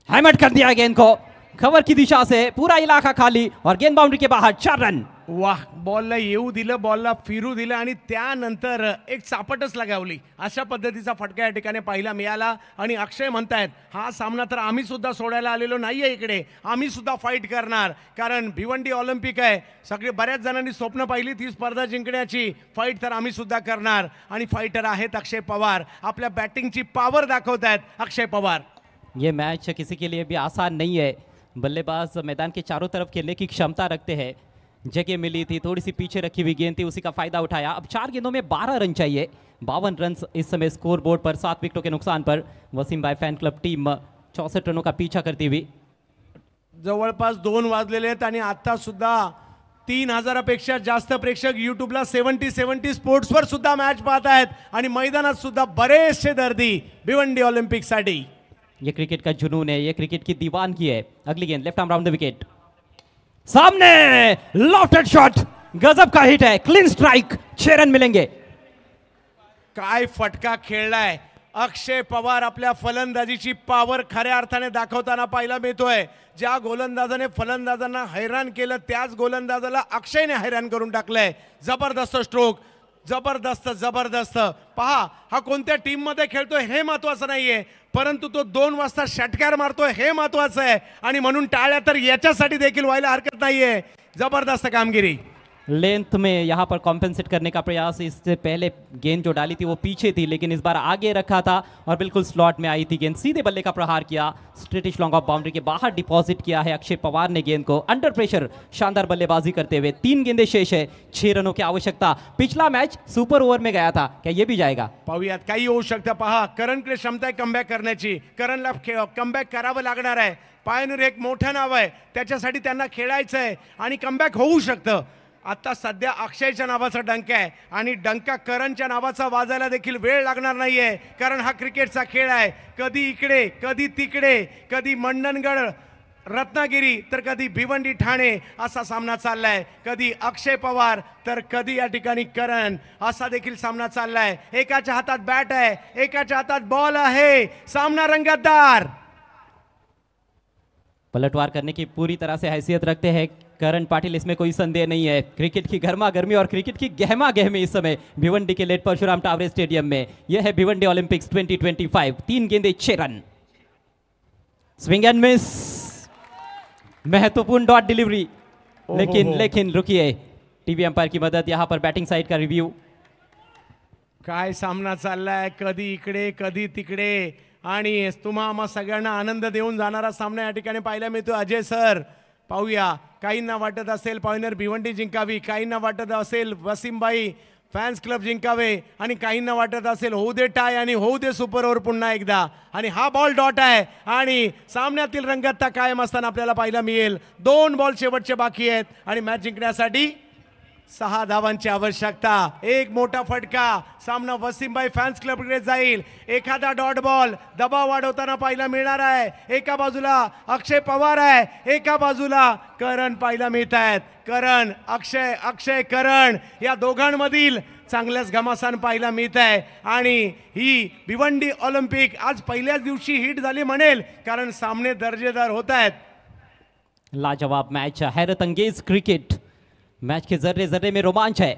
हैमर कर दिया गेंद को, खबर की दिशा से पूरा इलाका खाली और गेंद बाउंड्री के बाहर, 4 रन। वाह, बॉलला येऊ दिलं, बॉलला फिरू दिलं आणि त्यानंतर एक चापटच लगावली. अशा पद्धतीचा फटका या ठिकाणी पाहायला मिळाला. आणि अक्षय म्हणतायत हा सामना तर आम्ही सुद्धा सोडायला आलेलो नाहीये, इकडे आम्ही सुद्धा फाईट करणार, कारण भिवंडी ऑलिम्पिक आहे. सगळे बऱ्याच जणांनी स्वप्न पाहिली ती स्पर्धा जिंकण्याची, फाईट तर आम्ही सुद्धा करणार. आणि फायटर आहेत अक्षय पवार, आपल्या बॅटिंगची पॉवर दाखवतायत अक्षय पवार. ये मैच किसी के लिए भी आसान नहीं है। बल्लेबाज मैदान के चारों तरफ खेलने की क्षमता रखते हैं। जगह मिली थी, थोड़ी सी पीछे रखी हुई गेंद थी, उसी का फायदा उठाया। अब 4 गेंदों में 12 रन चाहिए, 52 रन इस समय स्कोर बोर्ड पर, 7 विकेटों के नुकसान पर। वसीम भाई फैन क्लब टीम 64 रनों का पीछा करती हुई। जवळपास 2 वाजलेले आहेत आणि आता सुद्धा 3000पेक्षा जास्त प्रेक्षक यूट्यूबला 70 स्पोर्ट्सवर सुद्धा मॅच पाहत आहेत आणि मैदानात सुद्धा बरेचसे दर्दी भिवंडी ऑलिम्पिकसाठी. ये क्रिकेट का जुनून है, ये क्रिकेट की दीवानगी है। अगली गेंद left arm round the wicket, सामने लॉफ्टेड शॉट, गजब का हिट है, क्लीन स्ट्राइक, 6 रन मिलेंगे। काय फटका खेळलाय अक्षय पवार, आपल्या फलंदाजीची पॉवर खऱ्या अर्थाने दाखवताना पाहायला मिळतोय. ज्या गोलंदाजाने फलंदाजांना हैराण केलं त्याच गोलंदाजाला अक्षयने हैराण करून टाकलंय. जबरदस्त स्ट्रोक, जबरदस्त जबरदस्त. पहा हा कोणत्या टीम मध्ये खेळतोय हे महत्वाचं नाहीये, परंतु तो 2 वाजता षटकार मारतोय हे महत्वाचं आहे. आणि म्हणून टाळ्या तर याच्यासाठी देखील व्हायला हरकत नाहीये. जबरदस्त कामगिरी. लेंथ में यहाँ पर कॉम्पेंसेट करने का प्रयास, इससे पहले गेंद जो डाली थी वो पीछे थी, लेकिन इस बार आगे रखा था और बिल्कुल स्लॉट में आई थी गेंद, सीधे बल्ले का प्रहार किया, स्ट्रेटिश लॉन्ग ऑफ बाउंड्री के बाहर डिपॉजिट किया है अक्षय पवार ने गेंद को, अंडर प्रेशर शानदार बल्लेबाजी करते हुए। 3 गेंदें शेष है, 6 रनों की आवश्यकता। पिछला मैच सुपर ओवर में गया था, क्या ये भी जाएगा? पाहूयात काही होऊ शकतं. पहा करणकडे क्षमता आहे कमबॅक करण्याची, करणला कमबॅक करावं लागणार आहे. पायनर एक मोठं नाव आहे, त्याच्यासाठी त्यांना खेळायचं आहे आणि कमबॅक होऊ शकतं. आता सध्या अक्षयच्या नावाचा डंका आहे आणि डंका करणच्या नावाचा वाजायला देखील वेळ लागणार नाहीये, कारण हा क्रिकेटचा खेळ आहे. कधी इकडे कधी तिकडे, कधी मंडणगड रत्नागिरी तर कधी भिवंडी ठाणे असा सामना चाललाय. कधी अक्षय पवार तर कधी या ठिकाणी करण असा देखील सामना चाललाय. एकाच्या हातात बॅट आहे, एकाच्या हातात बॉल आहे. सामना रंगतदार. पलटवार करने की पूरी तरह से हैसियत रखते हैं करण पाटिल, इसमें कोई संदेह नहीं है। क्रिकेट की गर्मा गर्मी और क्रिकेट की गहमा गहमी इस समय भिवंडी के लेट परशुराम टावरे स्टेडियम में। यह है भिवंडी ओलंपिक्स 2025। 3 गेंदें 6 रन। स्विंग एंड मिस, महत्वपूर्ण डॉट डिलीवरी, लेकिन रुकिए, टीवी अंपायर की मदद, यहां पर बैटिंग साइड का रिव्यू। काय सामना चाललाय, कधी इकडे कधी तिकडे आणि तुम्हा सगळ्यांना आनंद देऊन जाणारा सामना या ठिकाणी पाहायला मिळतो. अजय सर, पाहूया. काहींना वाटत असेल पॉइनर भिवंडी जिंकावी, काहींना वाटत असेल वसीमबाई फॅन्स क्लब जिंकावे आणि काहींना वाटत असेल होऊ दे टाय आणि होऊ दे सुपर ओव्हर पुन्हा एकदा. आणि हा बॉल डॉट आहे आणि सामन्यातील रंगतता कायम असताना आपल्याला पाहायला मिळेल. 2 बॉल शेवटचे बाकी आहेत आणि मॅच जिंकण्यासाठी 6 धावांची आवश्यकता. एक मोठा फटका. सामना वसीमभाई फॅन्स क्लबकडे जाईल. एखादा डॉट बॉल दबाव वाढवताना पाहायला मिळणार आहे. एका बाजूला अक्षय पवार आहे, एका बाजूला करण पाहायला मिळत आहेत. करण अक्षय, अक्षय करण या दोघांमधील चांगल्याच घमासान पाहायला मिळत आहे. आणि ही भिवंडी ऑलिम्पिक आज पहिल्याच दिवशी हिट झाली म्हणेल, कारण सामने दर्जेदार होत आहेत. लाजवाब मैच, हैरत अंगेज क्रिकेट. मैच के जर्रे जर्रे में रोमांच है.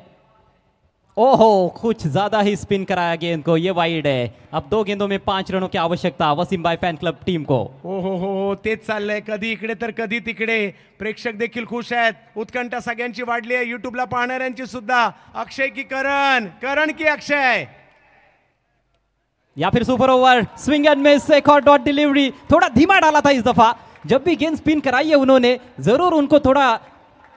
ओहो, कुछ ज्यादा ही स्पिन कराया गेंद को, ये वाइड है. अब 2 गेंदों में 5 रनों की आवश्यकता वसीम भाई फैन क्लब टीम को. हो, तेच चाललंय. कधी इकडे तर कधी तिकडे. प्रेक्षक देखील खुश आहेत. उत्कंठा सगळ्यांची वाढली आहे, युट्यूबला पाहणाऱ्यांची सुद्धा. अक्षय की करण, करण की अक्षय. या फिर super over, swing and miss, एक और डॉट डिलीवरी. थोड़ा धीमा डाला था इस दफा. जब भी गेंद स्पिन कराई है उन्होंने, जरूर उनको थोड़ा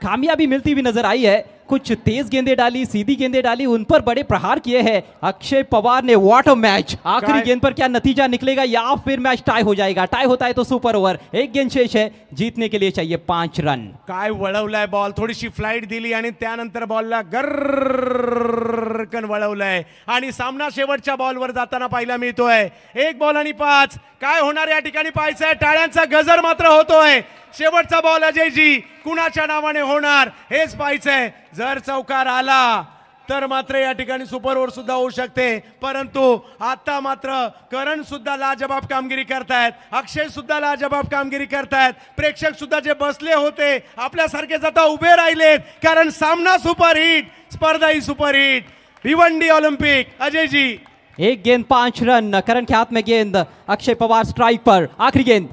कामयाबी मिलती हुई नजर आई है. कुछ तेज गेंदें डाली, सीधी गेंदें डाली, उन पर बड़े प्रहार किए हैं अक्षय पवार ने. What a match. आखिरी गेंद पर क्या नतीजा निकलेगा, या फिर मैच टाई हो जाएगा. टाई होता है तो सुपर ओवर. एक गेंद शेष है, जीतने के लिए चाहिए 5 रन. काय वळवलाय बॉल, थोडीशी फ्लाइट दिली आणि त्यानंतर बॉलला गर्रकन वळवलंय आणि सामना शेवटच्या बॉलवर जाताना पाहायला मिळतोय. 1 बॉल आणि 5. काय होणार या ठिकाणी पाहायचंय. टाळ्यांचा गजर मात्र होतोय. शेवटचा बॉल अजयजी कुणाच्या नावाने होणार हेच पाहायचंय. जर चौकार आला तर मात्र या ठिकाणी सुपर ओव्हर सुद्धा होऊ शकते, परंतु आता मात्र करण सुद्धा लाजवाब कामगिरी करतायत, अक्षय सुद्धा लाजवाब कामगिरी करतायत. प्रेक्षक सुद्धा जे बसले होते आपल्यासारखेच आता उभे राहिलेत, कारण सामना सुपरहिट, स्पर्धा ही सुपरहिट. भिवंडी ऑलिम्पिक. अजयजी, 1 गेंद 5 रन. करण के हाथ में गेंद, अक्षय पवार स्ट्राइक पर. आखिरी गेंद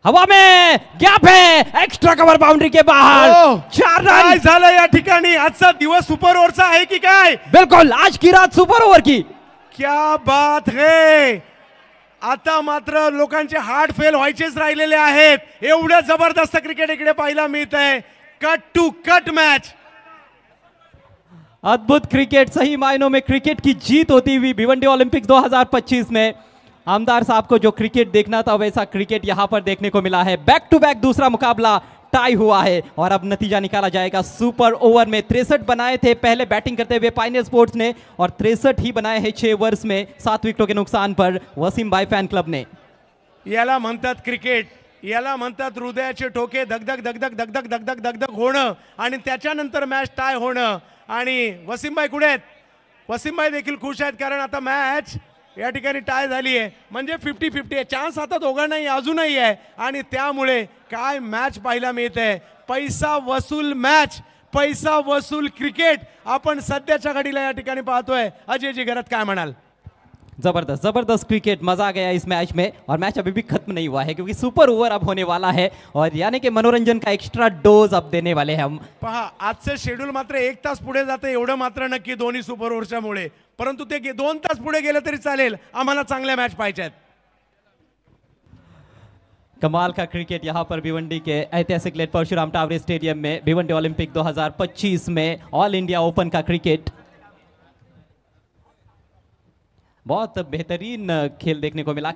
हवा में, गैप है, एक्स्ट्रा कवर बाउंड्री के बाहर. 4 रन. काय झालं या ठिकाणी. आजचा दिवस सुपर ओव्हरचा आहे की काय. बिल्कुल, आज की रात सुपर ओव्हर की. क्या बात है. आता मात्र लोकांचे हार्ट फेल व्हायचेच राहिलेले आहेत. एवढं जबरदस्त क्रिकेट इकडे पाहायला मिळत आहे. Cut to cut match. अद्भुत क्रिकेट, सही मायनों में क्रिकेट की जीत होती हुई भिवंडी ओलंपिक 2025 में. आमदार साहब को जो क्रिकेट देखना था वैसा क्रिकेट यहां पर देखने को मिला है. बैक टू बैक दूसरा मुकाबला टाई हुआ है और अब नतीजा निकाला जाएगा सुपर ओवर में. 63 बनाए थे पहले बैटिंग करते हुए पायनियर स्पोर्ट्स ने, और 63 ही बनाए हैं 6 ओवर्स में 7 विकेटों के नुकसान पर वसीम भाई फैन क्लब ने. याला म्हणतात क्रिकेट, याला म्हणतात हृदयाचे ठोके धगधग धगधग धगधग धगधग धगधग होणं आणि त्याच्यानंतर मॅच टाय होणं. आणि वसीमभाई कुठे आहेत. वसीमभाई देखील खुश आहेत, कारण आता मॅच या ठिकाणी टाय झाली आहे, म्हणजे 50-50 आहे. चान्स आता दोघांनाही अजूनही आहे आणि त्यामुळे काय मॅच पाहायला मिळते. पैसा वसूल मॅच, पैसा वसूल क्रिकेट आपण सध्याच्या घडीला या ठिकाणी पाहतोय. अजयजी घरात काय म्हणाल. जबरदस्त जबरदस्त क्रिकेट, मजा आ गया इस मैच में. और मैच अभी भी खत्म नहीं हुआ है क्योंकि सुपर ओवर अब होने वाला है, और यानी कि मनोरंजन का एक्स्ट्रा डोज अब देने वाले हैं हम. पहा, आजचं शेड्यूल मात्र 1 तास पुढे जातं, एवढं मात्र नक्की दोन्ही सुपर ओव्हरच्या मुळे. परंतु ते 2 तास पुढे गेलं तरी चालेल, आम्हाला चांगल्या मॅच पाहिजेत. कमाल का क्रिकेट यहाँ पर भिवंडी के ऐतिहासिक लेट परशुराम टावरे स्टेडियम में भिवंडी ओलंपिक 2025 में ऑल इंडिया ओपन का क्रिकेट. बहुत बेहतरीन खेल देखने को मिला.